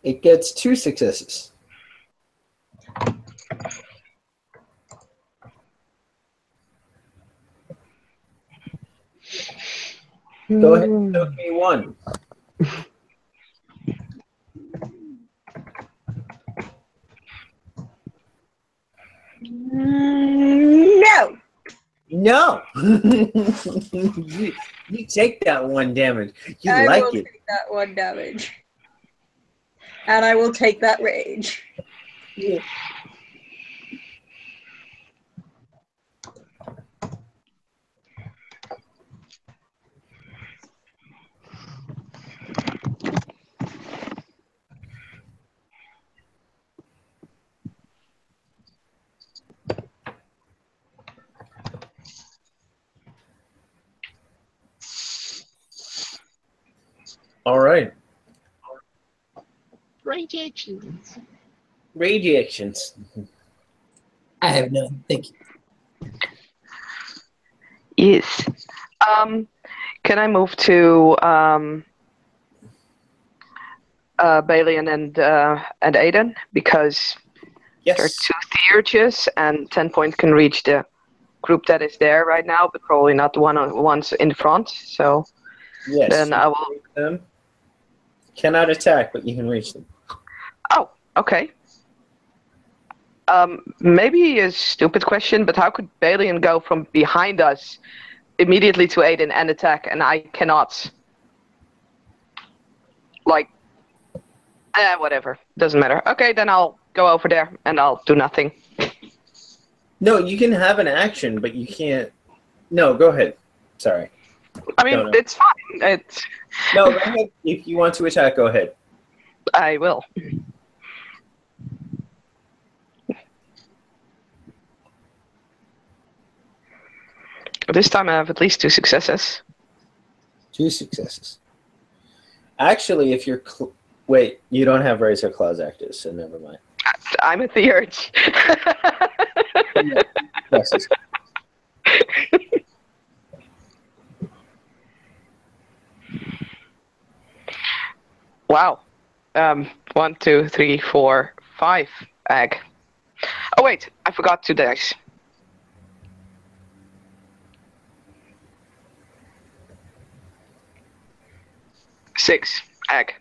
It gets 2 successes. Go ahead and soak me 1. No. No. you take that 1 damage. You I like will it. take that 1 damage. And I will take that rage. Yeah. All right. Rage actions. Rage actions. I have none. Thank you. Yes. Can I move to Balian and Aiden? Because there are Yes. 2 theurges and 10 point can reach the group that is there right now, but probably not the ones in the front. So Yes. then you I can will. reach them. Cannot attack, but you can reach them. Oh, okay. Maybe a stupid question, but how could Balian go from behind us immediately to Aiden and attack, and I cannot? Like, whatever. Doesn't matter. Okay, then I'll go over there and I'll do nothing. No, you can have an action, but you can't. No, go ahead. Sorry. I mean, No. it's fine. No, go ahead. If you want to attack, go ahead. I will. This time I have at least 2 successes. 2 successes. Actually, if you're... Wait, you don't have Razor Claws active, so never mind. I'm at the urge. Successes. Wow. 1, 2, 3, 4, 5 egg. Oh wait, I forgot 2 dice. Six egg.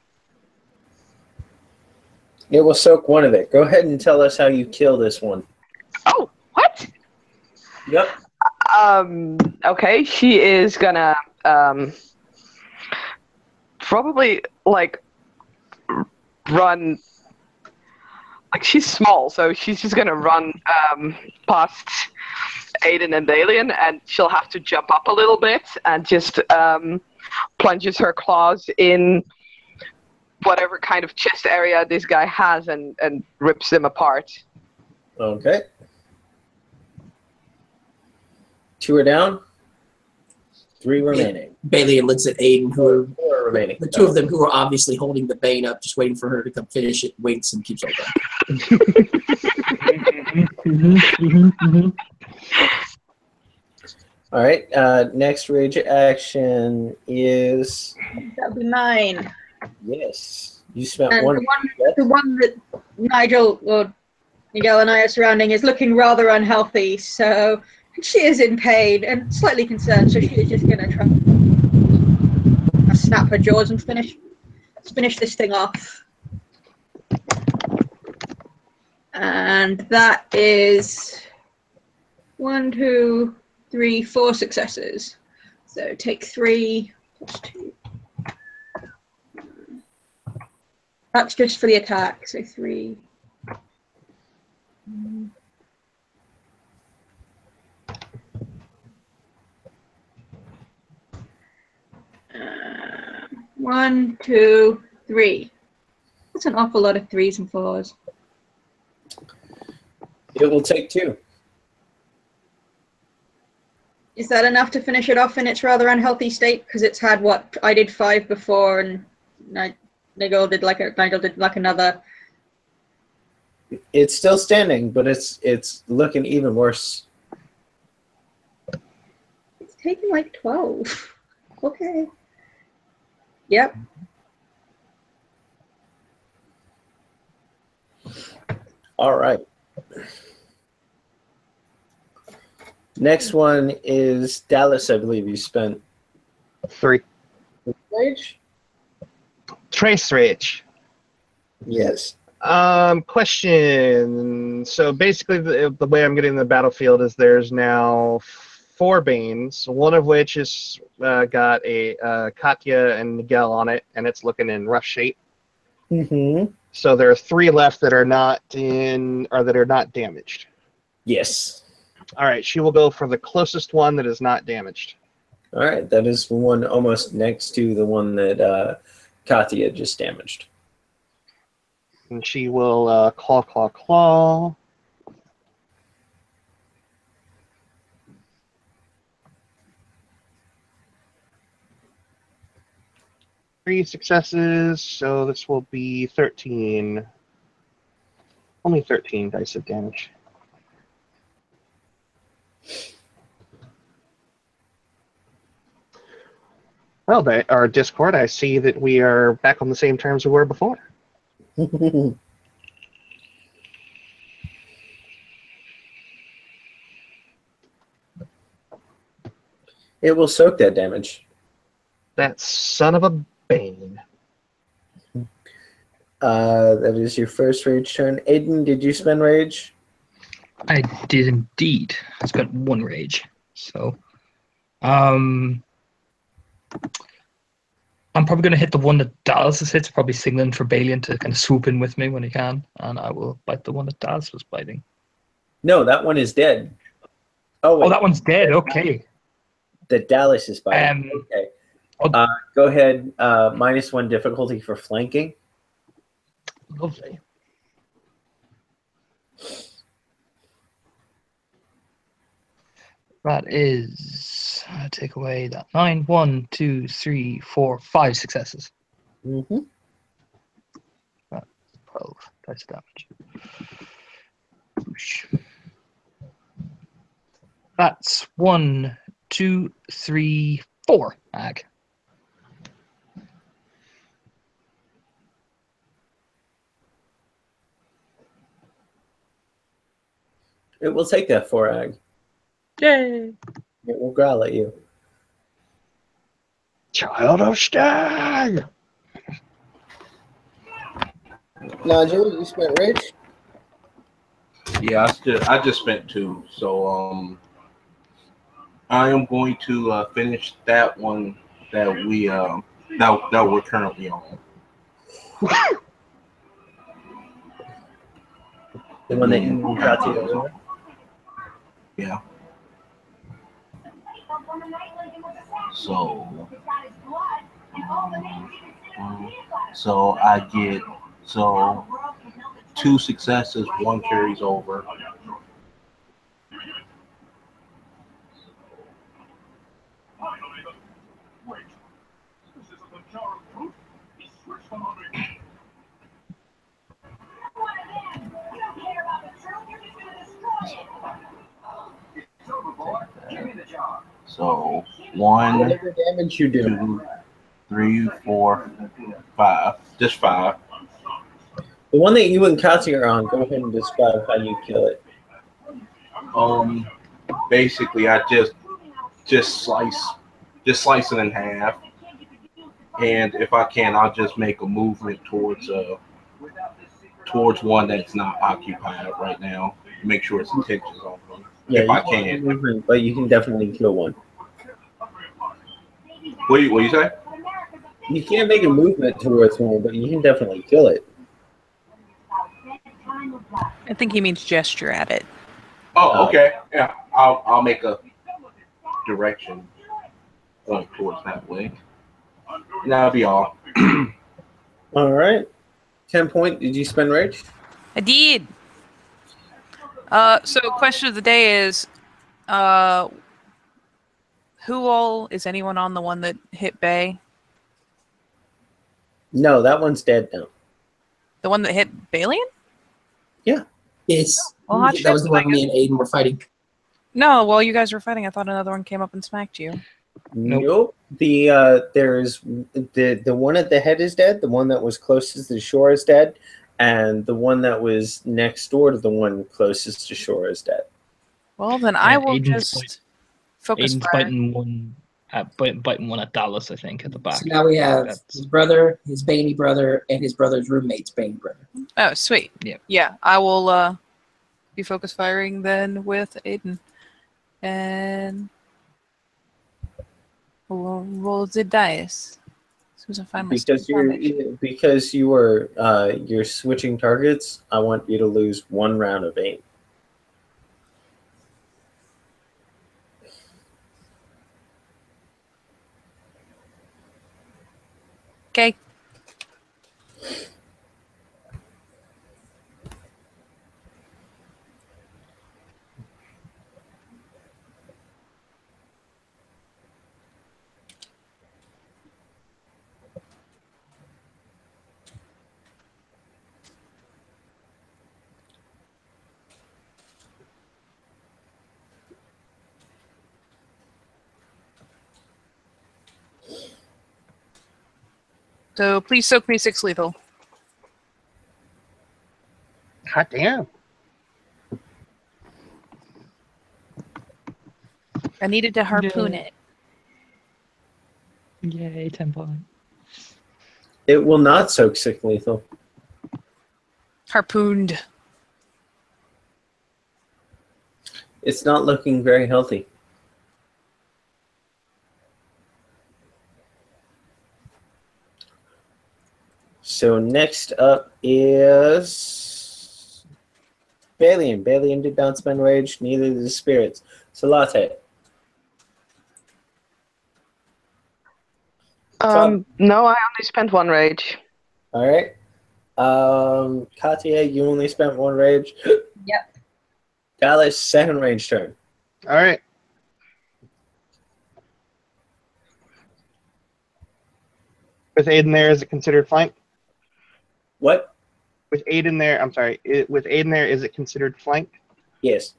It will soak one of it. Go ahead and tell us how you kill this one. Oh, what? Yep. Okay, she is gonna probably like run. Like, she's small, so she's just gonna run past Aiden and Dalian, and she'll have to jump up a little bit and just plunges her claws in whatever kind of chest area this guy has and rips them apart. Okay. 2 are down. 3 remaining. Bailey looks at Aiden, who are 4 remaining. the 2 of them who are obviously holding the bane up, just waiting for her to come finish it, waits and keeps holding. All right. Next rage action is... That'll be mine. Yes. You spent And one. the one that Nigel or Miguel and I are surrounding is looking rather unhealthy, so she is in pain and slightly concerned, so she is just going to try to snap her jaws and finish this thing off. And that is 1, 2, 3, 4 successes. So take 3 plus 2. That's just for the attack, so 3. One, 2, 3. That's an awful lot of 3s and 4s. It will take 2. Is that enough to finish it off in its rather unhealthy state? Because it's had what I did 5 before, and Nigel did like another. It's still standing, but it's looking even worse. It's taken like 12. Okay. Yep. All right. Next one is Dallas. I believe you spent 3. rage. Trace rage. Yes. Question. So basically, the way I'm getting the battlefield is there's now 4 Banes, one of which is got a Katya and Miguel on it, and it's looking in rough shape. Mm-hmm. So there are 3 left that are not damaged. Yes. All right, she will go for the closest one that is not damaged. All right. That is the one almost next to the one that Katya just damaged. And she will claw. 3 successes, so this will be 13. Only 13 dice of damage. Well, our Discord, I see that we are back on the same terms we were before. It will soak that damage. That son of a bane. That is your first rage turn. Aiden, did you spend rage? I did indeed. I spent 1 rage. So, I'm probably going to hit the one that Dallas has hit, probably signaling for Balian to kind of swoop in with me when he can, and I will bite the one that Dallas was biting. No, that one is dead. Oh, wait. Oh, that one's dead. Okay. The Dallas is biting. Okay. Go ahead. -1 difficulty for flanking. Lovely. That is, take away that 9. 1, 2, 3, 4, 5 successes. Mm-hmm. 12 dice damage. Whoosh. That's 1, 2, 3, 4 ag. It will take that 4 ag. Yay! It will growl at you. Child of Stag! Nigel, you spent rage? Yeah, I just spent 2. So I am going to finish that one that we that we're currently on. The one that you got to. Yeah. So I get 2 successes, 1 carries over. So 1, Whatever damage you do. 2, 3, 4, 5. Just 5. The one that you and Katya are on, go ahead and describe how you kill it. Basically, I just slice it in half, and if I can, I'll just make a movement towards one that's not occupied right now. Make sure its attention's on them. Yeah, if I can. Movement, but you can definitely kill one. What you say? You can't make a movement towards one, but you can definitely kill it. I think he means gesture at it. Oh, okay. Yeah, I'll make a direction point towards that way. And that'll be all. All right. 10 point. Did you spend rage? I did. So question of the day is, who all is anyone on the one that hit Bay? No, that one's dead now. The one that hit Balian? Yeah. It's Well, hot that shit, was the one me and Aiden were fighting. No, while you guys were fighting, I thought another one came up and smacked you. Nope. There's the one at the head is dead. The one that was closest to the shore is dead, and the one that was next door to the one closest to shore is dead. Well, then I will Aiden's just focus Aiden's fire. biting one at Dallas, I think, at the back. So now we have That's- his brother, his Baney brother, and his brother's roommate's Baney brother. Oh, sweet. Yeah. Yeah, I will be focus firing then with Aiden. And we'll roll the dice. As soon as I find my Because you're switching targets, I want you to lose 1 round of aim. Okay. So please soak me 6 lethal. Hot damn. I needed to harpoon it. Yay, 10 points. It will not soak sick lethal. Harpooned. It's not looking very healthy. So next up is Balian. Balian did not spend rage, neither did the spirits. Salate. No, I only spent 1 rage. All right. Katia, you only spent 1 rage. Yep. Dallas, second rage turn. All right. With Aiden there, is it considered flank? What? With Aiden there, I'm sorry. With Aiden there, is it considered flank? Yes.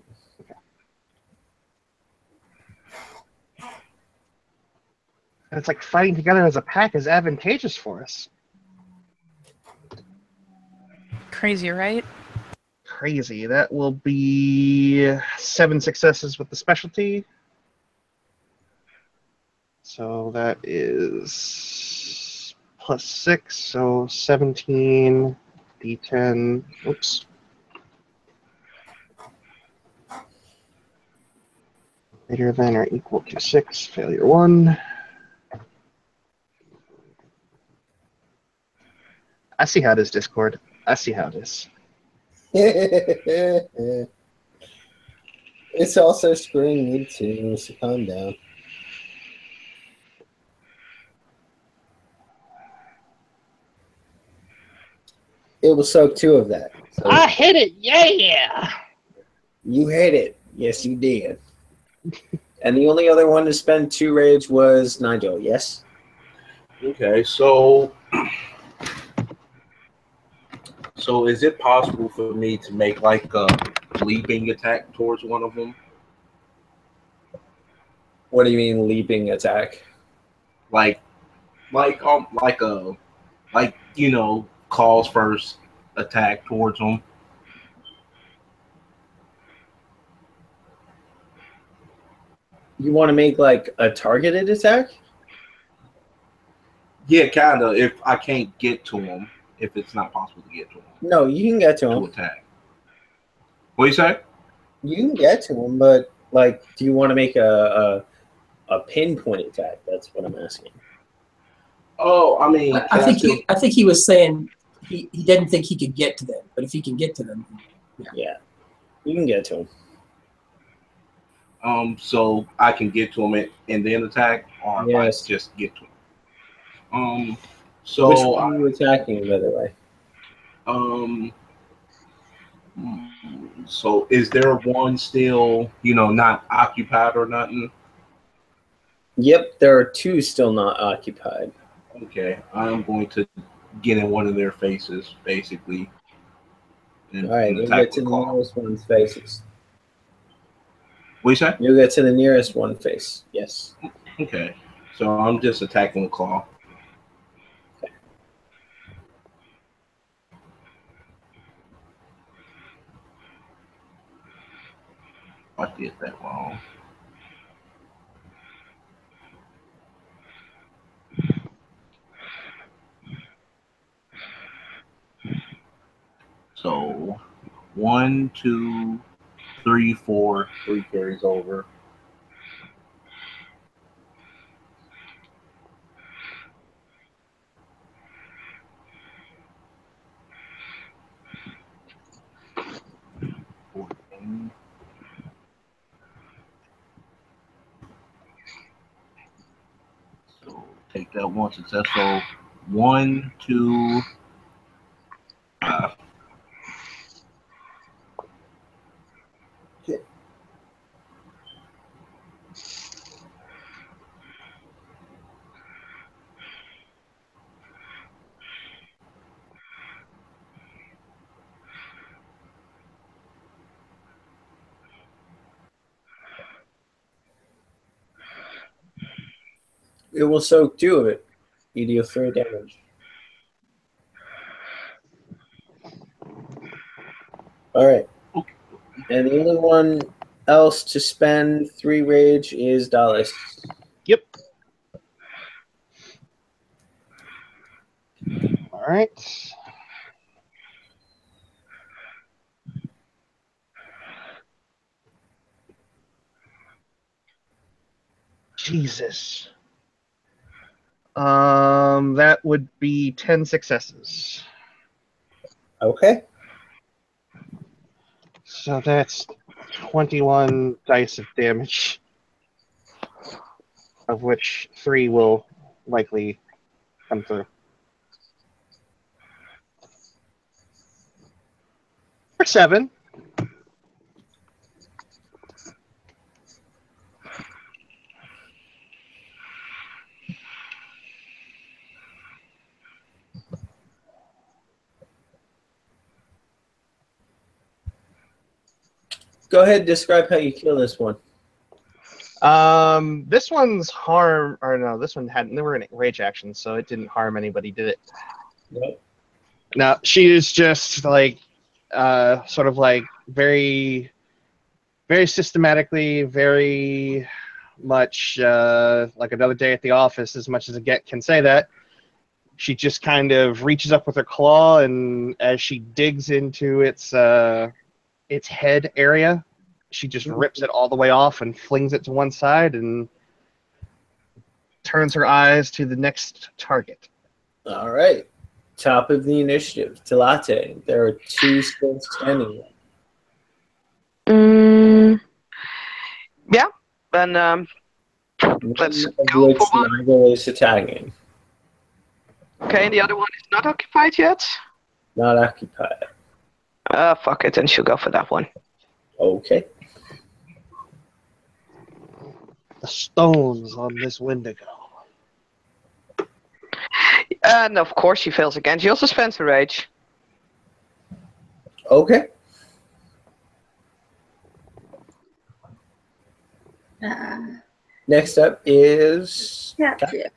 It's like fighting together as a pack is advantageous for us. Crazy, right? Crazy. That will be 7 successes with the specialty. So that is +6, so 17, d10. Oops. Greater than or equal to 6, failure 1. I see how it is, Discord. I see how it is. It's also screwing me too, so calm down. It will soak 2 of that. So I hit it, yeah! you hit it. Yes, you did. And the only other one to spend 2 rage was Nigel, yes? Okay, so is it possible for me to make like a leaping attack towards one of them? What do you mean leaping attack? Like calls first attack towards them. You want to make like a targeted attack? Yeah, kind of. If I can't get to them, if it's not possible to get to them. No, you can get to To him. attack. What do you say? You can get to him, but like, do you want to make a pinpoint attack? That's what I'm asking. Oh, I mean, I think he was saying he didn't think he could get to them, but if he can get to them, Yeah, you can get to him. So I can get to him and then attack, or Yes. if I just get to him. Which So one are you attacking, by the way? So is there one still, not occupied or nothing? Yep, there are 2 still not occupied. Okay, I'm going to get in one of their faces, basically. And, All right, and you'll attack get to with the claw. nearest one's faces. What you say? You'll get to the nearest one face. Yes. Okay, so I'm just attacking with claw. I did that wrong. So 1, 2, 3, 4. 3 carries over. So take that 1 success. So 1, 2, 5. It will soak 2 of it. You deal 3 damage. All right. And the only one else to spend 3 rage is Dallas. Yep. All right. Jesus. That would be 10 successes. Okay. So that's 21 dice of damage, of which 3 will likely come through. Or 7. Go ahead and describe how you kill this one. This one's harm, or no, this one had never an rage action, so it didn't harm anybody, did it? Nope. No, she is just like, sort of like very, very systematically, very much like another day at the office, as much as a get can say that. She just kind of reaches up with her claw, and as she digs into its head area, she just rips it all the way off and flings it to one side and turns her eyes to the next target. All right. Top of the initiative, Tilate. There are 2 still standing. Yeah, then let's One of go which for one. Nigel is attacking. Okay, and the other one is not occupied yet? Not occupied. Fuck it, and she'll go for that one. Okay. The stones on this Wendigo. And of course she fails again. She also spends her rage. Okay. Next up is Gotcha.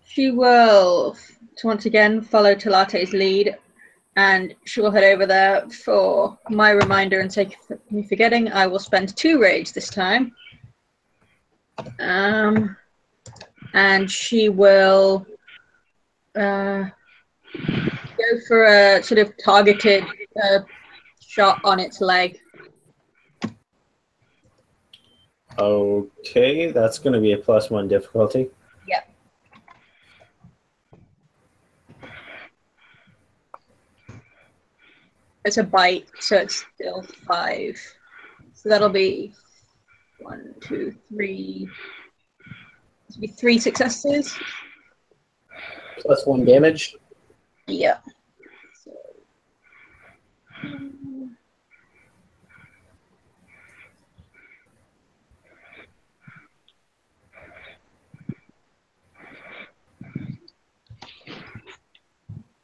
She will once again follow Talate's lead, and she will head over there. For my reminder and sake of me forgetting, I will spend 2 rage this time. And she will go for a sort of targeted shot on its leg. Okay, that's going to be a +1 difficulty. Yep. It's a bite, so it's still 5. So that'll be 1, 2, 3. This will be 3 successes. +1 damage. Yeah. So,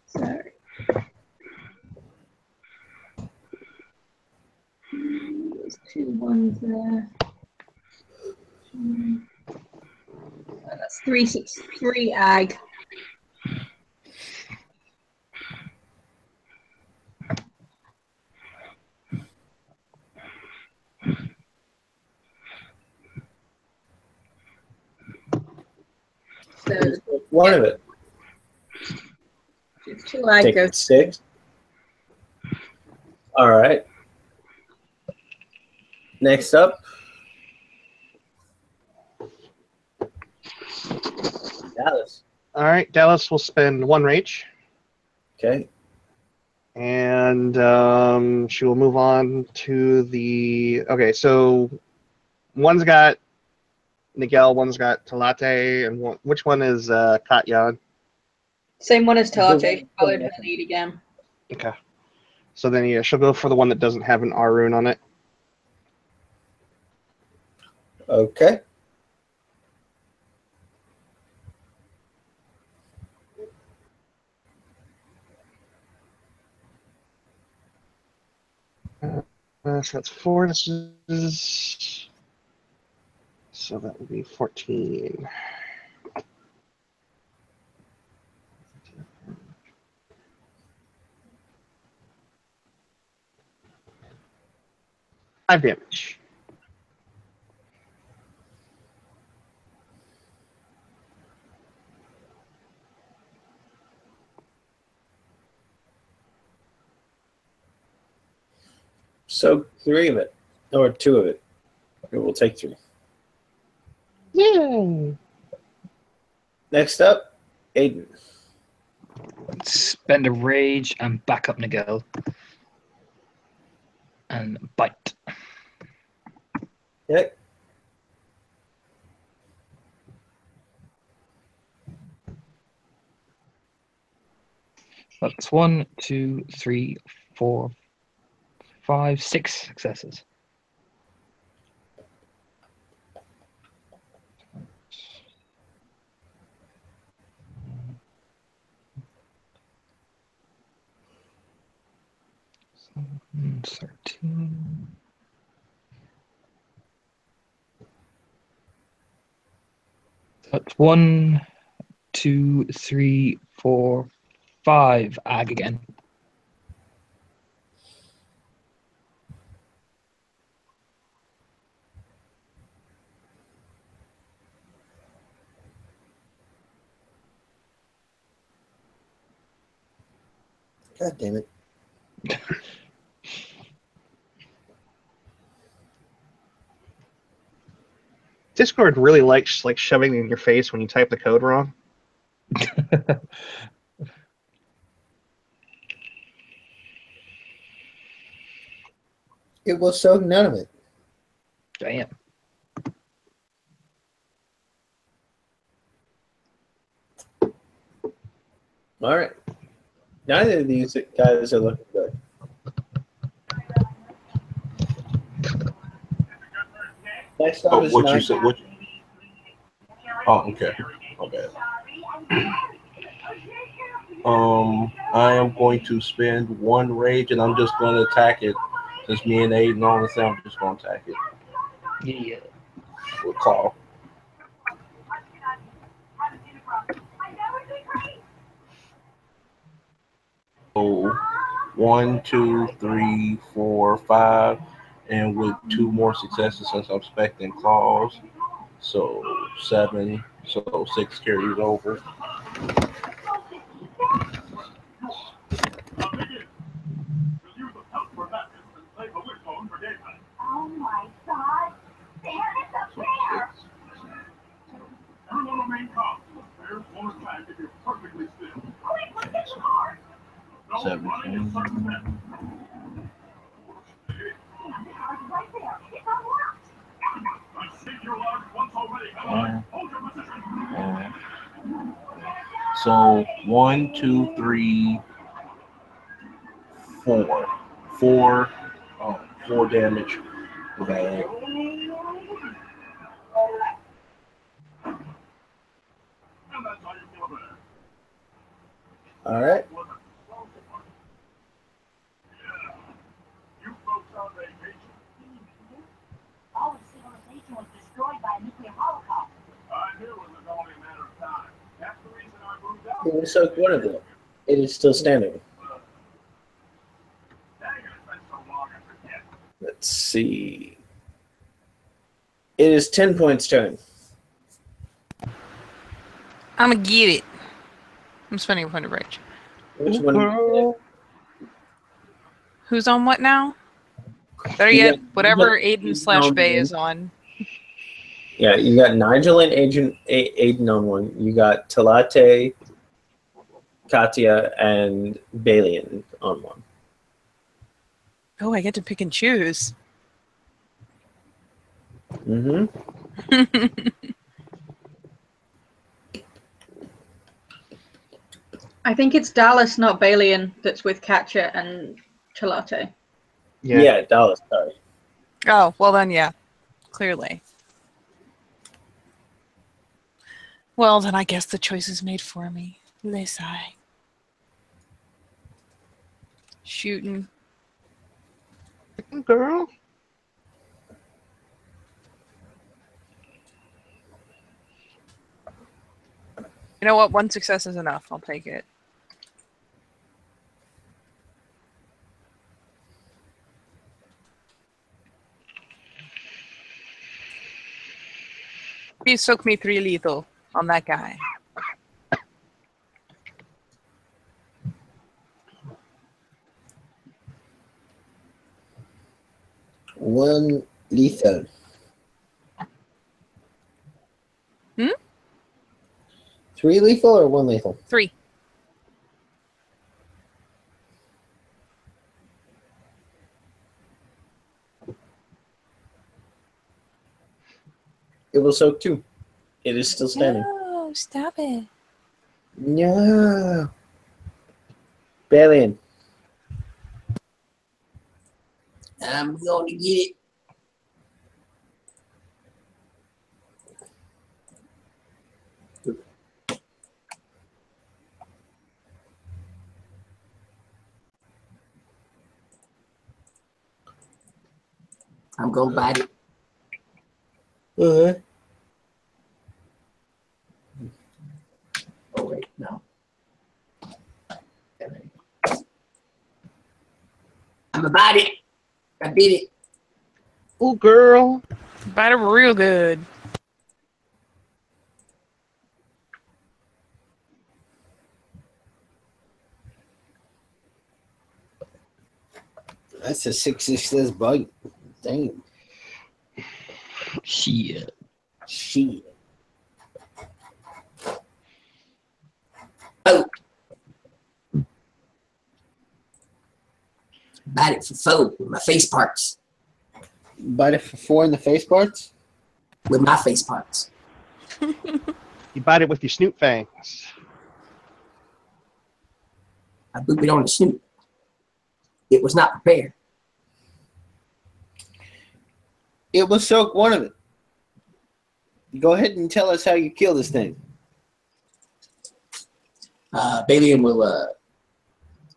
sorry. There's 2 1s there. That's 3, 6, 3 ag. So one of it. 2 ag Take goes 6. All right. Next up, Dallas. All right, Dallas will spend 1 rage, Okay. and she will move on to the. Okay, so one's got Nigel, one's got Talate, and which one is Katya? Same one as Talate. Followed her lead again. Okay. So then, yeah, she'll go for the one that doesn't have an R rune on it. Okay. So that's 4. This is. So that would be 14. Five damage. So 3 of it, or 2 of it. It will take 3. Yay! Next up, Aiden. Spend a rage and back up Nigel. And bite. Okay. That's 1, 2, 3, 4, 5, 6 successes. And 13. That's 1, 2, 3, 4, 5 ag again. God damn it. Discord really likes like shoving it in your face when you type the code wrong. It will show none of it. Damn. All right. Neither of these guys are looking good. Next up Oh, is what you Nigel. said? What? Oh, okay. My bad. I am going to spend 1 rage, and I'm just going to attack it. Since me and Aiden on the same, I'm just going to attack it Yeah. with claw. So 1, 2, 3, 4, 5, and with 2 more successes since I'm expecting claws. So 7. So 6 carries over. Oh my God! There is a bear! Quick, look at the car! 17. Right there. It's unlocked. So 1, 2, 3, 4. 4, 4 damage. Bag. All right. All of civilization was destroyed by a nuclear holocaust. It will soak 1 of them. It is still standing. Let's see. It is 10 points turn. I'm gonna get it. I'm spending a point of rage. Which one? Who's on what now? Better You yet, got- whatever you got- Aiden / Bay is on. Yeah, you got Nigel and Aiden on one. You got Talate, Katya, and Balian on one. Oh, I get to pick and choose. Mm-hmm. I think it's Dallas, not Balian, that's with Katya and Chalate. Yeah, Dallas, sorry. Oh, well then, yeah. Clearly. Well, then I guess the choice is made for me. They sigh. Shooting. Girl. You know what? 1 success is enough. I'll take it. Please soak me 3 lethal on that guy. 1 lethal. Hmm? 3 lethal or 1 lethal? 3. It will soak 2. It is still standing. No, stop it. No. Balian. I'm going to get it. I'm going to bite it. Uh-huh. Oh, wait, no. I'm going to bite it. I beat it. Oh, girl. Bite it real good. That's a 6 success bite. Damn. Shit. Shit. Oh. Bite it for 4 with my face parts. Bite it for 4 in the face parts? With my face parts. You bite it with your snoot fangs. I boop it on the snoot. It was not prepared. It will soak 1 of it. Go ahead and tell us how you kill this thing. Balian will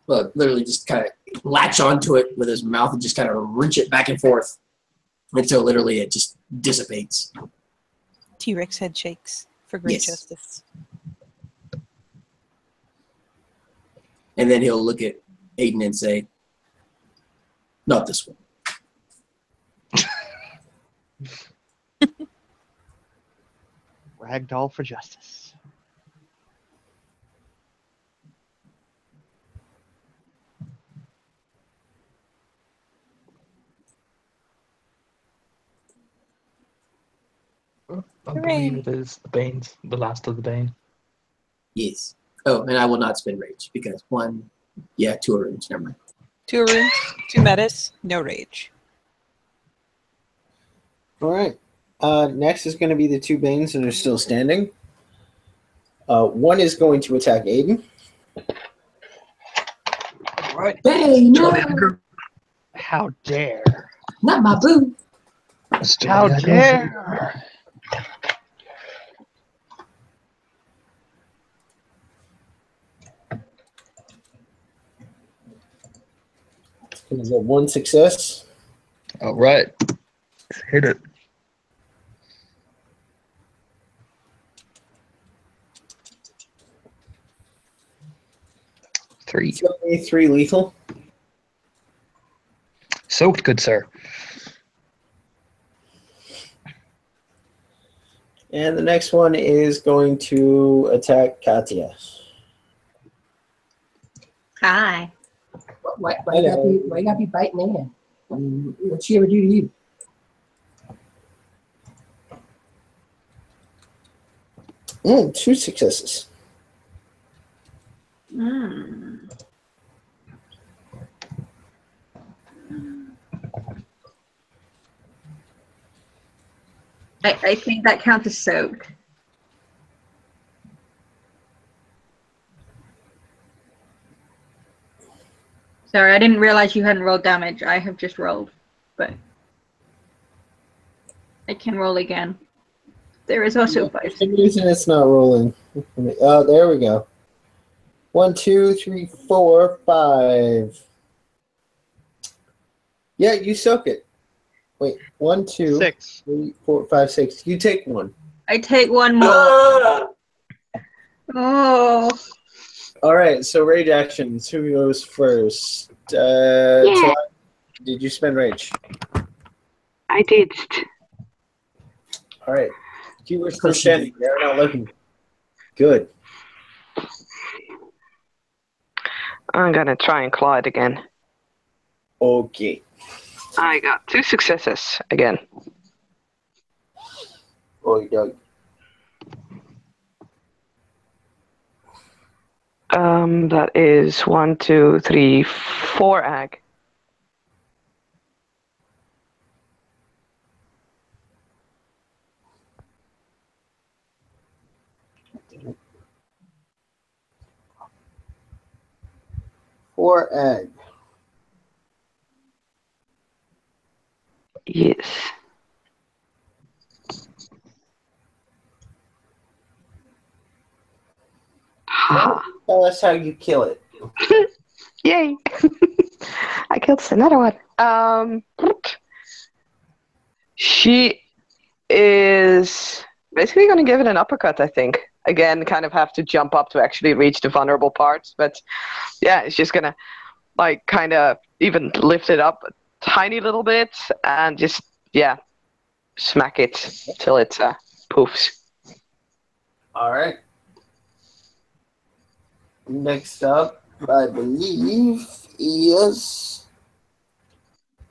literally just kind of latch onto it with his mouth and just kind of wrench it back and forth until literally it just dissipates. T-Rex head shakes for great Yes. justice. And then he'll look at Aiden and say, not this one. Ragdoll for justice. I Hooray. believe it is the Banes, the last of the Bane. Yes. Oh, and I will not spend rage because 2 are rage. Never mind. 2 runes, 2 metas, no rage. All right. Next is going to be the 2 Banes that are still standing. 1 is going to attack Aiden. All right. Hey, no! How dare. Not my boo! How dare. Going to get 1 success. All right. Hit it. Three. 73 lethal. Soaked, good sir. And the next one is going to attack Katya. Hi. Why you gotta be biting in? What'd she ever do to you? Two successes. I think that counts as soaked. Sorry, I didn't realize you hadn't rolled damage. I have just rolled, but I can roll again. There is also 5. For some reason it's not rolling. Oh, there we go. 1, 2, 3, 4, 5. Yeah, you soak it. Wait, 1, 2, 6. 3, 4, 5, 6. You take 1. I take 1 more. Oh. All right, so rage actions. Who goes first? Yeah. Did you spend rage? I did. All right. You were still standing. They're not looking good. I'm gonna try and claw it again. Okay. I got 2 successes again. Boy, Doug. That is 1, 2, 3, 4 ag. Four egg. Yes. Haha. Tell us how you kill it. Yay! I killed another one. She is basically going to give it an uppercut, I think. Again, kind of have to jump up to actually reach the vulnerable parts, but yeah, it's just going to like kind of even lift it up a tiny little bit and just, yeah, smack it till it poofs. All right. Next up, I believe, is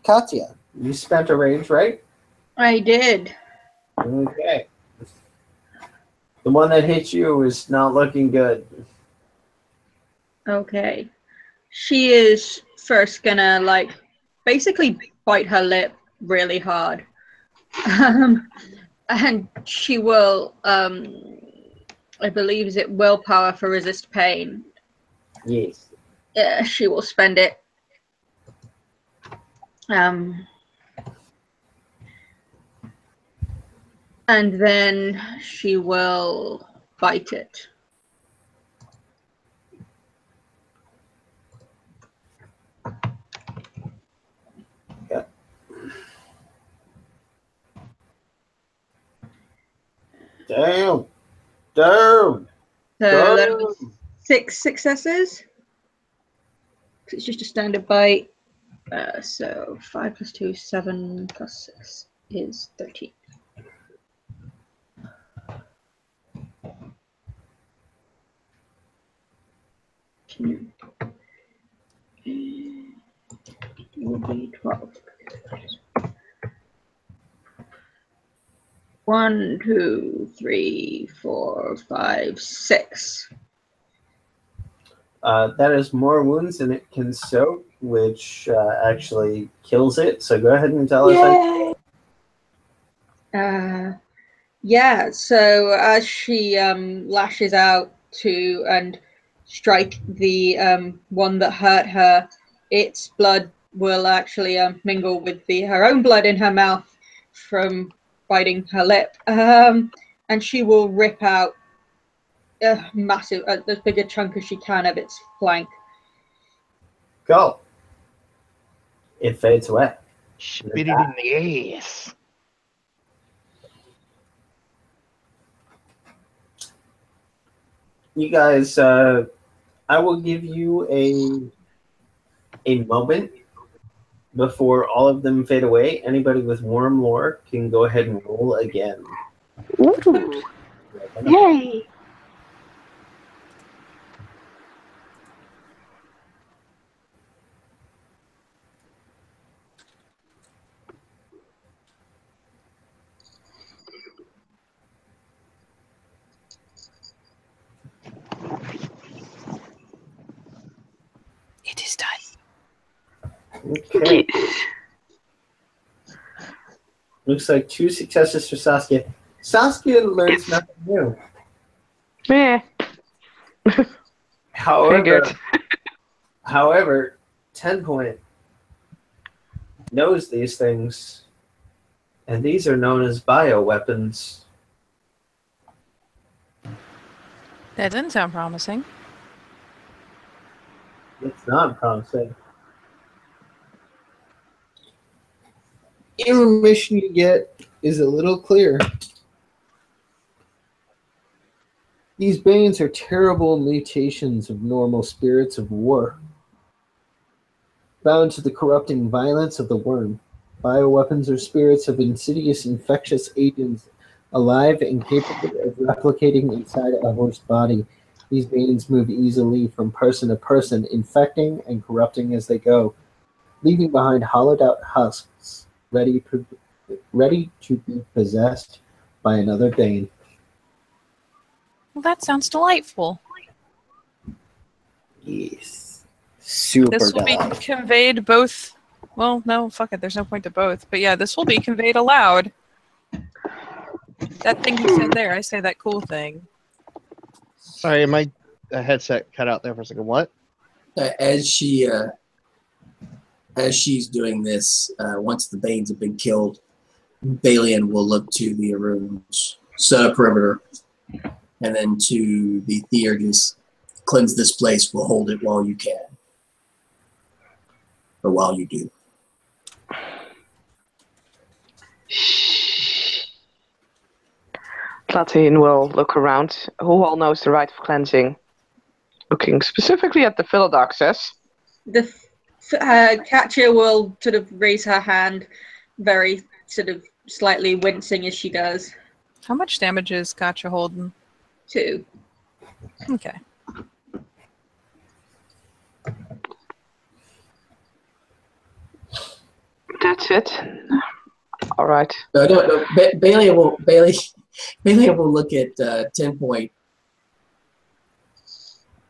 Katya. You spent a range, right? I did. Okay. The one that hit you is not looking good. Okay. She is first gonna like basically bite her lip really hard. And she will I believe is it willpower for resist pain. Yes. She will spend it. And then she will bite it. Yeah. Damn. Damn. So that was 6 successes. It's just a standard bite. So 5 plus 2, 7 plus 6 is 13. It will be 12. 1, 2, 3, 4, 5, 6. That is more wounds than it can soak, which actually kills it. So go ahead and tell us. Yeah, so as she lashes out to and strike the one that hurt her, its blood will actually mingle with her own blood in her mouth from biting her lip. And she will rip out a massive, as big a chunk as she can of its flank. Go. It fades away. Spit it in the ass. You guys, I will give you a moment before all of them fade away. Anybody with warm lore can go ahead and roll again. Ooh. Yay! It is done. Okay. Looks like 2 successes for Saskia. Saskia learns nothing new. Yeah. However, 10 Point knows these things, and these are known as bioweapons. That doesn't sound promising. It's not promising. Information you get is a little clear. These banes are terrible mutations of normal spirits of war, bound to the corrupting violence of the worm. Bioweapons are spirits of insidious infectious agents, alive and capable of replicating inside a host body. These banes move easily from person to person, infecting and corrupting as they go. leaving behind hollowed-out husks, ready to be possessed by another Bane. Well, that sounds delightful. Yes. Super This will be delightful. conveyed both. Well, no, fuck it. There's no point to both. But yeah, this will be conveyed aloud. That thing you said there, I say that cool thing. Sorry, my headset cut out there for a second. What? As she's doing this, once the Banes have been killed, Balian will look to the rooms, set a perimeter, and then to the Theurgus, cleanse this place. We'll hold it while you can, or while you do. Platin will look around. Who all knows the rite of cleansing? Looking specifically at the Philodoxus. The Katya will sort of raise her hand, very sort of slightly wincing as she does. How much damage is Gotcha holding? 2. Okay. That's it. All right. No. Balian will look at 10 Point,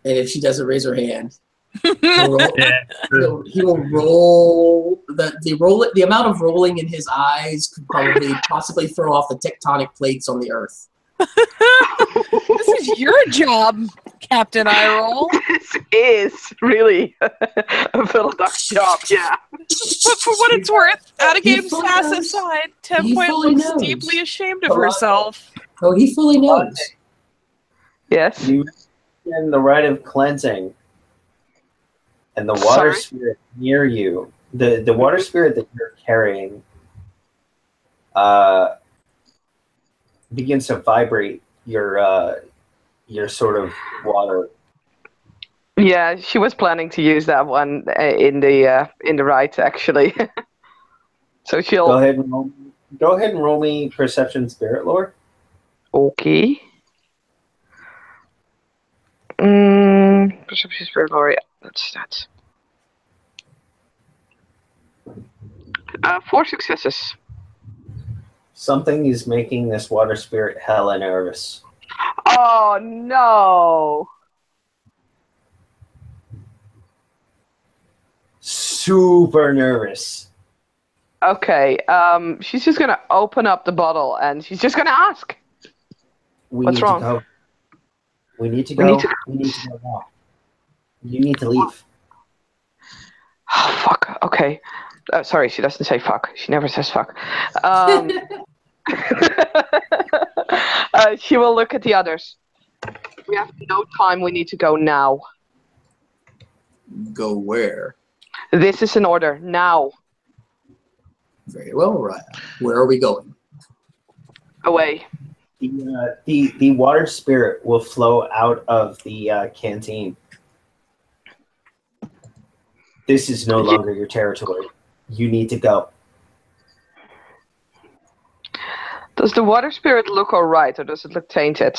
and if she doesn't raise her hand, he will roll the amount of rolling in his eyes could possibly throw off the tectonic plates on the earth. This is your job, Captain Eyeroll. This is really a Philodox job, yeah. But for what it's worth, out of He game fully sass knows. aside, He 10 Point fully looks knows. deeply ashamed of herself. Oh, he fully knows. Yes. You in the rite of cleansing, and the water spirit near you, the water spirit that you're carrying, begins to vibrate your sort of water. Yeah, she was planning to use that one in the rite actually. So she'll Go ahead and roll me perception spirit lore. Okay. Perception spirit lore. Yeah, that's that. 4 successes. Something is making this water spirit hella nervous. Oh no! Super nervous. Okay. She's just gonna open up the bottle and she's just gonna ask. What's wrong? To go. We need to We go. need to- We need to go now. You need to leave. Oh, fuck. Okay. Sorry, she doesn't say fuck. She never says fuck. She will look at the others. We have no time. We need to go now. Go where? This is an order. Now. Very well, Raya. Where are we going? Away. The water spirit will flow out of the canteen. This is no longer your territory. You need to go. Does the water spirit look alright, or does it look tainted?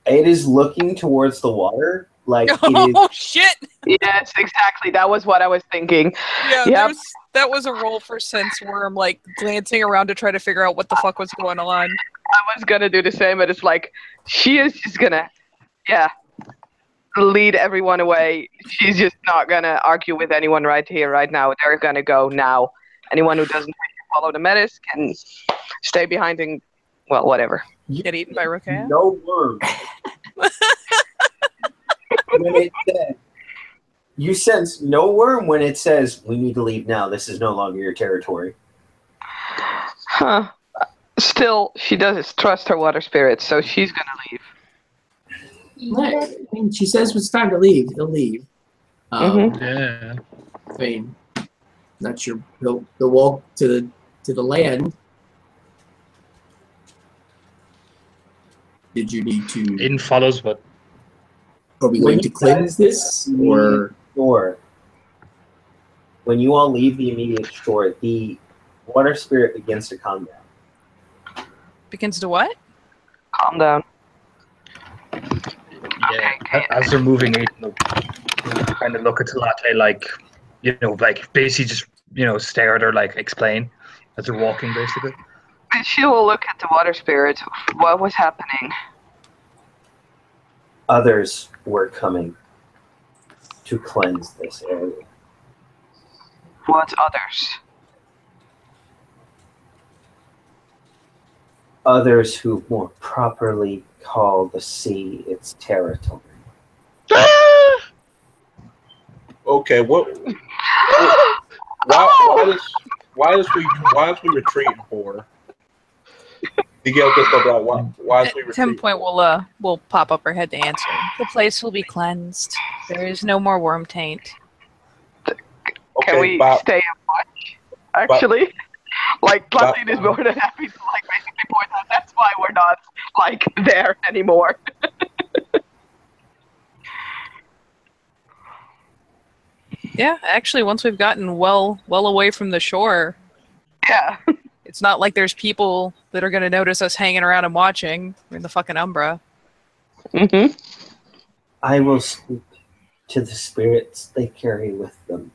It is looking towards the water, like it Oh is. shit! Yes, exactly. That was what I was thinking. Yeah, Yep. that was a roll for sense where I'm like glancing around to try to figure out what the fuck was going on. I was gonna do the same, but it's like she is just gonna, lead everyone away. She's just not gonna argue with anyone right here, right now. They're gonna go now. Anyone who doesn't follow the metis can stay behind and, well, whatever. Get eaten by Rokaya? No worm. When it says, you sense no worm when it says we need to leave now. This is no longer your territory. Huh. Still, she does trust her water spirits, so she's gonna leave. I mean, she says it's time to leave. He'll leave. Yeah. I mean, not sure. He'll walk to the land. Did you need to? Aiden follows, but Are we going to cleanse this, or Shore. When you all leave the immediate shore, the water spirit begins to calm down. Begins to what? Calm down. yeah, as they're moving, Aiden will kind of look at Latte like, like basically just stare at her, like explain as they're walking, basically. She will look at the water spirit. What was happening? Others were coming to cleanse this area. What others? Others who more properly call the sea its territory. Okay, why is we retreating for? Miguel just go like, why is we At 10 retreating? point, we'll pop up our head to answer. The place will be cleansed. There is no more worm taint. Can we stay and watch? Actually, like Platine is more than happy to like basically point out that's why we're not like there anymore. Yeah, actually, once we've gotten well away from the shore, yeah, it's not like there's people that are going to notice us hanging around and watching. We're in the fucking Umbra. Mm-hmm. I will speak to the spirits they carry with them.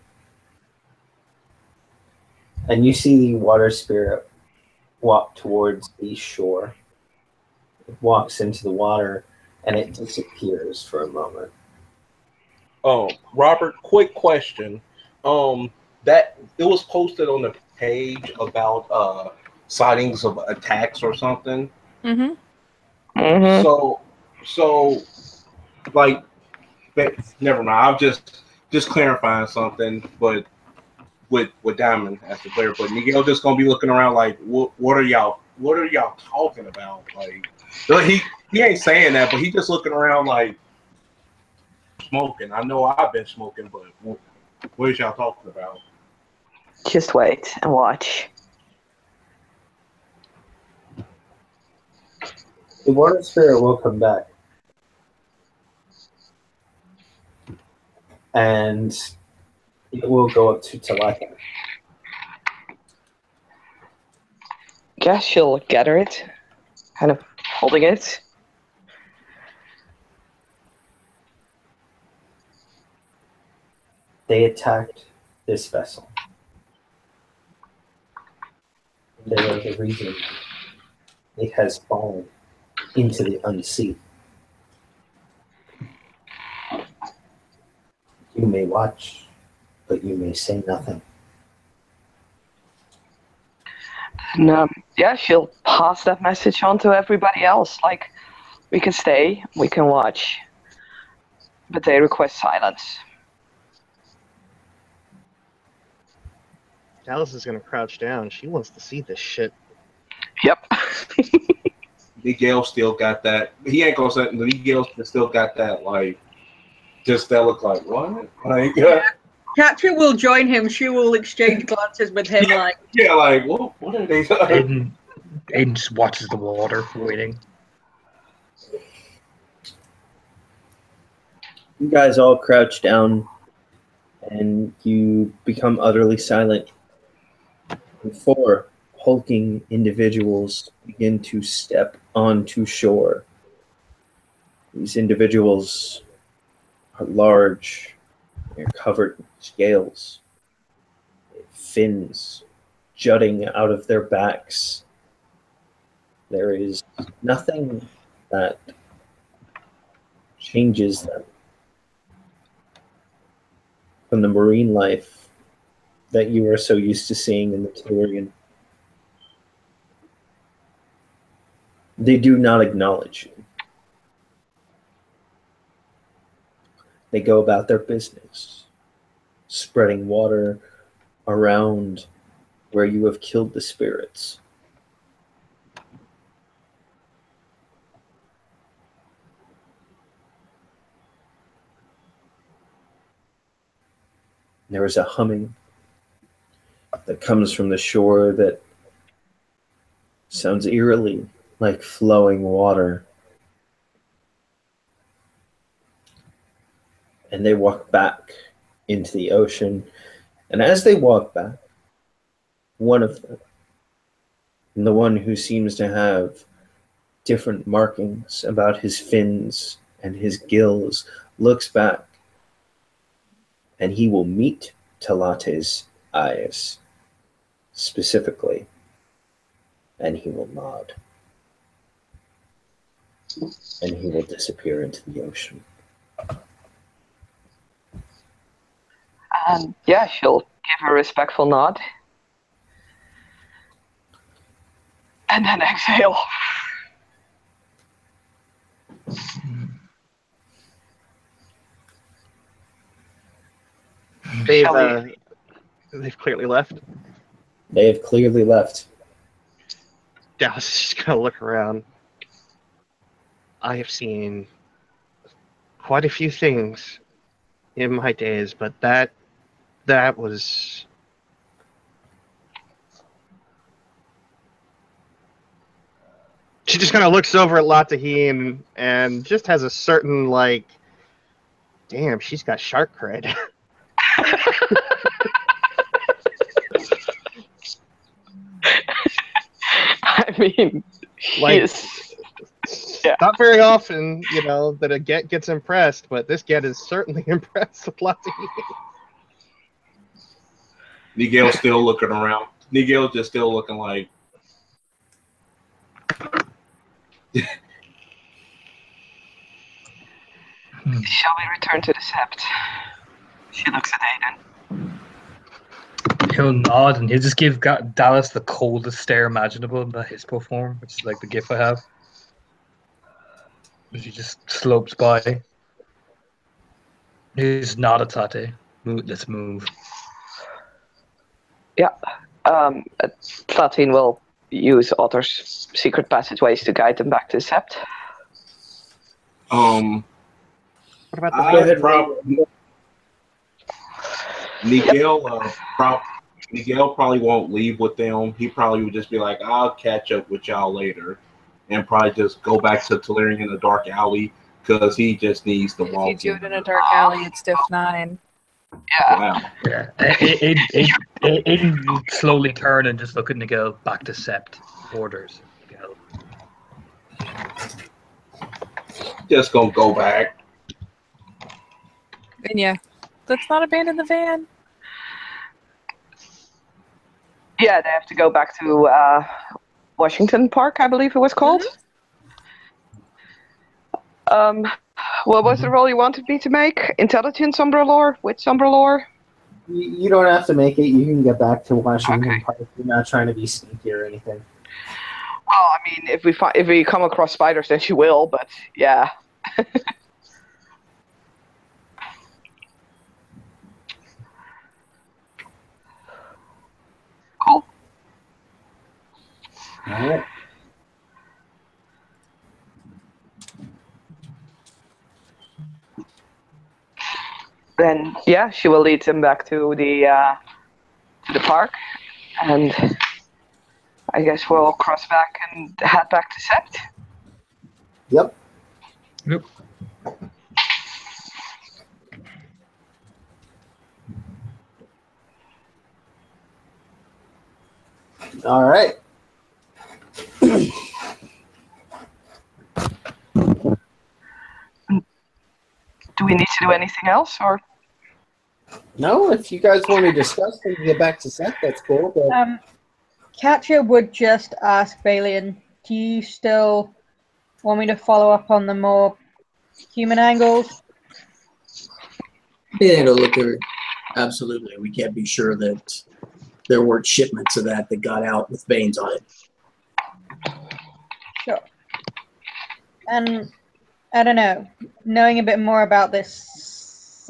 And you see the water spirit walk towards the shore. It walks into the water and it disappears for a moment. Robert, quick question. That it was posted on the page about sightings of attacks or something. Mm-hmm. Mm-hmm. So like, never mind. I'm just clarifying something, but with Diamond as the player, but Miguel just gonna be looking around like, what are y'all talking about? Like he ain't saying that, but he just looking around like smoking. I know I've been smoking, but what is y'all talking about? Just wait and watch. The water spirit will come back. And it will go up to Talaka. Guess she'll gather it, kind of holding it. They attacked this vessel. There is a reason it has fallen into the unseen. You may watch, but you may say nothing. And yeah, she'll pass that message on to everybody else. Like, we can stay, we can watch, but they request silence. Dallas is gonna crouch down. She wants to see this shit. Yep. Miguel still got that. He ain't gonna say. Miguel still got that. Like, just that look like what? Like, Catherine will join him. She will exchange glances with him. Like, yeah, like what are they? Aiden just watches the water, waiting. You guys all crouch down and you become utterly silent. And 4 hulking individuals begin to step onto shore. These individuals are large. They're covered with scales, fins jutting out of their backs. There is nothing that changes them from the marine life that you are so used to seeing in the Tellurian. They do not acknowledge you. They go about their business, spreading water around where you have killed the spirits. There is a humming that comes from the shore that sounds eerily like flowing water. And they walk back into the ocean. And as they walk back, one of them, the one who seems to have different markings about his fins and his gills, looks back, and he will meet Talate's eyes specifically, and he will nod. And he will disappear into the ocean. And yeah, she'll give a respectful nod. And then exhale. They've clearly left. They have clearly left. Dallas is just gonna look around. I have seen quite a few things in my days, but that was. She just kind of looks over at Latahine and just has a certain, like, damn, she's got shark cred. I mean, Like, is. Yeah. Not very often, that a Get gets impressed, but this Get is certainly impressed with Latahine. Nigel's still looking around. Nigel's just still looking like. Shall we return to the Sept? She looks at Aiden. He'll nod and he'll just give Dallas the coldest stare imaginable in the Hispo form, which is like the gif I have. He just slopes by. He's not a tate. Let's move. Yeah. Latine will use Otter's secret passageways to guide them back to the Sept. What about the Nigel probably won't leave with them. He probably would just be like, I'll catch up with y'all later. And probably just go back to Tolerian in a dark alley because he just needs to walk. If you do it in a dark alley, it's diff 9. Yeah. Wow. Yeah. Aiden slowly turn and just look at Nigel back to Sept. Orders. Nigel. Just gonna go back. And yeah, let's not abandon the van. Yeah, they have to go back to Washington Park, I believe it was called. What was the role you wanted me to make? Intelligence Umbra lore? Which Umbra lore? You don't have to make it. You can get back to Washington Okay. Park. You're not trying to be sneaky or anything. Well, I mean, if we come across spiders, then she will. But yeah. Cool. All right. Then yeah, she will lead them back to the park, and I guess we'll cross back and head back to Sept. Yep. Yep. All right. Do we need to do anything else, or? No, if you guys want to discuss when you get back to Seth, that's cool. But Katja would just ask Balian, do you still want me to follow up on the more human angles? Yeah, to look at absolutely. We can't be sure that there weren't shipments of that got out with veins on it. Sure. And I don't know, knowing a bit more about this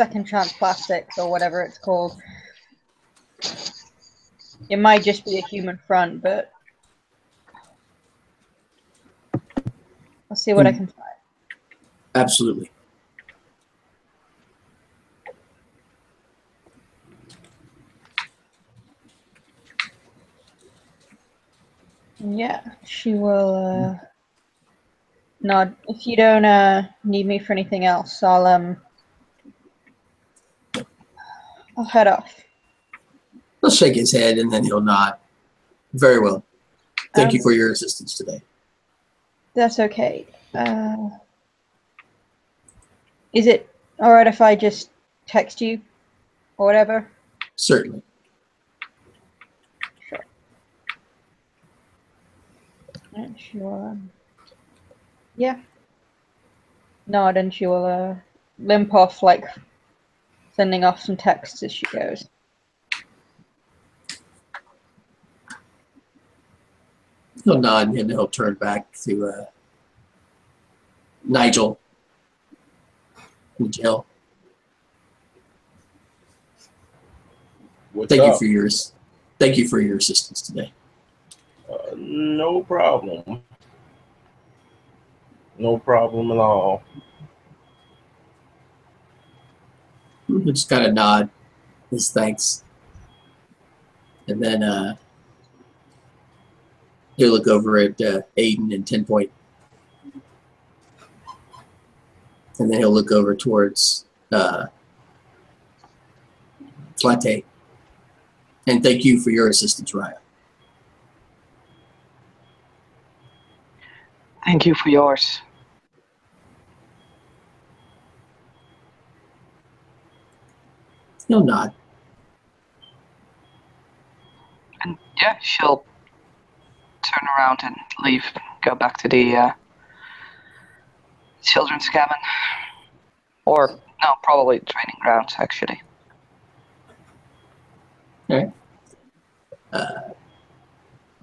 second chance plastics or whatever it's called, it might just be a human front, but I'll see what I can find. Absolutely. Yeah, she will nod. If you don't need me for anything else, I'll head off. He'll shake his head and then he'll nod. Very well. Thank you for your assistance today. That's okay. Is it alright if I just text you or whatever? Certainly. And she'll, yeah. Nod, and she'll limp off, like sending off some texts as she goes. He'll nod and he'll turn back to Nigel in jail. What's Thank up? you for your assistance today. No problem. No problem at all. He'll just kind of nod his thanks. And then he'll look over at Aiden and 10 Point. And then he'll look over towards Flate. And thank you for your assistance, Raya. Thank you for yours. He'll nod. And yeah, she'll turn around and leave, go back to the children's cabin. Or, no, probably training grounds, actually. Okay.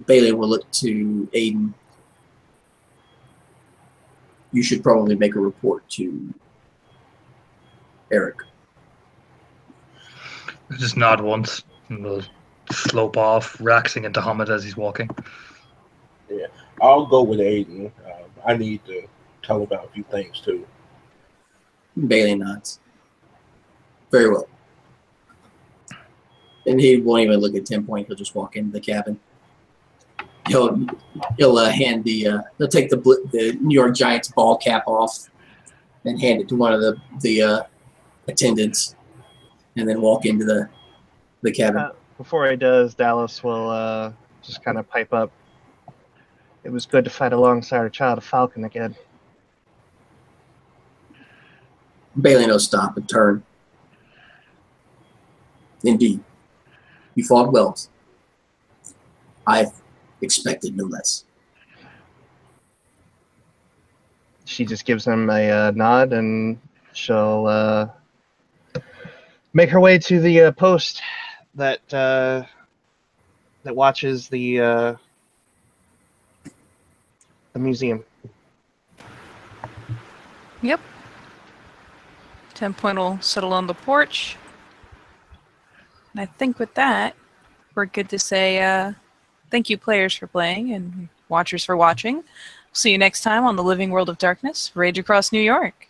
Bailey will look to Aiden. You should probably make a report to Eric. Just nod once, and we'll slope off, relaxing into Hamid as he's walking. Yeah, I'll go with Aiden. I need to tell about a few things too. Bailey nods. Very well. And he won't even look at 10 Point. He'll just walk into the cabin. He'll hand he'll take the New York Giants ball cap off and hand it to one of the attendants, and then walk into the cabin. Before he does, Dallas will just kind of pipe up. It was good to fight alongside a child of Falcon again. Bailey will stop and turn. Indeed, you fought well. I've expected no less. She just gives him a nod, and she'll make her way to the post that watches the museum. Yep. 10 Point will settle on the porch. And I think with that, we're good to say thank you, players, for playing, and watchers for watching. See you next time on the Living World of Darkness, Rage Across New York.